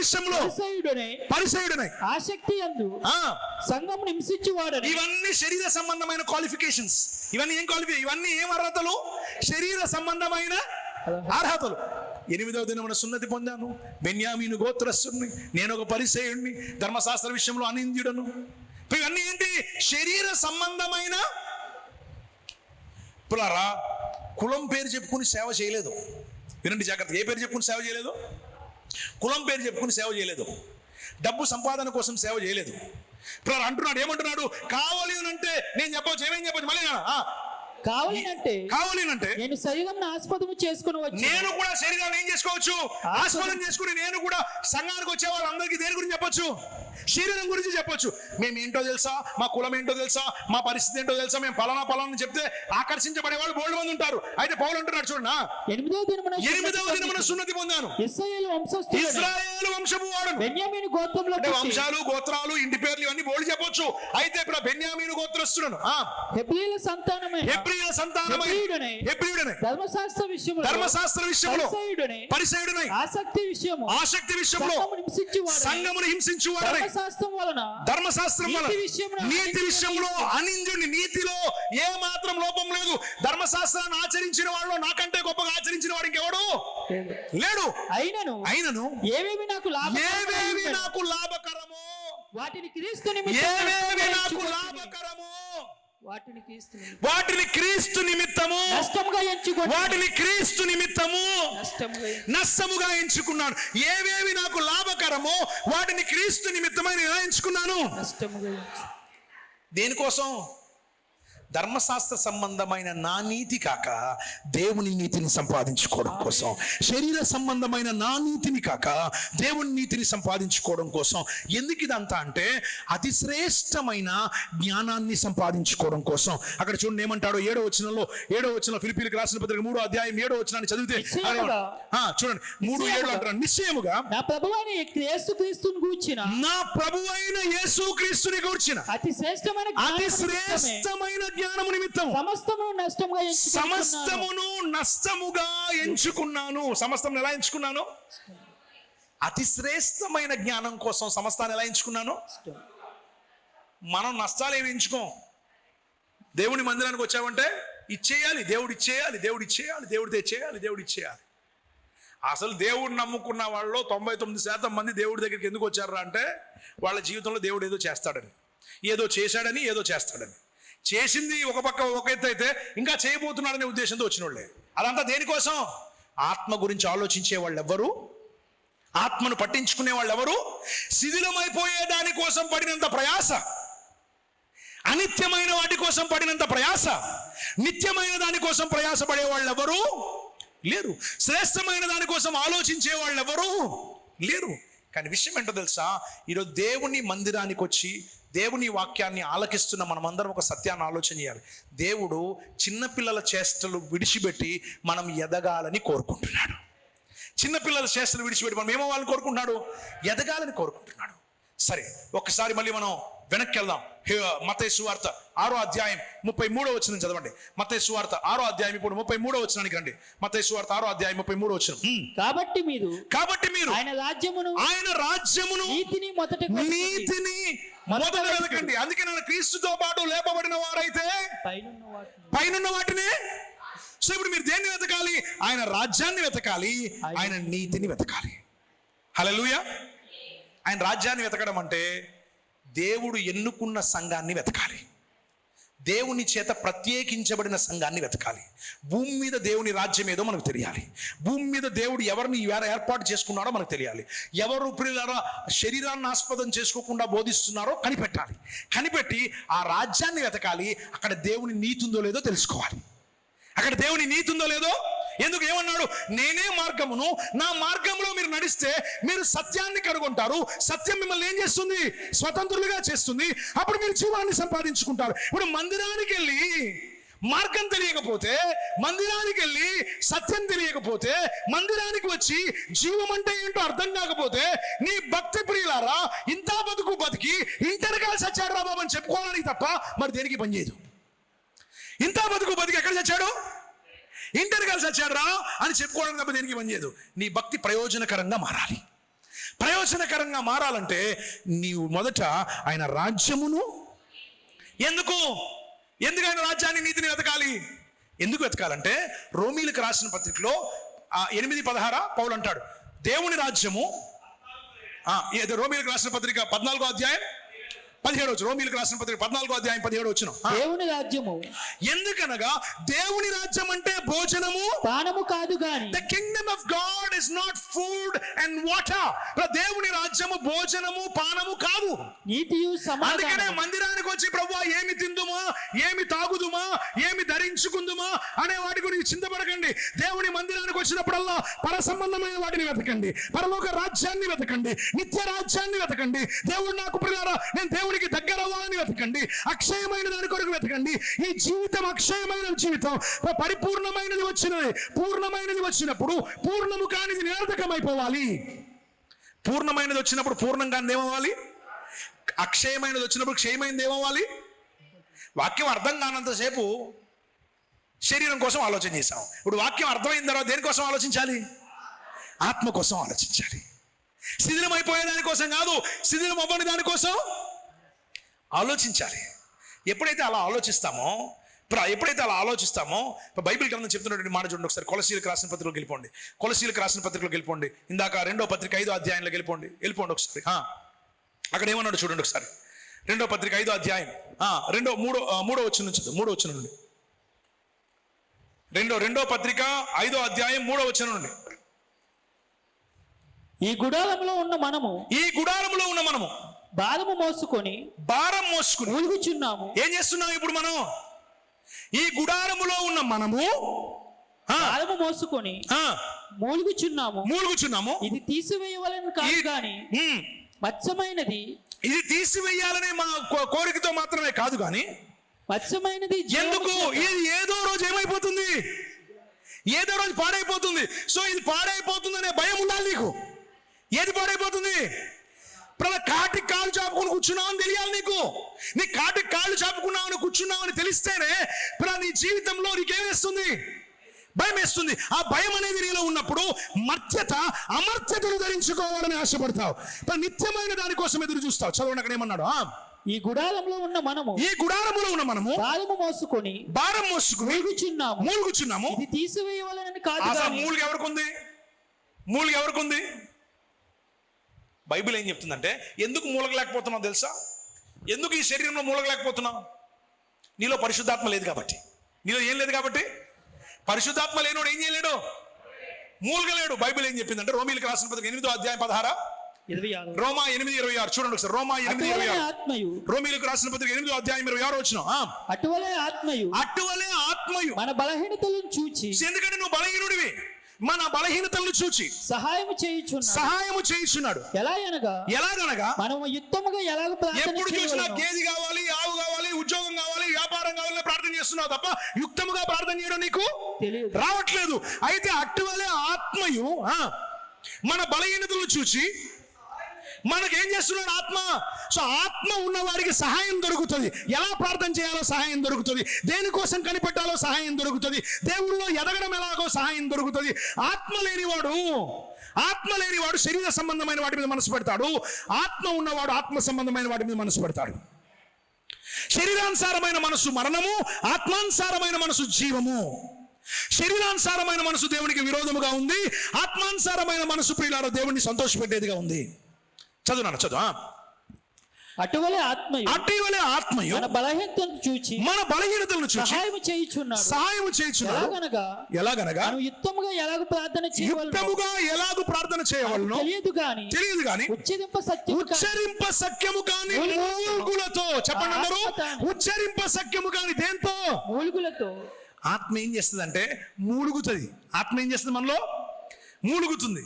విషయంలో పరిసయుడనై ఆసక్తి యందు సంఘమును హింసించువాడని. ఇవన్నీ శరీర సంబంధమైన క్వాలిఫికేషన్స్. ఇవన్నీ ఏం క్వాలిఫికేషన్? ఇవన్నీ ఏం అర్హతలు? శరీర సంబంధమైన అర్హతలు. 8వ దినమున సున్నతి పొందాను, బెన్యామీను గోత్రస్తుని, నేను ఒక పరిసయుడిని, ధర్మశాస్త్ర విషయంలో అనింద్యుడను. ఇవన్నీ ఏంటి? శరీర సంబంధమైన. పులారా కులం పేరు చెప్పుకుని సేవ చేయలేదు. వినండి జాగ్రత్త. ఏ పేరు చెప్పుకుని సేవ చేయలేదు? కులం పేరు చెప్పుకుని సేవ చేయలేదు. డబ్బు సంపాదన కోసం సేవ చేయలేదు. ఇప్పుడు అంటున్నాడు, ఏమంటున్నాడు? కావాలి అంటే నేను చెప్పవచ్చు. ఏమేం చెప్పచ్చు? మళ్ళీ కావాలంటే నేను శరీరం ఆస్పదము చేసుకుని నేను కూడా శరీరాన్ని ఏం చేసుకోవచ్చు? ఆస్పదం చేసుకుని నేను కూడా సంఘానికి వచ్చే వాళ్ళందరికీ దేని గురించి చెప్పొచ్చు? శరీరం గురించి చెప్పొచ్చు. మేము ఏంటో తెలుసా, మా కులం ఏంటో తెలుసా, మా పరిస్థితి ఏంటో తెలుసా, మేము పలానా చెప్తే ఆకర్షించబడే వాళ్ళు బోల్డ్ మంది ఉంటారు. అయితే పౌలు అంటున్నాడు చూడనా, 8వ దినమున సున్నతి పొందాను, ఇశ్రాయేలు వంశము వాడును. బెన్యామీను గోత్రంలో వంశాలు, గోత్రాలు, ఇంటి పేర్లు ఇవన్నీ బోల్డ్ చెప్పొచ్చు. అయితే ఇప్పుడు బెన్యామీను గోత్రస్తులను హెబ్రీయుల సంతానమే హెబ్రీయుడనై ధర్మశాస్త్ర విషయంలో పరిసయుడనై ఆసక్తి విషయంలో సంఘమును హింసించువాడనై ధర్మశాస్త్రం వలన నీతి విషయంలో అనింద్యుని. నీతిలో ఏ మాత్రం లోపం లేదు. ధర్మశాస్త్రాన్ని ఆచరించిన వాళ్ళు నాకంటే గొప్పగా ఆచరించిన వాడు ఇంకెవడు లేడు. అయినను ఏవేవి నాకు లాభకరమో వాటిని క్రీస్తు వాటిని క్రీస్తు నిమిత్తము నష్టముగా ఎంచుకున్నాను. ఏవేవి నాకు లాభకరమో వాటిని క్రీస్తు నిమిత్తమై నేను ఎంచుకున్నాను. దేనికోసం? ధర్మశాస్త్ర సంబంధమైన నా నీతి కాక దేవుని నీతిని సంపాదించుకోవడం కోసం. శరీర సంబంధమైన నా నీతిని కాక దేవుని నీతిని సంపాదించుకోవడం కోసం. ఎందుకు ఇదంతా అంటే అతి శ్రేష్టమైన జ్ఞానాన్ని సంపాదించుకోవడం కోసం. అక్కడ చూడండి ఏమంటాడు 7వ వచనంలో ఫిలిప్పీయులకు రాసిన పత్రిక 3వ అధ్యాయం 7వ వచనాన్ని చదివితే చూడండి 3:7 అంటారు, నిశ్చయముగా నా ప్రభువైన యేసుక్రీస్తుని గూర్చిన అతి శ్రేష్టమైన జ్ఞానము నిమిత్తం సమస్తమును నష్టముగా ఎంచుకున్నాను. సమస్తం ఎలా ఎంచుకున్నాను? అతి శ్రేష్టమైన జ్ఞానం కోసం సమస్తాన్ని ఎలా ఎంచుకున్నాను? మనం నష్టాలు ఏమి ఎంచుకోం. దేవుని మందిరానికి వచ్చామంటే ఇచ్చేయాలి, దేవుడు ఇచ్చేయాలి. అసలు దేవుడు నమ్ముకున్న వాళ్ళలో 99% మంది దేవుడి దగ్గరికి ఎందుకు వచ్చారా అంటే వాళ్ళ జీవితంలో దేవుడు ఏదో చేస్తాడని, ఏదో చేస్తాడని. చేసింది ఒక పక్క ఒక ఎత్తు అయితే ఇంకా చేయబోతున్నాడనే ఉద్దేశంతో వచ్చిన వాళ్ళే. అదంతా దేనికోసం? ఆత్మ గురించి ఆలోచించే వాళ్ళు ఎవరు? ఆత్మను పట్టించుకునే వాళ్ళు ఎవరు? శిథిలమైపోయే దానికోసం పడినంత ప్రయాస, అనిత్యమైన వాటి కోసం పడినంత ప్రయాస నిత్యమైన దాని కోసం ప్రయాసపడే వాళ్ళు ఎవరు లేరు. శ్రేష్టమైన దానికోసం ఆలోచించే వాళ్ళు ఎవరు లేరు. కానీ విషయం ఏంటో తెలుసా, ఈరోజు దేవుని మందిరానికి వచ్చి దేవుని వాక్యాన్ని ఆలకిస్తున్న మనమందరం ఒక సత్యాన్ని ఆలోచన చేయాలి. దేవుడు చిన్నపిల్లల చేష్టలు విడిచిపెట్టి మనం ఎదగాలని కోరుకుంటున్నాడు. చిన్నపిల్లల చేష్టలు విడిచిపెట్టి మనం ఏమో వాళ్ళని కోరుకుంటున్నాడు, ఎదగాలని కోరుకుంటున్నాడు. సరే, ఒక్కసారి మళ్ళీ మనం వెనక్కి వెళ్దాం. మత్తయి సువార్త 6వ అధ్యాయం 33వ వచనం చదవండి. మత్తయి సువార్త 6వ అధ్యాయం ఇప్పుడు 33వ వచనానికి రండి. మత్తయి సువార్త 6వ అధ్యాయం 33వ వచనం. కాబట్టి మీరు ఆయన రాజ్యమును నీతిని మొదట వెతకండి. అందుకే నేను క్రీస్తుతో పాటు లేపబడిన వారైతే పైనున్న వాటిని. సో ఇప్పుడు మీరు దేన్ని వెతకాలి? ఆయన రాజ్యాన్ని వెతకాలి, ఆయన నీతిని వెతకాలి. హల్లెలూయా. ఆయన రాజ్యాన్ని వెతకడం అంటే దేవుడు ఎన్నుకున్న సంఘాన్ని వెతకాలి, దేవుని చేత ప్రత్యేకించబడిన సంఘాన్ని వెతకాలి. భూమి మీద దేవుని రాజ్యం ఏదో మనకు తెలియాలి. భూమి మీద దేవుడు ఎవరిని ఏర్పాటు చేసుకున్నాడో మనకు తెలియాలి. ఎవరు ప్రియులారా శరీరాన్ని ఆస్పదం చేసుకోకుండా బోధిస్తున్నారో కనిపెట్టాలి. కనిపెట్టి ఆ రాజ్యాన్ని వెతకాలి. అక్కడ దేవుని నీతి ఉందో లేదో తెలుసుకోవాలి. అక్కడ దేవుని నీతి ఉందో లేదో. ఎందుకు ఏమన్నాడు? నేనే మార్గమును, నా మార్గంలో మీరు నడిస్తే మీరు సత్యాన్ని కనుగొంటారు. సత్యం మిమ్మల్ని ఏం చేస్తుంది? స్వతంత్రులుగా చేస్తుంది. అప్పుడు మీరు జీవాన్ని సంపాదించుకుంటారు. ఇప్పుడు మందిరానికి వెళ్ళి మార్గం తెలియకపోతే, మందిరానికి వెళ్ళి సత్యం తెలియకపోతే, మందిరానికి వచ్చి జీవం అంటే ఏంటో అర్థం కాకపోతే, నీ భక్తి ప్రియులారా ఇంత బతుకు బతికి ఇంటర్ కాల్ సచ్చాడు రా బాబు అని చెప్పుకోవడానికి తప్ప మరి దేనికి పనిచేయదు. ఇంత బతుకు బతికి ఎక్కడ చచ్చాడు? ఇంటర్ కలిసి వచ్చాడు రా అని చెప్పుకోవడానికి తప్ప దేనికి పనిచేయదు. నీ భక్తి ప్రయోజనకరంగా మారాలి. ప్రయోజనకరంగా మారాలంటే నీవు మొదట ఆయన రాజ్యమును ఎందుకు ఆయన రాజ్యాన్ని నీతిని వెతకాలి? ఎందుకు వెతకాలంటే రోమీలకు రాసిన పత్రికలో 8:16 పౌలు అంటాడు, దేవుని రాజ్యము. రోమీలకు రాసిన పత్రిక 14వ అధ్యాయం 17 రోమీలకు రాసిన పత్రిక 14వ అధ్యాయం 17 దేవుని రాజ్యము. ఎందుకనగా దేవుని రాజ్యం అంటే భోజనము పానము కాదు గాని. The kingdom of God is not food and water. దేవుని రాజ్యము భోజనము పానము కాదు, నీతియు సమాధానము. అందుకనే మందిరానికి వచ్చి ప్రభువా ఏమి తిందుమా, ఏమి తాగుదుమా, ఏమి ధరించుకుందుమా అనే వాటి గురించి చింతపడకండి. దేవుని మందిరానికి వచ్చినప్పుడల్లా పర సంబంధమైన వాటిని వెతకండి, పరలోక రాజ్యాన్ని వెతకండి, నిత్య రాజ్యాన్ని వెతకండి. దేవుడు నాకు ప్రియులారా నేను దేవునికి దగ్గర అవ్వాలని వెతకండి. అక్షయమైన దాని కొరకు వెతకండి. ఈ జీవితం అక్షయమైన జీవితం, పరిపూర్ణమైనది వచ్చినది. పూర్ణమైనది వచ్చినప్పుడు పూర్ణము కానిది నిరర్ధకమైపోవాలి. పూర్ణమైనది వచ్చినప్పుడు పూర్ణం కానిది ఏమవ్వాలి? అక్షయమైనది వచ్చినప్పుడు క్షయమైనది ఏమవ్వాలి? వాక్యం అర్థం కానంతసేపు శరీరం కోసం ఆలోచన చేశాం. ఇప్పుడు వాక్యం అర్థమైన తర్వాత దేనికోసం ఆలోచించాలి? ఆత్మ కోసం ఆలోచించాలి. శిథిలం అయిపోయే దానికోసం కాదు, శిథిలం అవ్వని దానికోసం ఆలోచించాలి. ఎప్పుడైతే అలా ఆలోచిస్తామో బైబిల్ గ్రంథం చెప్తున్నటువంటి మాట చూడండి ఒకసారి. కొలసీలకు రాసిన పత్రికలోకి వెళ్ళిపోండి. కొలసీలకు రాసిన పత్రికలోకి వెళ్ళిపోండి. ఇందాక 2వ పత్రిక 5వ అధ్యాయంలోకి వెళ్ళిపోండి ఒకసారి. అక్కడ ఏమన్నాడు చూడండి ఒకసారి. 2వ పత్రిక 5వ అధ్యాయం 3వ వచనం నుంచి 3వ వచనం నుండి. 2వ పత్రిక 5వ అధ్యాయం 3వ వచనం నుండి. ఈ గుడారంలో ఉన్న మనము భారం మోసుకొని మూలుగుచున్నాము. ఏం చేస్తున్నాం ఇప్పుడు మనం? ఈ గుడారములో ఉన్న మనము భారము మోసుకొని మూలుగుచున్నాము. ఇది తీసివేయవలని కాదు కానీ మత్స్యమైనది. ఇది తీసివేయాలనే మా కోరికతో మాత్రమే కాదు కానీ మత్స్యమైనది ఎందుకు? ఇది ఏదో రోజు ఏమైపోతుంది? ఏదో రోజు పాడైపోతుంది. సో ఇది పాడైపోతుందనే భయం ఉండాలి నీకు. ఏది పాడైపోతుంది? కాటికి కాళ్ళు చాపుకుని కూర్చున్నావు అని తెలియాలి నీకు. నీ కాటికి కాళ్ళు చాపుకున్నావు కూర్చున్నావు అని తెలిస్తేనే నీ జీవితంలో నీకేమేస్తుంది? భయం వేస్తుంది. ఆ భయం అనేది నీలో ఉన్నప్పుడు అమర్త్యతను ధరించుకోవాలని ఆశపడతావు. నిత్యమైన దానికోసం ఎదురు చూస్తావు. చదవండి అక్కడ ఏమన్నాడు? ఈ గుడారంలో ఉన్న మనము భారం మోసుకొని మూలుగుచున్నాము. ఇది తీసివేయవాలని కాదు. మూలుగు ఎవరికి ఉంది? బైబిల్ ఏం చెప్తుందంటే ఎందుకు మూలగలేకపోతున్నావు తెలుసా? ఎందుకు ఈ శరీరంలో మూలగలేకపోతున్నావు? నీలో పరిశుద్ధాత్మ లేదు కాబట్టి. నీలో ఏం లేదు కాబట్టి. పరిశుద్ధాత్మ లేనోడు ఏం చేయలేడు? మూలగలేడు. బైబిల్ ఏం చెప్పిందంటే రోమీలకు రాసిన పత్రిక 8వ అధ్యాయం 16 26. రోమా 8:26 చూడండి ఒకసారి. రోమా అటువలే 8:26. ఆత్మయు రోమీయులకు రాసిన పత్రిక 8వ అధ్యాయం 26 వచనం. అటువలే ఆత్మయు అటువలే ఆత్మయు. మన బలహీనతలను చూచి ఎందుకంటే నువ్వు బలహీనుడివి, మన బలహీనతలను చూచి సహాయం చేయుచున్నాడు. ఎలాగనగా మనము యుక్తముగా ఎలాగ ప్రార్థన ఎప్పుడు చూసినా చేయవలెనో గేది కావాలి, ఆవు కావాలి, ఉద్యోగం కావాలి, వ్యాపారం కావాలని ప్రార్థన చేస్తున్నావు తప్ప యుక్తముగా ప్రార్థన చేయడం నీకు తెలియదు. రావట్లేదు. అయితే అటువలే ఆత్మయు మన బలహీనతలను చూచి మనకేం చేస్తున్నాడు ఆత్మ. సో ఆత్మ ఉన్నవాడికి సహాయం దొరుకుతుంది. ఎలా ప్రార్థన చేయాలో సహాయం దొరుకుతుంది, దేనికోసం కనిపెట్టాలో సహాయం దొరుకుతుంది, దేవుళ్ళో ఎదగడం ఎలాగో సహాయం దొరుకుతుంది. ఆత్మ లేనివాడు శరీర సంబంధమైన వాటి మీద మనసు పెడతాడు, ఆత్మ ఉన్నవాడు ఆత్మ సంబంధమైన వాటి మీద మనసు పెడతాడు. శరీరానుసారమైన మనసు మరణము, ఆత్మానుసారమైన మనసు జీవము. శరీరానుసారమైన మనసు దేవునికి విరోధముగా ఉంది, ఆత్మానుసారమైన మనసు ప్రియులారా దేవుడిని సంతోషపెట్టేదిగా ఉంది. చదువు. అటువలే ఆత్మయు మన బలహీనతలను చూచి సహాయం చేయుచున్నాడు. ఎలాగనగా మనం యుక్తముగా ఎలాగ ప్రార్థన చేయవలెనో తెలియదు గాని ఉచ్చరింప సఖ్యము కాని మూలుగులతో. చెప్పండి అందరూ. ఉచ్చరింప సఖ్యము కాని దేంతో? మూలుగులతో. ఆత్మ ఏం చేస్తుంది అంటే మూలుగుతుంది. ఆత్మ ఏం చేస్తుంది? మనలో మూలుగుతుంది.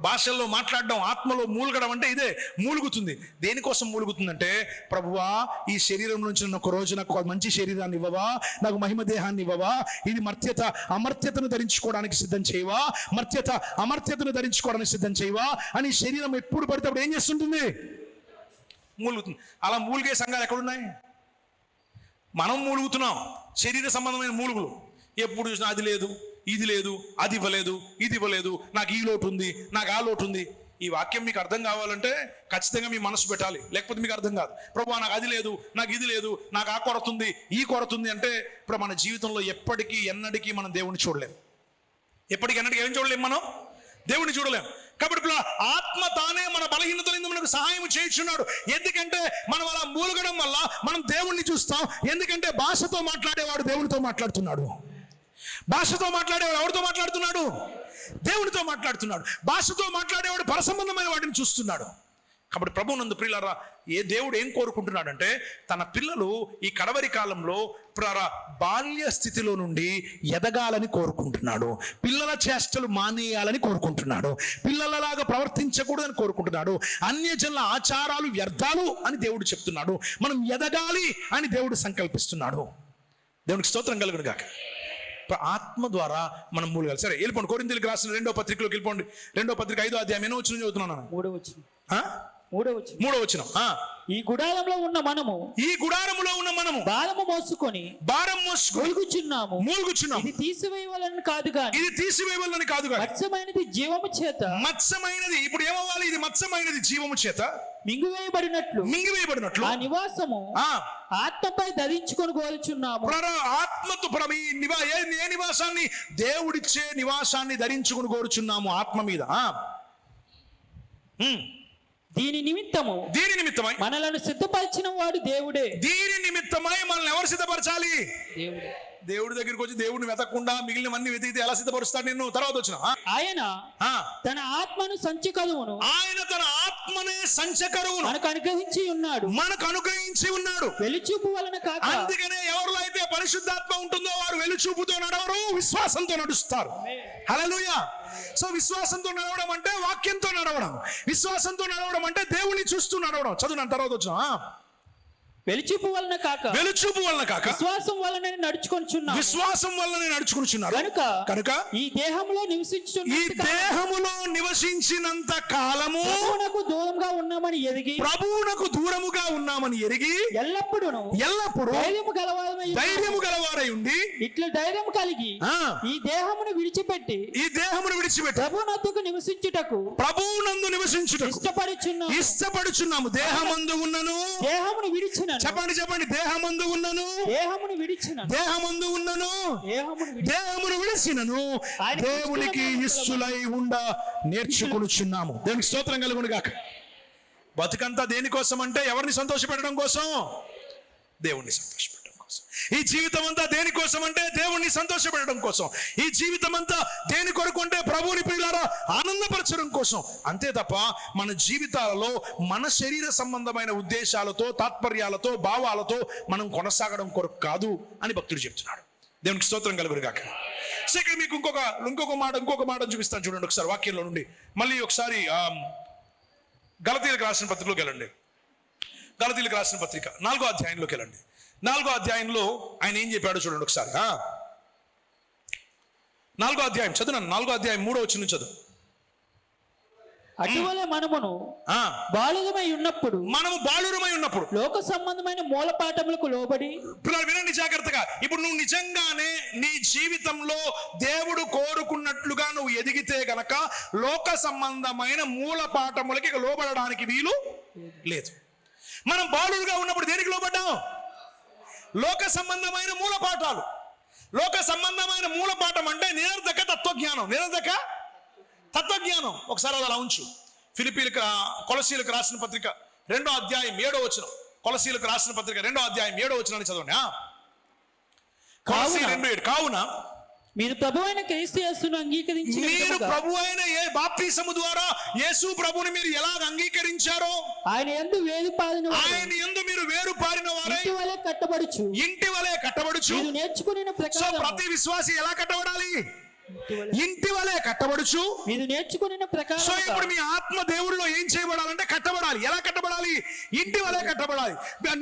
భాషల్లో మాట్లాడడం, ఆత్మలో మూలుగడం అంటే ఇదే, మూలుగుతుంది. దేనికోసం మూలుగుతుందంటే, ప్రభువా ఈ శరీరం నుంచి ఒక రోజు నాకు మంచి శరీరాన్ని ఇవ్వవా, నాకు మహిమ దేహాన్ని ఇవ్వవా, ఇది అమర్త్యతను ధరించుకోవడానికి సిద్ధం చేయవా, అమర్త్యతను ధరించుకోవడానికి సిద్ధం చేయవా అని శరీరం ఎప్పుడు పడితే అప్పుడు ఏం చేస్తుంటుంది? మూలుగుతుంది. అలా మూలిగే సంఘాలు ఎక్కడున్నాయి? మనం మూలుగుతున్నాం, శరీర సంబంధమైన మూలుగులు. ఎప్పుడు చూసినా అది లేదు, ఇది లేదు, అది ఇవ్వలేదు, ఇది ఇవ్వలేదు, నాకు ఈ లోటు ఉంది, నాకు ఆ లోటు ఉంది. ఈ వాక్యం మీకు అర్థం కావాలంటే ఖచ్చితంగా మీ మనసు పెట్టాలి, లేకపోతే మీకు అర్థం కాదు. ప్రభువా నాకు అది లేదు, నాకు ఇది లేదు, నాకు ఆ కొరత ఉంది, ఈ కొరత ఉంది అంటే ఇప్పుడు మన జీవితంలో ఎప్పటికీ ఎన్నటికీ మనం దేవుణ్ణి చూడలేము. ఎప్పటికీ ఏం చూడలేము? మనం దేవుణ్ణి చూడలేము. కాబట్టి ఇప్పుడు ఆత్మ తానే మన బలహీనతలు మనకు సహాయం చేయించున్నాడు. ఎందుకంటే మనం అలా మూలగడం వల్ల మనం దేవుణ్ణి చూస్తాం. ఎందుకంటే భాషతో మాట్లాడేవాడు దేవునితో మాట్లాడుతున్నాడు. భాషతో మాట్లాడేవాడు ఎవరితో మాట్లాడుతున్నాడు? దేవునితో మాట్లాడుతున్నాడు. భాషతో మాట్లాడేవాడు పరసంబంధమైన వాటిని చూస్తున్నాడు. కాబట్టి ప్రభువునందు ప్రియులారా, దేవుడు ఏం కోరుకుంటున్నాడంటే తన పిల్లలు ఈ కడవరి కాలంలో బాల్య స్థితిలో నుండి ఎదగాలని కోరుకుంటున్నాడు. పిల్లల చేష్టలు మానేయాలని కోరుకుంటున్నాడు. పిల్లలలాగా ప్రవర్తించకూడదని కోరుకుంటున్నాడు. అన్యజనుల ఆచారాలు వ్యర్థాలు అని దేవుడు చెప్తున్నాడు. మనం ఎదగాలి అని దేవుడు సంకల్పిస్తున్నాడు. దేవునికి స్తోత్రం కలుగును గాక. ఆత్మ ద్వారా మనం మూలగాలి. సరే వెళ్ళిపోండి. కొరింథీయులకు రాసిన 2వ పత్రికలోకి వెళ్ళిపోండి. 2వ పత్రిక 5వ అధ్యాయం ఎన్నో వచ్చిన చదువుతున్నాను? 3వ వచనం. ఈ గుడారంలో ఉన్న మనము భారం మోసుకొని మూలుగుచున్నాము. ఇది తీసివేయవలని కాదు గాని మత్స్యమైనది జీవము చేత. మత్స్యమైనది ఇప్పుడు ఏమవ్వాలి? ఇది మత్స్యమైనది జీవము చేత మింగివేయబడినట్లు ఆ నివాసము ఆత్మపై ధరించుకొని కోరుచున్నాము. ఆత్మతో ఏ నివాసాన్ని? దేవుడిచ్చే నివాసాన్ని ధరించుకొని కోరుచున్నాము ఆత్మ మీద. దీని నిమిత్తమై మనలను సిద్ధపరిచిన వాడు దేవుడే. దీని నిమిత్తమై మనల్ని ఎవరు సిద్ధపరచాలి? దేవుడే. దేవుడి దగ్గరికి వచ్చి దేవుడిని వెతకకుండా మిగిలినవన్నీ వెతికితే ఎలా సిద్ధపరుస్తాడు నిన్ను? తర్వాత వచ్చిన ఆయన తన ఆత్మను సంచకరువును మనకు అనుగ్రహించి ఉన్నాడు. వెలుచూపు వలన కాక. అందుకనే ఎవరిలో అయితే పరిశుద్ధాత్మ ఉంటుందో వారు వెలుచూపుతో నడవరు, విశ్వాసంతో నడుస్తారు. హల్లెలూయా. సో విశ్వాసంతో నడవడం అంటే వాక్యంతో నడవడం, విశ్వాసంతో నడవడం అంటే దేవుని చూస్తూ నడవడం. చదువు తర్వాత వచ్చిన వెలుచూపు వలన కాక విశ్వాసం వలన నడుచుకొనిచున్నారు. కనుక ఈ దేహములో నివసించినంత కాలము ప్రభువునకు దూరముగా ఉన్నామని ఎరిగి ఎల్లప్పుడూ ధైర్యము గలవారై ఉండి ఇట్లా ధైర్యం కలిగి ఈ దేహమును విడిచిపెట్టి ప్రభువునందు నివసించుటకు ఇష్టపడుచున్నాము. దేహమందు ఉన్నను దేహమును విడిచిన. చెప్పండి. దేహమందు ఉన్నను దేహమును విడిచినను దేవునికి ఇష్టులై ఉండ నేర్చుకొనుచున్నాము. దేవునికి స్తోత్రం కలుగును గాక. బతుకంతా దేనికోసం అంటే ఎవరిని సంతోషపెట్టడం కోసం? దేవుణ్ణి సంతోషపెట్టడం ఈ జీవితం అంతా దేనికోసం అంటే దేవుణ్ణి సంతోషపెట్టడం కోసం. ఈ జీవితం అంతా దేని కొరకు అంటే ప్రభువుని ప్రియులారా ఆనందపరచడం కోసం. అంతే తప్ప మన జీవితాలలో మన శరీర సంబంధమైన ఉద్దేశాలతో, తాత్పర్యాలతో, భావాలతో మనం కొనసాగడం కొరకు కాదు అని భక్తుడు చెప్తున్నాడు. దేవునికి స్తోత్రం కలుగునుగాక. సో ఇక్కడ మీకు ఇంకొక మాట చూపిస్తాను చూడండి ఒకసారి వాక్యంలో నుండి. మళ్ళీ ఒకసారి గలతీయులకు రాసిన పత్రికలోకి వెళ్ళండి. గలతీయులకు రాసిన పత్రిక 4వ అధ్యాయంలోకి వెళ్ళండి. 4వ అధ్యాయంలో ఆయన ఏం చెప్పాడో చూడండి ఒకసారి. 4వ అధ్యాయం చదువు. 4వ అధ్యాయం 3వ వచనం చదువు. అటువలే మనము బాలురమై ఉన్నప్పుడు లోక సంబంధమైన మూలపాఠములకు లోబడి. వినండి జాగ్రత్తగా. ఇప్పుడు నువ్వు నిజంగానే నీ జీవితంలో దేవుడు కోరుకున్నట్లుగా నువ్వు ఎదిగితే గనక లోక సంబంధమైన మూల పాఠములకి లోబడడానికి వీలు లేదు. మనం బాలుడుగా ఉన్నప్పుడు దేనికి లోబడ్డాం? లోక సంబంధమైన మూల పాఠాలు. లోక సంబంధమైన మూల పాఠం అంటే నిరర్ధక తత్వజ్ఞానం. ఒకసారి అలా ఉంచు. కొలసీలకు రాసిన పత్రిక 2వ అధ్యాయం 7వ వచనం. కొలసీలకు రాసిన పత్రిక 2వ అధ్యాయం 7వ వచనాన్ని చదవండి. కావున మీరు ప్రభువైన క్రీస్తు యేసును అంగీకరించి, మీరు ప్రభువైన బాప్తిసము ద్వారా యేసు ప్రభువుని మీరు ఎలాగ అంగీకరించారో ఆయన యందు మీరు వేరు పారిన వారే ఇంటి వలె కట్టబడుచు. నేర్చుకున్న ప్రకారం ప్రతి విశ్వాసి ఎలా కట్టబడాలి? ఇంటి వలె కట్టబడుచు. మీరు నేర్చుకున్న ప్రకారం. సో ఇప్పుడు మీ ఆత్మ దేవుడిలో ఏం చేయబడాలంటే కట్టబడాలి. ఎలా కట్టబడాలి? ఇంటి వలె కట్టబడాలి.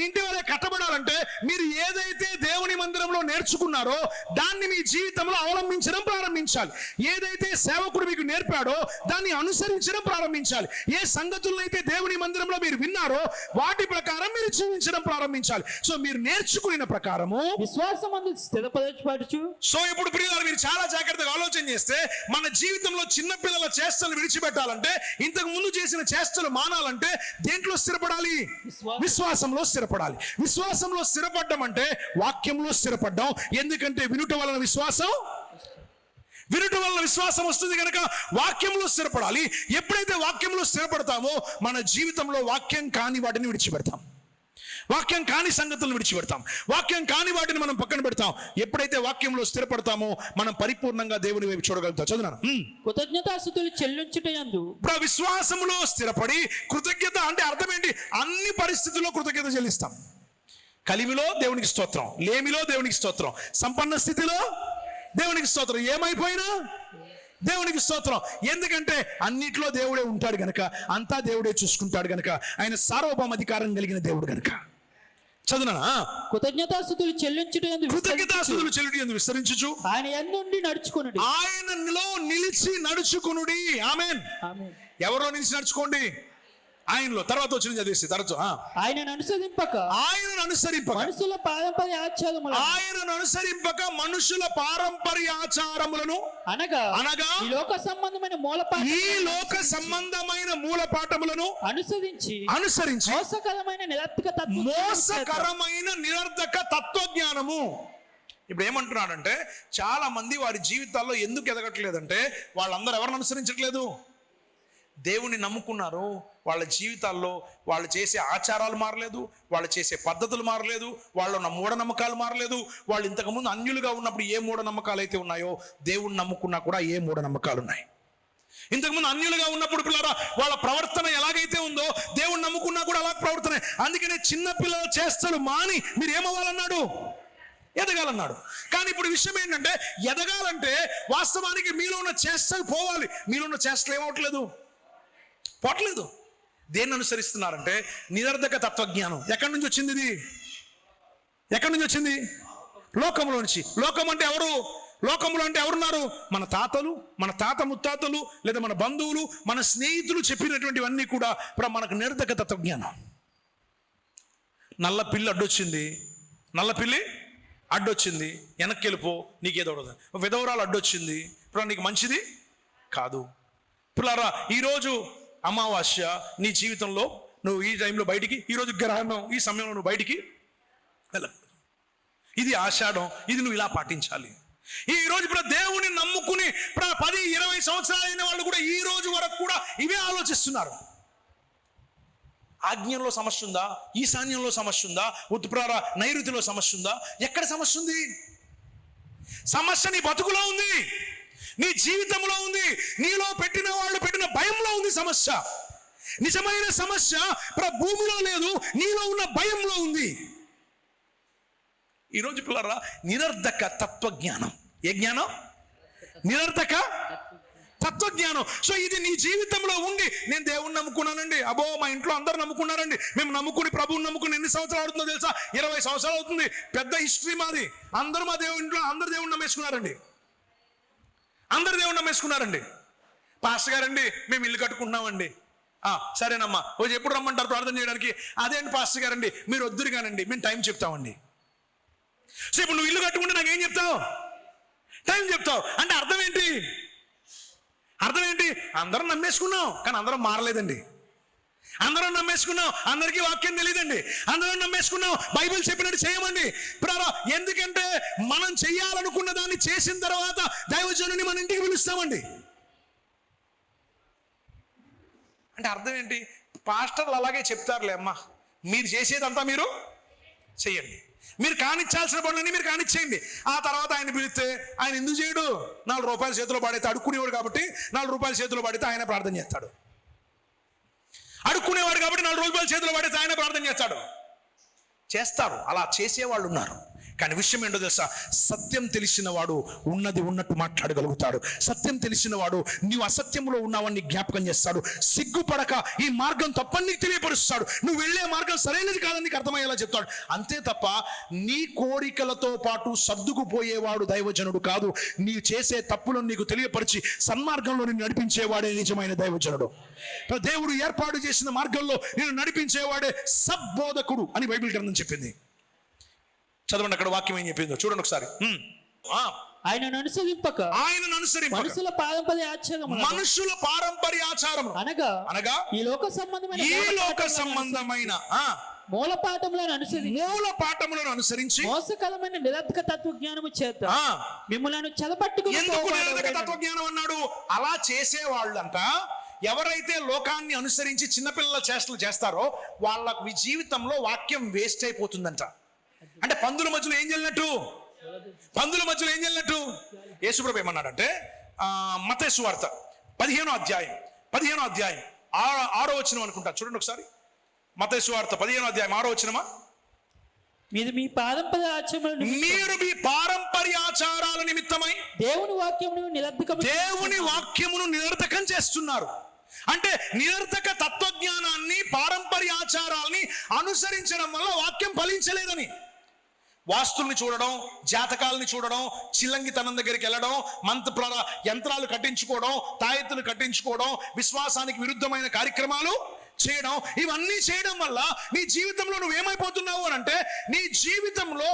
ఇంటి వలె కట్టబడాలంటే మీరు ఏదైతే దేవుని మందిరంలో నేర్చుకున్నారో దాన్ని మీ జీవితంలో అవలంబించడం ప్రారంభించాలి. ఏదైతే సేవకుడు మీకు నేర్పాడో దాన్ని అనుసరించడం ప్రారంభించాలి. ఏ సంగతులనైతే దేవుని మందిరంలో మీరు విన్నారో వాటి ప్రకారం మీరు జీవించడం ప్రారంభించాలి. సో మీరు నేర్చుకున్న ప్రకారము విశ్వాసమందు స్థిరపరచబడుచు. సో ఇప్పుడు ప్రియులారా, మీరు చాలా జాగ్రత్తగా ఆలోచన చేస్తే మన జీవితంలో చిన్నపిల్లల చేష్టలు విడిచిపెట్టాలంటే, ఇంతకు ముందు చేసిన చేష్టలు మానాలంటే దేంట్లో స్థిరపడాలి? విశ్వాసంలో స్థిరపడాలి. విశ్వాసంలో స్థిరపడడం అంటే వాక్యంలో స్థిరపడ్డాం. ఎందుకంటే వినుట వలన విశ్వాసం వస్తుంది కనుక వాక్యంలో స్థిరపడాలి. ఎప్పుడైతే వాక్యంలో స్థిరపడతామో మన జీవితంలో వాక్యం కాని వాటిని విడిచిపెడతాం. వాక్యం కాని సంగతులను విడిచిపెడతాం. వాక్యం కాని వాటిని మనం పక్కన పెడతాం. ఎప్పుడైతే వాక్యంలో స్థిరపడతామో మనం పరిపూర్ణంగా దేవుని వైపు చూడగలుగుతాం. చదువునా. కృతజ్ఞతాస్తుతులు చెల్లించుటయందు. విశ్వాసములో స్థిరపడి కృతజ్ఞత అంటే అర్థం ఏంటి? అన్ని పరిస్థితుల్లో కృతజ్ఞత చెల్లిస్తాం. కలిమిలో దేవునికి స్తోత్రం, లేమిలో దేవునికి స్తోత్రం, సంపన్న స్థితిలో దేవునికి స్తోత్రం, ఏమైపోయినా దేవునికి స్తోత్రం. ఎందుకంటే అన్నిట్లో దేవుడే ఉంటాడు గనక, అంతా దేవుడే చూసుకుంటాడు గనక, ఆయన సార్వభౌమాధికారం కలిగిన దేవుడు గనక. చదువునా. కృతజ్ఞతాస్తుతులు చెల్లించుటయందు విస్తరించుచు ఆయన యందు నడుచుకొనుడి. ఆయనలో నిలిచి నడుచుకొనుడి. ఆమేన్. ఎవరో నిలిచి నడుచుకోండి? ఆయనలో. తర్వాత వచ్చిన చదివేసి తరచు. ఆయనను అనుసరింపక మనుషుల పారంపర్య ఆచారములను అనగా ఈ లోక సంబంధమైన మూలపాఠములను అనుసరించి మోసకరమైన నిరర్ధక తత్వజ్ఞానము. ఇప్పుడు ఏమంటున్నాడంటే చాలా మంది వారి జీవితాల్లో ఎందుకు ఎదగట్లేదంటే వాళ్ళందరూ ఎవరిని అనుసరించట్లేదు? దేవుని నమ్ముకున్నారు. వాళ్ళ జీవితాల్లో వాళ్ళు చేసే ఆచారాలు మారలేదు, వాళ్ళు చేసే పద్ధతులు మారలేదు, వాళ్ళు ఉన్న మూఢనమ్మకాలు మారలేదు. వాళ్ళు ఇంతకుముందు అన్యులుగా ఉన్నప్పుడు ఏ మూఢనమ్మకాలు అయితే ఉన్నాయో దేవుణ్ణి నమ్ముకున్నా కూడా ఏ మూఢనమ్మకాలు ఉన్నాయి. ఇంతకుముందు అన్యులుగా ఉన్నప్పుడు పిల్లరా వాళ్ళ ప్రవర్తన ఎలాగైతే ఉందో దేవుణ్ణి నమ్ముకున్నా కూడా అలా ప్రవర్తన. అందుకనే చిన్నపిల్లల చేష్టలు మాని మీరు ఏమవ్వాలన్నాడు? ఎదగాలన్నాడు. కానీ ఇప్పుడు విషయం ఏంటంటే ఎదగాలంటే వాస్తవానికి మీలో ఉన్న చేష్టలు పోవాలి. మీలో ఉన్న చేష్టలు ఏమవట్లేదు, పోవట్లేదు. దేన్ని అనుసరిస్తున్నారంటే నిరర్ధక తత్వజ్ఞానం. ఎక్కడి నుంచి వచ్చింది ఇది? ఎక్కడి నుంచి వచ్చింది? లోకంలో నుంచి. లోకం అంటే ఎవరు? లోకంలో అంటే ఎవరున్నారు? మన తాతలు, మన తాత ముత్తాతలు, లేదా మన బంధువులు, మన స్నేహితులు చెప్పినటువంటివన్నీ కూడా మనకు నిరర్ధక తత్వజ్ఞానం. నల్ల పిల్లి అడ్డొచ్చింది, వెనక్కి వెళ్ళిపో, నీకేదో విధవరాలు అడ్డొచ్చింది, ఇప్పుడు నీకు మంచిది కాదు. పిల్లరా ఈరోజు అమావాస్య నీ జీవితంలో నువ్వు ఈ టైంలో బయటికి, ఈరోజు గ్రహణం ఈ సమయంలో నువ్వు బయటికి వెళ్ళకూడదు. ఇది ఆషాఢం, ఇది నువ్వు ఇలా పాటించాలి. ఈ రోజు ఇప్పుడు దేవుని నమ్ముకుని 10-20 సంవత్సరాలు అయిన వాళ్ళు కూడా ఈ రోజు వరకు కూడా ఇవే ఆలోచిస్తున్నారు. ఆగ్నేయంలో సమస్య ఉందా, ఈశాన్యంలో సమస్య ఉందా, ఉత్తర నైరుతిలో సమస్య ఉందా? ఎక్కడ సమస్య ఉంది? సమస్య నీ బతుకులో ఉంది, నీ జీవితంలో ఉంది, నీలో పెట్టిన వాళ్ళు పెట్టిన భయంలో ఉంది సమస్య. నిజమైన సమస్య భూమిలో లేదు, నీలో ఉన్న భయంలో ఉంది. ఈరోజు పిల్లరా నిరర్ధక తత్వజ్ఞానం. ఏ జ్ఞానం? నిరర్ధక తత్వజ్ఞానం. సో ఇది నీ జీవితంలో ఉండి, నేను దేవుణ్ణి నమ్ముకున్నానండి, అబో మా ఇంట్లో అందరు నమ్ముకున్నారండి, మేము నమ్ముకుని ప్రభువుని నమ్ముకుని ఎన్ని సంవత్సరాలు అవుతుందో తెలుసా? 20 సంవత్సరాలు అవుతుంది. పెద్ద హిస్టరీ మాది. అందరూ మా ఇంట్లో అందరు దేవుణ్ణి నమ్మేసుకున్నారండి, అందరు దేవుణ్ణి నమ్మేసుకున్నారండి. పాస్టర్ గారండి మేము ఇల్లు కట్టుకుంటున్నామండి. సరేనమ్మా, రోజు ఎప్పుడు రమ్మంటారు ప్రార్థన చేయడానికి? అదేంటి పాస్టర్ గారండి మీరు వద్దురు కానండి, మేము టైం చెప్తామండి. సో ఇప్పుడు నువ్వు ఇల్లు కట్టుకుంటే నాకేం చెప్తావు? టైం చెప్తావు. అంటే అర్థం ఏంటి? అర్థం ఏంటి? అందరం నమ్మేసుకున్నాం కానీ అందరం మారలేదండి. అందరం నమ్మేసుకున్నాం, అందరికీ వాక్యం తెలియదండి. అందరం నమ్మేసుకున్నాం, బైబిల్ చెప్పినట్టు చేయమండి. ఎందుకంటే మనం చెయ్యాలనుకున్న దాన్ని చేసిన తర్వాత దైవజనుని మన ఇంటికి పిలుస్తామండి. అంటే అర్థం ఏంటి? పాస్టర్లు అలాగే చెప్తారులే అమ్మా, మీరు చేసేదంతా మీరు చెయ్యండి, మీరు కానిచ్చాల్సిన పనులన్నీ మీరు కానిచ్చేయండి. ఆ తర్వాత ఆయన పిలిస్తే ఆయన ఎందుకు చేయడు? 4 రూపాయలు చేతిలో పడితే, అడుక్కునేవాడు కాబట్టి 4 రూపాయలు చేతిలో పడితే ఆయన ప్రార్థన చేస్తాడు. అడుక్కునేవాడు కాబట్టి 4 రూపాయలు చేతిలో పడితే ఆయన ప్రార్థన చేస్తాడు. చేస్తారు, అలా చేసేవాళ్ళు ఉన్నారు. కానీ విషయం ఏంటో తెలుసా? సత్యం తెలిసిన వాడు ఉన్నది ఉన్నట్టు మాట్లాడగలుగుతాడు. సత్యం తెలిసిన వాడు నీవు అసత్యంలో ఉన్నావని జ్ఞాపకం చేస్తాడు. సిగ్గుపడక ఈ మార్గం తప్పని నీకు తెలియపరుస్తాడు. నువ్వు వెళ్ళే మార్గం సరైనది కాదని నీకు అర్థమయ్యేలా చెప్తాడు. అంతే తప్ప నీ కోరికలతో పాటు సర్దుకుపోయేవాడు దైవజనుడు కాదు. నీ చేసే తప్పులను నీకు తెలియపరిచి సన్మార్గంలో నిన్ను నడిపించేవాడే నిజమైన దైవజనుడు. దేవుడు ఏర్పాటు చేసిన మార్గంలో నిన్ను నడిపించేవాడే సద్బోధకుడు అని బైబిల్ గ్రంథం చెప్పింది. చదవండి అక్కడ వాక్యం ఏం చెప్పిందో చూడండి ఒకసారి. ఆయనను అనుసరింపక, ఆయనను అనుసరింపక, మనుషుల పారంపర్య ఆచారం అనగా ఈ లోక సంబంధమైన మూలపాఠములను అనుసరించి మోసకరమైన నిరర్ధక తత్వజ్ఞానము చేత మిమ్మల్ని చెదపట్టుకుని. ఎందుకు నిరర్ధక తత్వజ్ఞానం అన్నాడు? అలా చేసేవాళ్ళంట ఎవరైతే లోకాన్ని అనుసరించి చిన్నపిల్లల చేష్టలు చేస్తారో వాళ్ళ జీవితంలో వాక్యం వేస్ట్ అయిపోతుందంట. అంటే పందుల మధ్యలో ఏం జరిగినట్టు? పందుల మధ్యలో ఏం జరిగినట్టు? యేసుప్రభు ఏమన్నాడంటే మత్తయి సువార్త 15వ అధ్యాయం 6వ వచనం అనుకుంటా, చూడండి ఒకసారి. మత్తయి సువార్త 15వ అధ్యాయం 6వ వచనమా? మీరు మీ పారంపర్య ఆచారాల నిమిత్తమై దేవుని వాక్యమును నిరర్ధకం చేస్తున్నారు. అంటే నిరర్ధక తత్వజ్ఞానాన్ని, పారంపర్య ఆచారాలని అనుసరించడం వల్ల వాక్యం ఫలించలేదని. వాస్తుల్ని చూడడం, జాతకాలని చూడడం, చిల్లంగితనం దగ్గరికి వెళ్ళడం, యంత్రాలు కట్టించుకోవడం, తాయెత్తులు కట్టించుకోవడం, విశ్వాసానికి విరుద్ధమైన కార్యక్రమాలు చేయడం, ఇవన్నీ చేయడం వల్ల నీ జీవితంలో నువ్వేమైపోతున్నావు అని అంటే, నీ జీవితంలో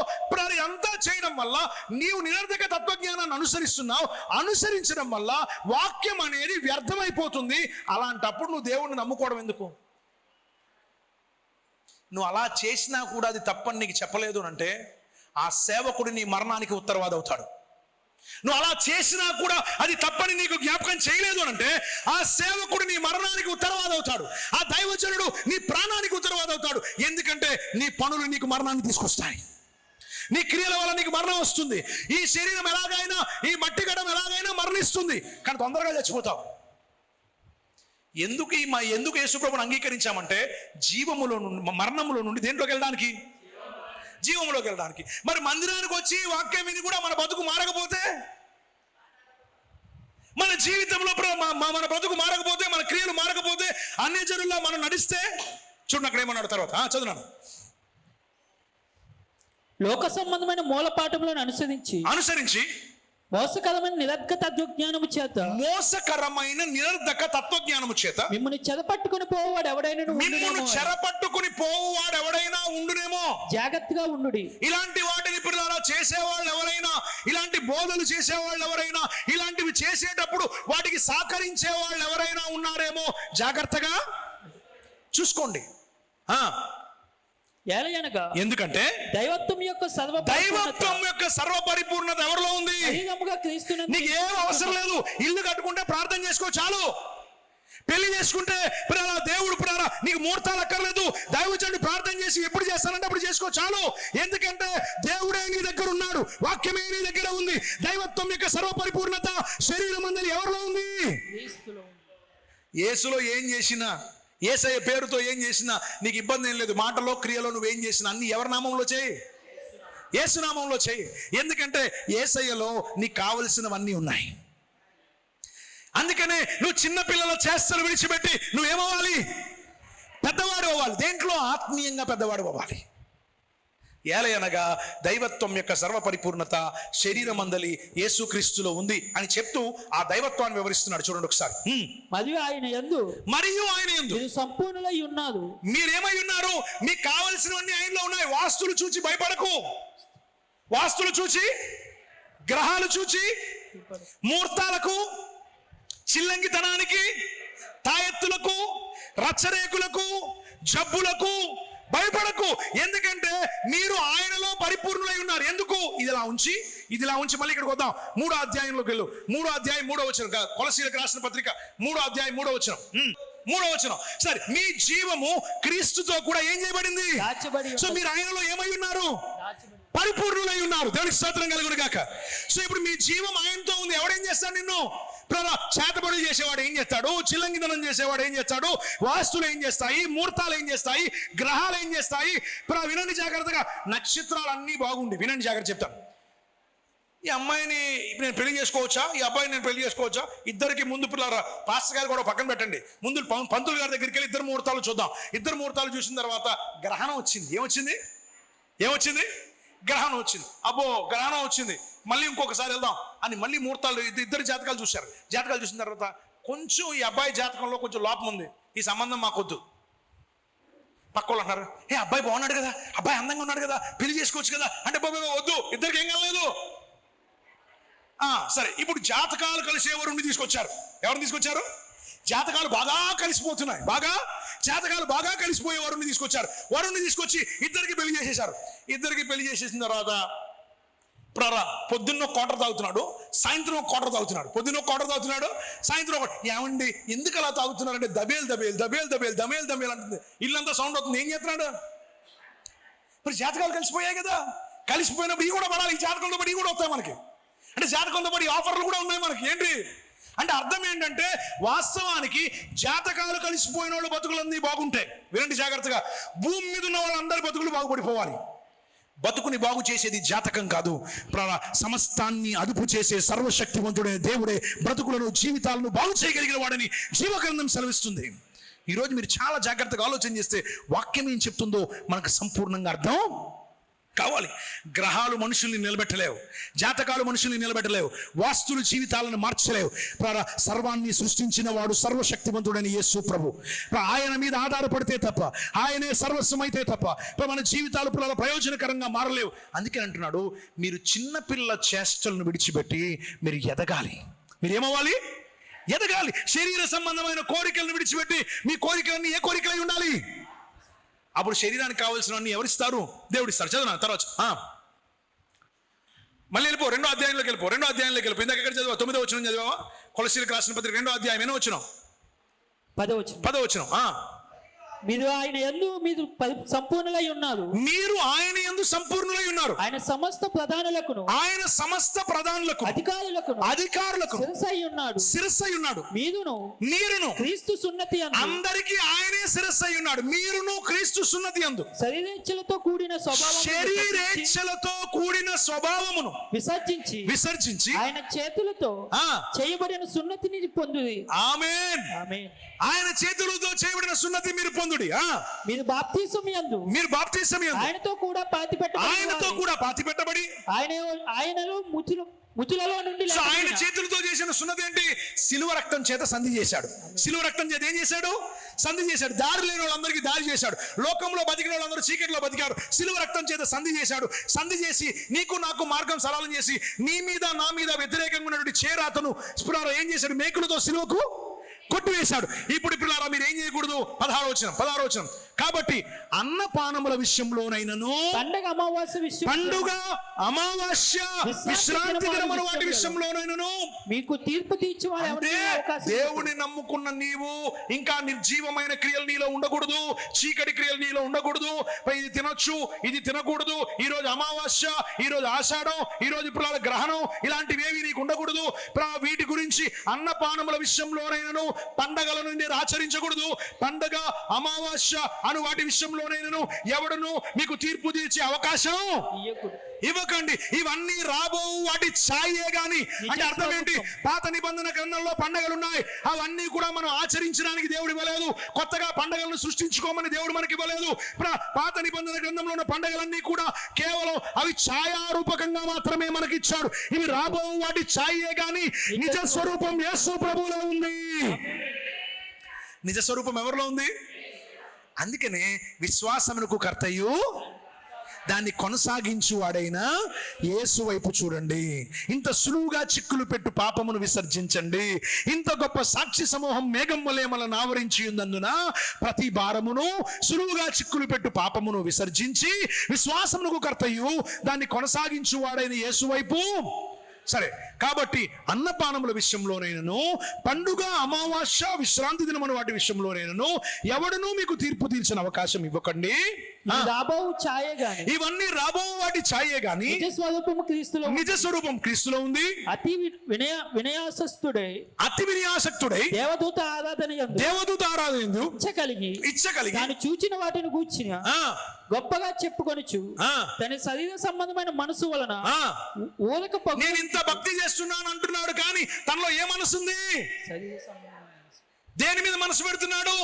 అంతా చేయడం వల్ల నీవు నిరర్ధక తత్వజ్ఞానాన్ని అనుసరించడం వల్ల వాక్యం అనేది వ్యర్థమైపోతుంది. అలాంటప్పుడు నువ్వు దేవుణ్ణి నమ్ముకోవడం ఎందుకు? నువ్వు అలా చేసినా కూడా అది తప్పని నీకు చెప్పలేదు అంటే ఆ సేవకుడు నీ మరణానికి ఉత్తరవాది అవుతాడు. నువ్వు అలా చేసినా కూడా అది తప్పని నీకు జ్ఞాపకం చేయలేదు అంటే ఆ సేవకుడు నీ మరణానికి ఉత్తరవాది అవుతాడు. ఆ దైవజనుడు నీ ప్రాణానికి ఉత్తరవాది అవుతాడు. ఎందుకంటే నీ పనులు నీకు మరణాన్ని తీసుకొస్తాయి. నీ క్రియల వల్ల నీకు మరణం వస్తుంది. ఈ శరీరం ఎలాగైనా, ఈ మట్టి గడం ఎలాగైనా మరణిస్తుంది, కానీ తొందరగా చచ్చిపోతావు. ఎందుకు యేసుప్రభుని అంగీకరించామంటే మరణములో నుండి దేంట్లోకి వెళ్ళడానికి? జీవములోకి వెళ్ళడానికి. మరి మందిరానికి వచ్చి వాక్యం విని కూడా మన బతుకు మారకపోతే, మన జీవితంలో మన బతుకు మారకపోతే, మన క్రియలు మారకపోతే, అన్యజనుల్లో మనం నడిస్తే, చూడండి అక్కడ ఏమన్నాడు తర్వాత, చదువున్నాను. లోక సంబంధమైన మూలపాఠములను అనుసరించి మోసకరమైన నిరర్ధక తత్వజ్ఞానము చేత మిమ్మల్ని చెరపట్టుకుని పోవాడు ఎవడైనా ఉండునేమో జాగ్రత్తగా ఉండుడి. ఇలాంటి వాటిని చేసేవాళ్ళు ఎవరైనా, ఇలాంటి బోధలు చేసేవాళ్ళు ఎవరైనా, ఇలాంటివి చేసేటప్పుడు వాటికి సహకరించే వాళ్ళు ఎవరైనా ఉన్నారేమో జాగ్రత్తగా చూసుకోండి. ఎందుకంటే దైవత్వం యొక్క సర్వ పరిపూర్ణత ఎవరిలో ఉంది? నీకు ఏం అవసరం లేదు, ఇల్లు కట్టుకుంటే ప్రార్థన చేసుకో చాలు. పెళ్లి చేసుకుంటే ప్రియారా దేవుడు ప్రియారా నీకు ముహూర్తాలు అక్కర్లేదు, దైవజనుడు ప్రార్థన చేసి ఎప్పుడు చేస్తానంటే అప్పుడు చేసుకో చాలు. ఎందుకంటే దేవుడే నీ దగ్గర ఉన్నాడు, వాక్యమే నీ దగ్గర ఉంది. దైవత్వం యొక్క సర్వపరిపూర్ణత శరీరం అందరి ఎవరిలో ఉంది? యేసులో ఏం చేసినా, యేసయ్య పేరుతో ఏం చేసినా నీకు ఇబ్బంది ఏం లేదు. మాటలో క్రియలో నువ్వేం చేసినా అన్ని ఎవరి నామంలో చేయి? యేసు నామంలో చేయి. ఎందుకంటే యేసయ్యలో నీకు కావలసినవన్నీ ఉన్నాయి. అందుకనే నువ్వు చిన్నపిల్లల చేష్టలు విడిచిపెట్టి నువ్వేమవ్వాలి? పెద్దవాడు అవ్వాలి. దేంట్లో? ఆత్మీయంగా పెద్దవాడు అవ్వాలి. ఏలయనగా దైవత్వం యొక్క సర్వపరిపూర్ణత శరీరమందలి యేసుక్రీస్తులో ఉంది అని చెప్తూ ఆ దైవత్వాన్ని వివరిస్తున్నాడు. చూడండి ఒకసారి. మరియు ఆయన యందు మీరు సంపూర్ణులై ఉన్నారు. మీరేమై ఉన్నారు? మీకు కావలసినవన్నీ ఆయనలో ఉన్నాయి. వాస్తులు చూచి భయపడకు. వాస్తులు చూచి, గ్రహాలు చూచి, ముహూర్తాలకు, చిల్లంగితనానికి, తాయెత్తులకు, రచ్చరేకులకు, జబ్బులకు భయపడకు. ఎందుకంటే మీరు ఆయనలో పరిపూర్ణులై ఉన్నారు. ఎందుకు? ఇదిలా ఉంచి మళ్ళీ ఇక్కడికి వద్దాం. 3వ అధ్యాయంలోకి వెళ్ళు. 3వ అధ్యాయం 3వ వచనం. కొలసీలకు రాసిన పత్రిక 3వ అధ్యాయం 3వ వచనం. 3వ వచనం. సరే, మీ జీవము క్రీస్తుతో కూడా ఏం చేయబడింది? సో మీరు ఆయనలో ఏమై ఉన్నారు? పరిపూర్ణులై ఉన్నారు. దేవునికి స్తోత్రం కలుగును గాక. సో ఇప్పుడు మీ జీవం ఆయనతో ఉంది. ఎవడేం చేస్తాడు? నిన్ను చేతబడులు చేసేవాడు ఏం చేస్తాడు? చిల్లంగిదనం చేసేవాడు ఏం చేస్తాడు? వాస్తులు ఏం చేస్తాయి? ముహూర్తాలు ఏం చేస్తాయి? గ్రహాలు ఏం చేస్తాయి? వినండి జాగ్రత్తగా. నక్షత్రాలు అన్నీ బాగుండి వినండి జాగ్రత్త చెప్తాను. ఈ అమ్మాయిని నేను పెళ్లి చేసుకోవచ్చా? ఈ అబ్బాయిని నేను పెళ్లి చేసుకోవచ్చా? ఇద్దరికి ముందు పిల్లల పాస్టర్ గారు కూడా పక్కన పెట్టండి. ముందు పంతులు గారి దగ్గరికి వెళ్ళి 2 ముహూర్తాలు చూద్దాం. 2 ముహూర్తాలు చూసిన తర్వాత గ్రహణం వచ్చింది. ఏమొచ్చింది? గ్రహణం వచ్చింది. అబ్బో గ్రహణం వచ్చింది, మళ్ళీ ఇంకొకసారి వెళ్దాం అని మళ్ళీ ముహూర్తాలు ఇద్దరు జాతకాలు చూశారు. జాతకాలు చూసిన తర్వాత కొంచెం ఈ అబ్బాయి జాతకంలో కొంచెం లోపం ఉంది, ఈ సంబంధం మాకొద్దు. పక్కోళ్ళు అంటారు, అబ్బాయి బాగున్నాడు కదా, అబ్బాయి అందంగా ఉన్నాడు కదా, పెళ్లి చేసుకోవచ్చు కదా అంటే బాబా వద్దు, ఇద్దరికి ఏం కాలేదు. సరే, ఇప్పుడు జాతకాలు కలిసి ఎవరిని తీసుకొచ్చారు? జాతకాలు బాగా కలిసిపోతున్నాయి. జాతకాలు బాగా కలిసిపోయే వరుణ్ణి తీసుకొచ్చారు. వరుణ్ణి తీసుకొచ్చి ఇద్దరికి పెళ్లి చేసేశారు. ఇద్దరికి పెళ్లి చేసేసిన తర్వాత పొద్దున్న క్వార్టర్ తాగుతున్నాడు, సాయంత్రం క్వార్టర్ తాగుతున్నాడు. పొద్దున్న క్వార్టర్ తాగుతున్నాడు, సాయంత్రం ఏమండి ఎందుకు అలా తాగుతున్నారంటే దబేల్ అంటుంది. ఇల్లంతా సౌండ్ అవుతుంది. ఏం చేస్తున్నాడు? మరి జాతకాలు కలిసిపోయాయి కదా. కలిసిపోయినప్పుడు ఈ కూడా పడాలి. ఈ జాతకంతో పాటు ఈ కూడా వస్తాయి మనకి. అంటే జాతకంతో పాటు ఈ ఆఫర్లు కూడా ఉన్నాయి మనకి. ఏంటి అంటే అర్థం ఏంటంటే వాస్తవానికి జాతకాలు కలిసిపోయిన వాళ్ళ బతుకులన్నీ బాగుంటాయి. వినండి జాగ్రత్తగా. భూమి మీద ఉన్న వాళ్ళందరి బతుకులు బాగుపడిపోవాలి. బతుకుని బాగు చేసేది జాతకం కాదు. సమస్తాన్ని అదుపు చేసే సర్వశక్తివంతుడైన దేవుడే బ్రతుకులను, జీవితాలను బాగు చేయగలిగిన వాడని జీవగ్రంథం సెలవిస్తుంది. ఈరోజు మీరు చాలా జాగ్రత్తగా ఆలోచన చేస్తే వాక్యం ఏం చెప్తుందో మనకు సంపూర్ణంగా అర్థం కావాలి. గ్రహాలు మనుషుల్ని నిలబెట్టలేవు, జాతకాలు మనుషుల్ని నిలబెట్టలేవు, వాస్తులు జీవితాలను మార్చలేవు. సర్వాన్ని సృష్టించిన వాడు సర్వశక్తివంతుడని యేసు ప్రభు. ఆయన మీద ఆధారపడితే తప్ప, ఆయనే సర్వస్వమైతే తప్ప మన జీవితాలు ప్రయోజనకరంగా మారలేవు. అందుకే అంటున్నాడు, మీరు చిన్నపిల్లల చేష్టలను విడిచిపెట్టి మీరు ఎదగాలి. మీరేమవ్వాలి? ఎదగాలి. శరీర సంబంధమైన కోరికలను విడిచిపెట్టి మీ కోరికలన్నీ ఏ కోరికలై ఉండాలి? అప్పుడు శరీరానికి కావాల్సినవన్నీ ఎవరిస్తారు? దేవుడు ఇస్తారు. చదువు తర్వాత మళ్ళీ వెళ్ళిపో. 2వ అధ్యాయంలోకి వెళ్ళిపో. ఇందాక ఎక్కడ చదివా? 9వ వచనం చదివావా? కొలసీలకు రాసిన పత్రిక 2వ అధ్యాయం ఎన్నో వచనం? 10వ వచనం. మీరు ఆయన యందు మీరు సంపూర్ణులై ఉన్నారు. ఆయన సమస్త ప్రధానులకు అధికారులకు శిరస్సై ఉన్నాడు. మీరును క్రీస్తు సున్నతి యందు. అందరికీ ఆయనే శిరస్సై ఉన్నాడు. మీరును క్రీస్తు సున్నతి యందు శరీరేచ్ఛలతో కూడిన స్వభావమును విసర్జించి ఆయన చేతులతో చేయబడిన సున్నతిని పొందుడి. ఆమేన్. ఆయన చేతులతో చేయబడిన సున్నతి మీరు పొందుడి. మీరు బాప్తిసము యందు ఆయనతో కూడా పాతిపెట్టబడి ఆయనలో ముచ్చులలో నుండి. ఆయన చేతులతో చేసిన సున్నతి ఏంటి? శిలువ రక్తం చేత సంధి చేశాడు. శిలువ రక్తం చేత ఏం చేశాడు? సంధి చేశాడు. దారి లేని వాళ్ళందరికీ దారి చేశాడు. లోకంలో బతికిన వాళ్ళందరూ చీకటిలో బతికారు. శిలువ రక్తం చేత సంధి చేశాడు. సంధి చేసి నీకు నాకు మార్గం సరళం చేసి నీ మీద నా మీద వ్యతిరేకంగా ఉన్నటువంటి చేరాతను ఏం చేశాడు? మేకులతో శిలువకు కొట్టివేశాడు. ఇప్పుడు పిల్లారా మీరు ఏం చేయకూడదు? 16 వచనం. కాబట్టి అన్నపానముల విషయంలోనైనను, పండగ అమావాస్య విశ్రాంతి దినముల వాటి విషయంలోనైనను మీకు తీర్పు తీర్చువాడు అంటే దేవుని నమ్ముకున్న నీవు ఇంకా నిర్జీవమైన క్రియలు నీలో ఉండకూడదు, చీకటి క్రియలు నీలో ఉండకూడదు. ఇది తినొచ్చు, ఇది తినకూడదు, ఈ రోజు అమావాస్య, ఈ రోజు ఆషాఢం, ఈ రోజు పిల్లల గ్రహణం, ఇలాంటివేవి నీకు ఉండకూడదు. వీటి గురించి అన్నపానముల విషయంలోనైనను పండగలను నేను ఆచరించకూడదు. పండగ అమావాస్య అను వాటి విషయంలోనైనను ఎవడును మీకు తీర్పు తీర్చే అవకాశం ఇవ్వకండి. ఇవన్నీ రాబో వాటి ఛాయే గాని. అంటే అర్థం ఏంటి? పాత నిబంధన గ్రంథంలో పండగలు ఉన్నాయి, అవన్నీ కూడా మనం ఆచరించడానికి దేవుడు ఇవ్వలేదు. కొత్తగా పండగలను సృష్టించుకోమని దేవుడు మనకి ఇవ్వలేదు. పాత నిబంధన గ్రంథంలో ఉన్న పండగలన్నీ కూడా కేవలం అవి ఛాయారూపకంగా మాత్రమే మనకి ఇచ్చాడు. ఇవి రాబో వాటి ఛాయే గాని నిజ స్వరూపం యేసు ప్రభువులో ఉంది. నిజ స్వరూపం ఎవరిలో ఉంది? అందుకనే విశ్వాసమునకు కర్తయు దాన్ని కొనసాగించువాడైనా యేసు వైపు చూడండి. ఇంత సులువుగా చిక్కులు పెట్టు పాపమును విసర్జించండి. ఇంత గొప్ప సాక్షి సమూహం మేఘం వలె మనల్ని ఆవరించి ఉన్నందున ప్రతి భారమును సులువుగా చిక్కులు పెట్టు పాపమును విసర్జించి విశ్వాసమునకు కర్తయు దాన్ని కొనసాగించువాడైన యేసు వైపు. సరే, కాబట్టి అన్నపానముల విషయంలోనైనను పండుగ అమావాస్య విశ్రాంతి దినమున వాటి విషయంలోనైనను ఎవడనూ మీకు తీర్పు తీర్చిన అవకాశం ఇవ్వకండి. ఇవన్నీ రాబో వాటి ఛాయే గాని నిజ స్వరూపం క్రీస్తులో ఉంది. అతి వినయాసక్తుడై దేవదూత ఆరాధన ఇచ్చగలిగి తాను చూచిన వాటిని గూర్చిన గొప్పగా చెప్పుకొనుచు తన శరీర సంబంధమైన మనసు వలన నేను ఇంత భక్తి చేస్తున్నాను అంటున్నాడు, కానీ తనలో ఏ మనసు ఉంది? దేని మీద మనసు పెడుతున్నాడు?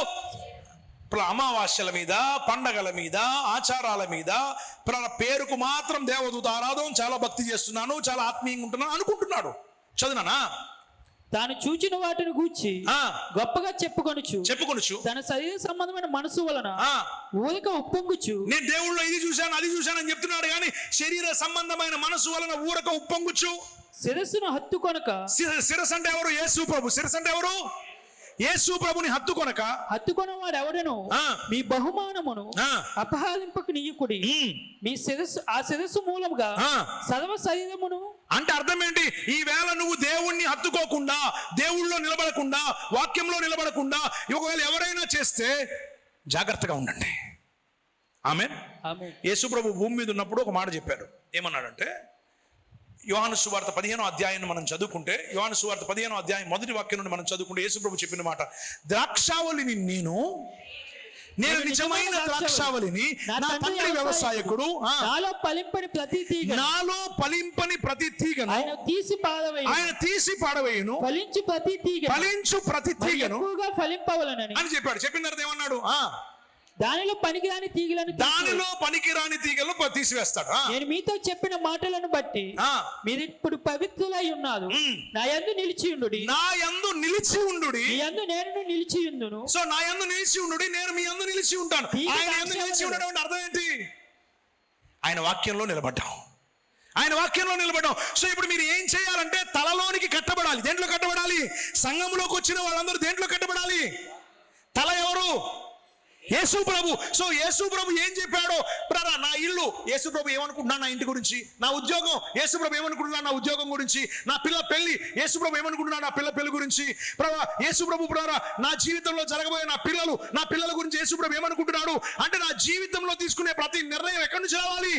అమావాస్యల మీద, పండగల మీద, ఆచారాల మీద, పేరుకు మాత్రం దేవదూత ఆరాధన, చాలా భక్తి చేస్తున్నాను, చాలా ఆత్మీయంగా ఉంటున్నాను అనుకుంటున్నాడు. చదువునా? తాను చూచిన వాటిని గూర్చి గొప్పగా చెప్పుకొనుచు తన శరీర సంబంధమైన మనసు వలన ఊరక ఉప్పొంగుచు. నేను దేవుళ్ళో ఇది చూశాను, అది చూశాను అని చెప్తున్నాడు, కానీ శరీర సంబంధమైన మనసు వలన ఊరక ఉప్పొంగుచు. శిరస్సును హత్తుకొనక. శిరస్సు అంటే ఎవరు? యేసు ప్రభు. శిరస్సు అంటే ఎవరు? యేసు ప్రభుని హత్తుకొన వాడు ఎవడను మీ బహుమానమును అపహరింపక నీయుకుడి. మీ శిరస్సు ఆ శిరస్సు మూలముగా సర్వ శరీరమును. అంటే అర్థం ఏంటి? ఈ వేళ నువ్వు దేవుణ్ణి హత్తుకోకుండా, దేవుళ్ళో నిలబడకుండా, వాక్యంలో నిలబడకుండా ఒకవేళ ఎవరైనా చేస్తే జాగ్రత్తగా ఉండండి. ఆమేన్. యేసు ప్రభు భూమి మీద ఉన్నప్పుడు ఒక మాట చెప్పారు. ఏమన్నాడంటే, యోహాను సువార్త 15వ అధ్యాయాన్ని మనం చదువుకుంటే, యోహాను సువార్త 15వ అధ్యాయం మొదటి వాక్యం నుండి మనం చదువుకుంటే యేసు ప్రభు చెప్పిన మాట, ద్రాక్షావళిని నేను నిజమైన ద్రాక్షావళిని, నా తండ్రి వ్యవసాయకుడు. నాలో ఫలింపని ప్రతి తీగను ఆయన తీసి పాడవేయును, ఫలించు ప్రతి తీగను ఫలింపవలనని అని చెప్పాడు. చెప్పిన తర్వాత ఏమన్నాడు? దానిలో పనికిరాని తీగలను తీసివేస్తాడు. నేను మీతో చెప్పిన మాటలను బట్టి మీరు ఇప్పుడు పవిత్రులై ఉన్నారు. నా యందు నిలిచి ఉండుడి. మీ యందు నేను నిలిచి ఉండును. సో నా యందు నిలిచి ఉండుడి, నేను మీ యందు నిలిచి ఉంటాను. ఆయన యందు నిలిచి ఉండడం అంటే అర్థం ఏంటి? ఆయన వాక్యంలో నిలబడ్డాం. సో ఇప్పుడు మీరు ఏం చేయాలంటే తలలోనికి కట్టబడాలి. దేంట్లో కట్టబడాలి? సంఘంలోకి వచ్చిన వాళ్ళందరూ దేంట్లో కట్టబడాలి? తల ఎవరు? యేసు ప్రభు. సో యేసు ప్రభు ఏం చెప్పాడో, నా ఇల్లు, యేసు ప్రభు ఏమనుకుంటున్నా నా ఇంటి గురించి, నా ఉద్యోగం, యేసు ప్రభు ఏమనుకుంటున్నా నా ఉద్యోగం గురించి, నా పిల్ల పెళ్లి, యేసు ప్రభు ఏమనుకుంటున్నా నా పిల్ల గురించి, యేసు ప్రభు నా జీవితంలో జరగబోయే నా పిల్లల గురించి యేసు ప్రభు ఏమనుకుంటున్నాడు అంటే, నా జీవితంలో తీసుకునే ప్రతి నిర్ణయం ఎక్కడి నుంచి రావాలి?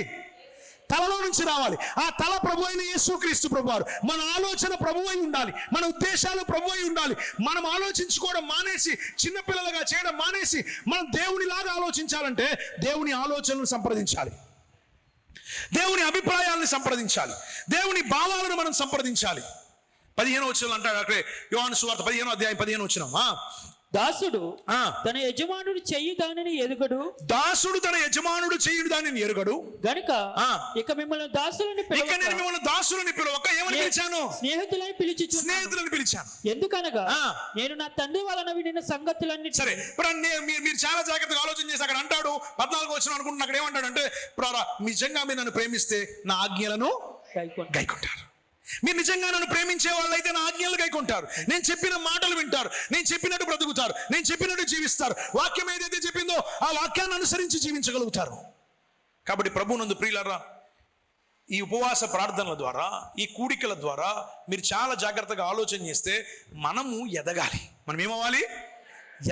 తలలో నుంచి రావాలి. ఆ తల ప్రభు అయిన యేసుక్రీస్తు ప్రభు వారు. మన ఆలోచన ప్రభు అయి ఉండాలి, మన ఉద్దేశాలు ప్రభు అయి ఉండాలి. మనం ఆలోచించుకోవడం మానేసి, చిన్నపిల్లలుగా చేయడం మానేసి, మనం దేవునిలాగా ఆలోచించాలంటే దేవుని ఆలోచనలు సంప్రదించాలి, దేవుని అభిప్రాయాలను సంప్రదించాలి, దేవుని భావాలను మనం సంప్రదించాలి. 15వ వచనం అంటాడు అక్కడే, యోహాను సువార్త 15వ అధ్యాయం 15వ వచనం, దాసుడు తన యజమానుడు చెయ్యి దానిని ఎరుగడు. గనుక ఇక మిమ్మల్ని దాసులని పిలవక ఏమని పిలిచాను? స్నేహితులని పిలిచాను. ఎందుకనగా నేను నా తండ్రి వలన వినిన సంగతులన్నీ. సరే, మీరు చాలా జాగ్రత్తగా ఆలోచన చేసి అక్కడ అంటాడు, 14వ వచనం అనుకుంటున్నా, అక్కడ ఏమంటాడు అంటే, నిజంగా మీరు నన్ను ప్రేమిస్తే నా ఆజ్ఞలను గైకొంటారు. మీరు నిజంగా నన్ను ప్రేమించే వాళ్ళైతే నా ఆజ్ఞలు కైకొంటారు, నేను చెప్పిన మాటలు వింటారు, నేను చెప్పినట్టు బ్రతుకుతారు, నేను చెప్పినట్టు జీవిస్తారు. వాక్యం ఏదైతే చెప్పిందో ఆ వాక్యాన్ని అనుసరించి జీవించగలుగుతారు. కాబట్టి ప్రభువునందు ప్రియులారా, ఈ ఉపవాస ప్రార్థనల ద్వారా, ఈ కూడికల ద్వారా మీరు చాలా జాగ్రత్తగా ఆలోచన చేస్తే మనము ఎదగాలి. మనం ఏమవ్వాలి?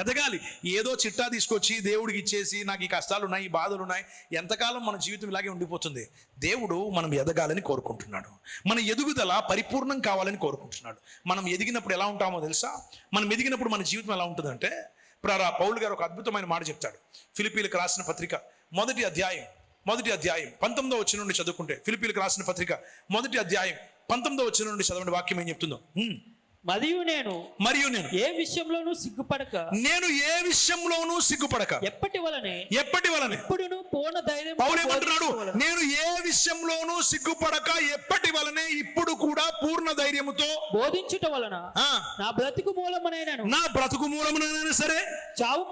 ఎదగాలి. ఏదో చిట్టా తీసుకొచ్చి దేవుడికి ఇచ్చేసి నాకు ఈ కష్టాలు ఉన్నాయి, ఈ బాధలు ఉన్నాయి, ఎంతకాలం మన జీవితం ఇలాగే ఉండిపోతుంది? దేవుడు మనం ఎదగాలని కోరుకుంటున్నాడు. మన ఎదుగుదల పరిపూర్ణం కావాలని కోరుకుంటున్నాడు. మనం ఎదిగినప్పుడు ఎలా ఉంటామో తెలుసా? మనం ఎదిగినప్పుడు మన జీవితం ఎలా ఉంటుందంటే, ఇప్పుడు పౌలు గారు ఒక అద్భుతమైన మాట చెప్తాడు. ఫిలిప్పీలకు రాసిన పత్రిక మొదటి అధ్యాయం 19వ వచనం నుండి చదువుకుంటే, ఫిలిప్పీలకు రాసిన పత్రిక మొదటి అధ్యాయం 19వ వచనం నుండి చదవండి. వాక్యం ఏం చెప్తుందో. మరియు నేను ఏ విషయంలోనూ సిగ్గుపడక ఎప్పటి వలనే ఇప్పుడును పూర్ణ ధైర్యం. పౌలు ఏమంటున్నాడు? నేను ఏ విషయంలోనూ సిగ్గుపడక ఎప్పటి వలనే ఇప్పుడు కూడా పూర్ణ ధైర్యముతో బోధించుట వలన నా బ్రతుకు మూలమునైనా సరే, చావు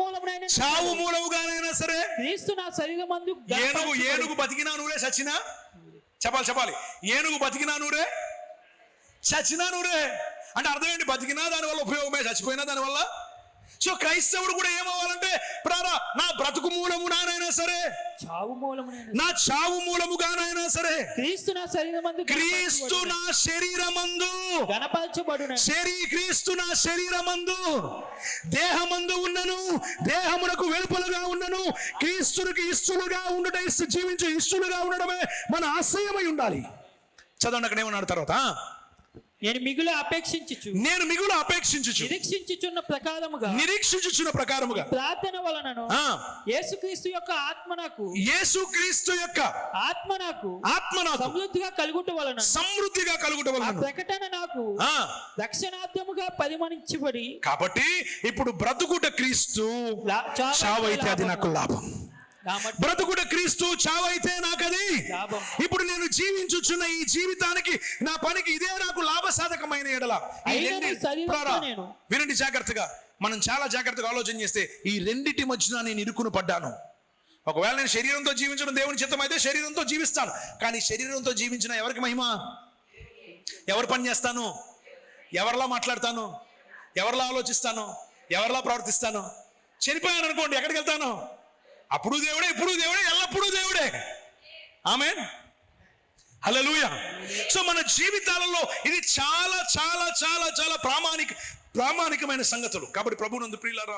మూలముగానైనా సరే క్రీస్తు నా శరీరమందు. ఏనుగు బతికినా నూరే, చచ్చినా చెప్పాలి. ఏనుగు బతికినా నూరే, చచ్చినా నూరే అంటే అర్థం ఏంటి? బతికినా దానివల్ల ఉపయోగమే, చచ్చిపోయినా దానివల్ల. సో క్రైస్తవుడు కూడా ఏమవ్వాలంటే, నా బ్రతుకు మూలముగానైనా సరే, నా చావు మూలముగానైనా సరే క్రీస్తు నా శరీరమందు క్రీస్తు నా శరీరమందు దేహమందు ఉన్నను, దేహమునకు వెలుపలుగా ఉన్నను, క్రీస్తునికి ఇష్టలుగా ఉండుట, జీవించు ఇష్టలుగా ఉండడమే మన ఆశయమై ఉండాలి. చదవండి అక్కడ ఏమన్నాడు తర్వాత. నేను మిగులు అపేక్షించుచు నిరీక్షించుచున్న ప్రకారముగా ప్రార్థన వలనను యేసుక్రీస్తు యొక్క ఆత్మ నాకు సమృద్ధిగా కలుగుట వలన ప్రకటన నాకు రక్షణార్థముగా పరిమణించబడి. కాబట్టి ఇప్పుడు బ్రతుకుట క్రీస్తు, చావైతే అది నాకు లాభం. బ్రతుకుట క్రీస్తు, చావైతే నాకది. ఇప్పుడు నేను జీవించుచున్న ఈ జీవితానికి, నా పనికి ఇదే నాకు లాభసాధకమైన ఎడల. వినండి జాగ్రత్తగా. మనం చాలా జాగ్రత్తగా ఆలోచన చేస్తే ఈ రెండిటి మధ్యన నేను ఇరుకును పడ్డాను. ఒకవేళ నేను శరీరంతో జీవించడం దేవుని చిత్తం అయితే శరీరంతో జీవిస్తాను. కానీ శరీరంతో జీవించిన ఎవరికి మహిమ? ఎవరు పని చేస్తాను? ఎవరిలా మాట్లాడతాను? ఎవరిలా ఆలోచిస్తాను? ఎవరిలా ప్రవర్తిస్తాను? చనిపోయాను అనుకోండి, ఎక్కడికి వెళ్తాను? అప్పుడు దేవుడే, ఇప్పుడు దేవుడే, ఎల్లప్పుడూ దేవుడే. ఆమేన్, హల్లెలూయా. సో మన జీవితాలలో ఇది చాలా చాలా చాలా చాలా ప్రామాణికమైన సంగతులు. కాబట్టి ప్రభువునందు ప్రియులారా,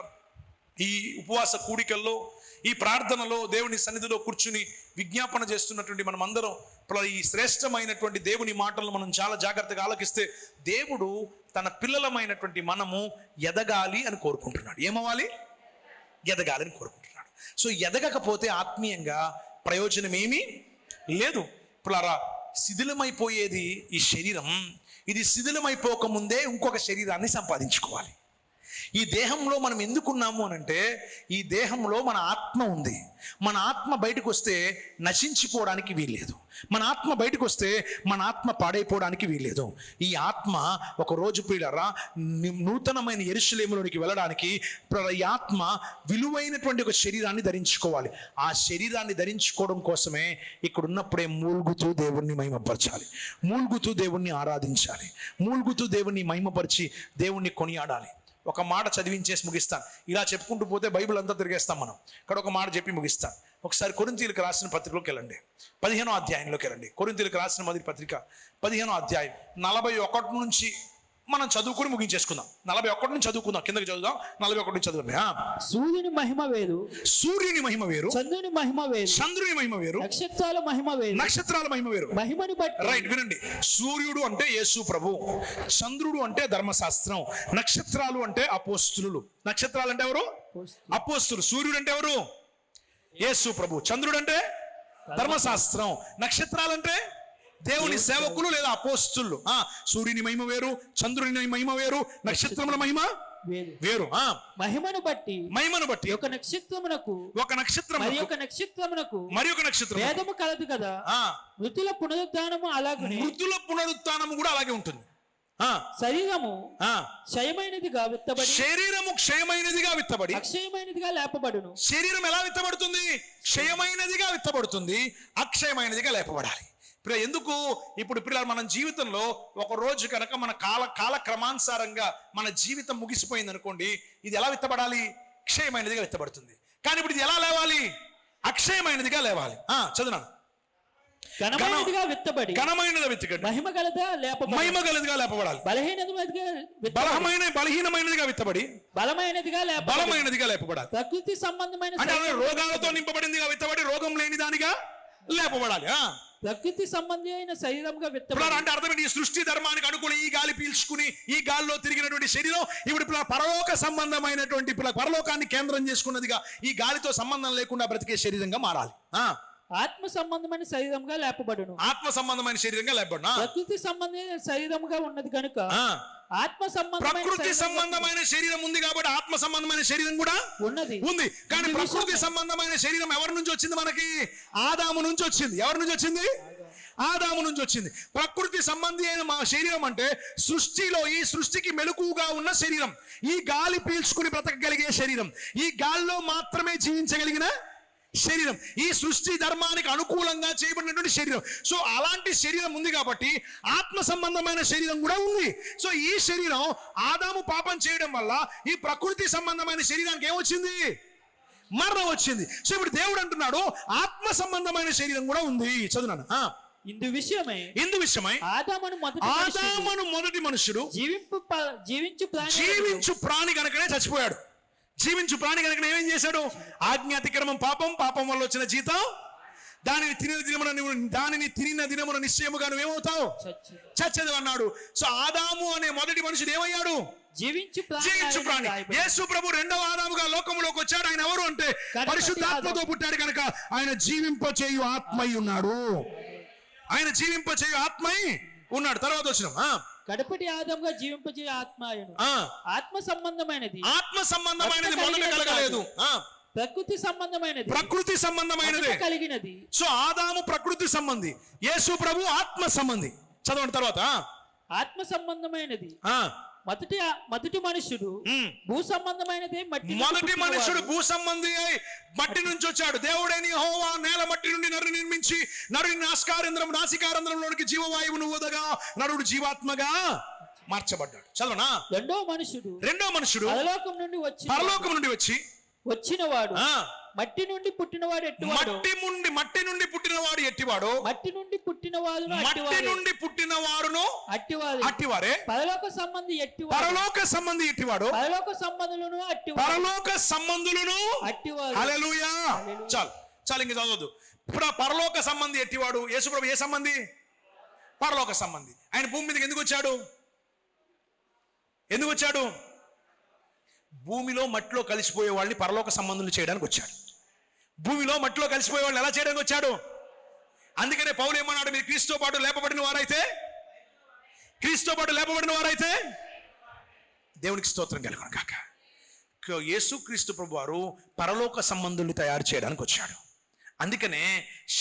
ఈ ఉపవాస కూడికల్లో, ఈ ప్రార్థనలో, దేవుని సన్నిధిలో కూర్చుని విజ్ఞాపన చేస్తున్నటువంటి మనం అందరం ఈ శ్రేష్టమైనటువంటి దేవుని మాటలను మనం చాలా జాగ్రత్తగా ఆలకిస్తే, దేవుడు తన పిల్లలమైనటువంటి మనము ఎదగాలి అని కోరుకుంటున్నాడు. ఏమవ్వాలి? ఎదగాలని కోరుకుంటున్నాడు. సో ఎదగకపోతే ఆత్మీయంగా ప్రయోజనం ఏమీ లేదు. ఇప్పుడు శిథిలమైపోయేది ఈ శరీరం. ఇది శిథిలమైపోకముందే ఇంకొక శరీరాన్ని సంపాదించుకోవాలి. ఈ దేహంలో మనం ఎందుకున్నాము అనంటే, ఈ దేహంలో మన ఆత్మ ఉంది. మన ఆత్మ బయటకు వస్తే నశించిపోవడానికి వీల్లేదు. మన ఆత్మ బయటకు వస్తే మన ఆత్మ పాడైపోవడానికి వీల్లేదు. ఈ ఆత్మ ఒక రోజు ప్రియులారా నూతనమైన యెరూషలేములోనికి వెళ్ళడానికి ఈ ఆత్మ విలువైనటువంటి ఒక శరీరాన్ని ధరించుకోవాలి. ఆ శరీరాన్ని ధరించుకోవడం కోసమే ఇక్కడ ఉన్నప్పుడే మూల్గుతూ దేవుణ్ణి మహిమపరచాలి, మూల్గుతూ దేవుణ్ణి ఆరాధించాలి, మూల్గుతూ దేవుణ్ణి మహిమపరిచి దేవుణ్ణి కొనియాడాలి. ఒక మాట చదివించేసి ముగిస్తాను. ఇలా చెప్పుకుంటూ పోతే బైబిల్ అంతా తిరిగేస్తాం మనం. ఇక్కడ ఒక మాట చెప్పి ముగిస్తాను. ఒకసారి కొరింథీయులకు రాసిన పత్రికలోకి వెళ్ళండి, 15వ అధ్యాయంలోకి వెళ్ళండి. కొరింథీయులకు రాసిన మొదటి పత్రిక 15వ అధ్యాయం 41 నుంచి మనం చదువుకుని ముగించేసుకుందాం. 41 నుంచి చదువుకుందాం, కిందకి చదువుదాం. 41 నుంచి చదువుదాం. సూర్యుని మహిమ వేరు, చంద్రుని మహిమ వేరు, నక్షత్రాల మహిమ వేరు. మహిమని బట్టి రైట్, వినండి. సూర్యుడు అంటే యేసు ప్రభు, చంద్రుడు అంటే ధర్మశాస్త్రం, నక్షత్రాలు అంటే అపోస్తులు. నక్షత్రాలు అంటే ఎవరు? అపోస్తులు. సూర్యుడు అంటే ఎవరు? యేసు ప్రభు. చంద్రుడు అంటే ధర్మశాస్త్రం, నక్షత్రాలంటే దేవుని సేవకులు లేదా అపోస్తులు. సూర్యుని మహిమ వేరు, చంద్రుని మహిమ వేరు, నక్షత్రముల మహిమ వేరు. మహిమను బట్టి ఒక నక్షత్రమునకు మరి ఒక నక్షత్రం భేదము కలదు కదా. మృతుల పునరుద్ధానము అలాగే, మృతుల పునరుద్ధానము కూడా అలాగే ఉంటుంది. శరీరము క్షయమైనదిగా విత్తబడి అక్షయమైనదిగా లేపబడును. శరీరం ఎలా విత్తబడుతుంది? క్షయమైనదిగా విత్తబడుతుంది, అక్షయమైనదిగా లేపబడాలి. ఇప్పుడు ఎందుకు ఇప్పుడు మనం జీవితంలో ఒక రోజు కనుక మన కాల క్రమానుసారంగా మన జీవితం ముగిసిపోయింది అనుకోండి, ఇది ఎలా విత్తబడాలి? క్షయమైనదిగా విత్తబడుతుంది. కానీ ఇప్పుడు ఇది ఎలా లేవాలి? అక్షయమైనదిగా లేవాలి. చదువునాను. ఘనమైనదిగా విత్తబడి ఘనమైనదిగా విత్తబడి మహిమగలదిగా లేపబడాలి. బలహీనమైనదిగా విత్తబడి బలమైనదిగా లేపబడాలి. ప్రకృతి సంబంధమైన అంటే రోగాలతో నింపబడిందిగా విత్తబడి రోగం లేని దానిగా లేపబడాలి. ప్రకృతి సంబంధమైన శరీరంగా విత్తబడాలి. అంటే అర్థమేంటి? ఈ సృష్టి ధర్మానికి అనుకూల ఈ గాలి పీల్చుకుని ఈ గాలిలో తిరిగినటువంటి శరీరం ఇప్పుడు పరలోక సంబంధమైనటువంటి పరలోకాన్ని కేంద్రం చేసుకున్నదిగా ఈ గాలితో సంబంధం లేకుండా బ్రతికే శరీరంగా మారాలి. ఆత్మ సంబంధమైన శరీరంగా లేపబడును. ఆత్మ సంబంధమైన శరీరంగా లేపబడును. ప్రకృతి సంబంధమైన శరీరంగా ఉన్నది కనుక ఆత్మ ప్రకృతి సంబంధమైన శరీరం ఉంది కాబట్టి ఆత్మ సంబంధమైన శరీరం కూడా ఉంది. కానీ ప్రకృతి సంబంధమైన శరీరం ఎవరి నుంచి వచ్చింది? మనకి ఆదాము నుంచి వచ్చింది. ఎవరి నుంచి వచ్చింది? ఆదాము నుంచి వచ్చింది. ప్రకృతి సంబంధి అయిన మా శరీరం అంటే సృష్టిలో ఈ సృష్టికి మెలకుగా ఉన్న శరీరం, ఈ గాలి పీల్చుకుని బ్రతకగలిగే శరీరం, ఈ గాలిలో మాత్రమే జీవించగలిగిన శరీరం, ఈ సృష్టి ధర్మానికి అనుకూలంగా చేయబడినటువంటి శరీరం. సో అలాంటి శరీరం ఉంది కాబట్టి ఆత్మ సంబంధమైన శరీరం కూడా ఉంది. సో ఈ శరీరం ఆదాము పాపం చేయడం వల్ల ఈ ప్రకృతి సంబంధమైన శరీరానికి ఏమొచ్చింది? మరణం వచ్చింది. సో ఇప్పుడు దేవుడు అంటున్నాడు ఆత్మ సంబంధమైన శరీరం కూడా ఉంది. చదువునాను. ఇందు విషయమై ఆదామును మొదటి మనుషుడు జీవించు ప్రాణి కనుకనే చచ్చిపోయాడు. జీవించు ప్రాణి కనుక ఏమేం చేశాడు? ఆజ్ఞాతిక్రమం పాపం వల్ల వచ్చిన జీతం, దానిని తినిన దినమున నిశ్చయముగా నువ్వేమవుతావు? చచ్చేది అన్నాడు. సో ఆదాము అనే మొదటి మనుషుడు ఏమయ్యాడు? జీవించు ప్రాణి. యేసు ప్రభు రెండవ ఆదాముగా లోకంలోకి వచ్చాడు. ఆయన ఎవరు అంటే పరిశుద్ధాత్మతో పుట్టాడు కనుక ఆయన జీవింపచేయు ఆత్మై ఉన్నాడు. ఆయన జీవింపచేయు ఆత్మై ఉన్నాడు. తర్వాత వచ్చినాం. కడపటి ఆదాముగా జీవింపజేయ ఆత్మయను. ఆత్మ సంబంధమైనది మొదలు కలగలేదు. ప్రకృతి సంబంధమైనది కలిగినది. సో ఆదాము ప్రకృతి సంబంధి, యేసు ప్రభు ఆత్మ సంబంధి. చదవండి తర్వాత. ఆత్మ సంబంధమైనది మొదటి మనుషుడు భూ సంబంధమైనది మొదటి మనుషుడు భూ సంబంధి అయి మట్టి నుంచి వచ్చాడు. దేవుడైన యెహోవా నేల మట్టి నుండి నరుని నిర్మించి నరుని నాసికారంధ్రంలోనికి జీవవాయువును ఊదగా నరుడు జీవాత్మగా మార్చబడ్డాడు. చదవనా. రెండో మనుషుడు పరలోకం నుండి వచ్చినవాడు మట్టి నుండి పుట్టినవాడు ఎట్టివాడు. మట్టి నుండి పుట్టినవారును అట్టివారే. పరలోక సంబంధి ఎట్టివాడు. పరలోక సంబంధులను అట్టివారు. హల్లెలూయా. చాలు ఇంక చదవద్దు. ఇప్పుడు పరలోక సంబంధి ఎట్టివాడు. యేసుప్రభు ఏ సంబంధి? పరలోక సంబంధి. ఆయన భూమి మీదకి ఎందుకు వచ్చాడు? భూమిలో మట్టిలో కలిసిపోయే వాళ్ళని పరలోక సంబంధులు చేయడానికి వచ్చాడు. భూమిలో మట్టిలో కలిసిపోయే వాళ్ళని ఎలా చేయడానికి వచ్చాడు? అందుకనే పౌలు ఏమన్నాడు? మీరు క్రీస్తుతో పాటు లేపబడిన వారైతే దేవునికి స్తోత్రం కలుగును గాక. యేసు క్రీస్తు ప్రభు వారు పరలోక సంబంధుల్ని తయారు చేయడానికి వచ్చాడు. అందుకనే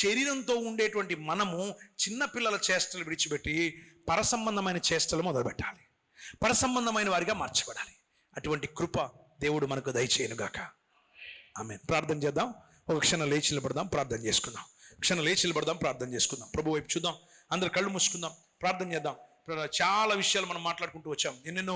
శరీరంతో ఉండేటువంటి మనము చిన్నపిల్లల చేష్టలు విడిచిపెట్టి పరసంబంధమైన చేష్టలు మొదలుపెట్టాలి. పరసంబంధమైన వారిగా మార్చబడాలి. అటువంటి కృప దేవుడు మనకు దయచేయనుగాక. ఆమేన్. ప్రార్థన చేద్దాం. ఒక క్షణం లేచి నిలబడదాం, ప్రార్థన చేసుకుందాం. ప్రభు వైపు చూద్దాం. అందరు కళ్ళు మూసుకుందాం, ప్రార్థన చేద్దాం. చాలా విషయాలు మనం మాట్లాడుకుంటూ వచ్చాం. ఎన్నెన్నో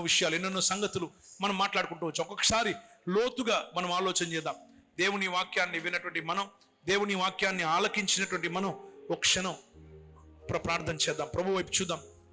సంగతులు మనం మాట్లాడుకుంటూ వచ్చాం. ఒక్కొక్కసారి లోతుగా మనం ఆలోచన చేద్దాం. దేవుని వాక్యాన్ని విన్నటువంటి మనం, దేవుని వాక్యాన్ని ఆలకించినటువంటి మనం ఒక క్షణం ప్రార్థన చేద్దాం. ప్రభు వైపు చూద్దాం.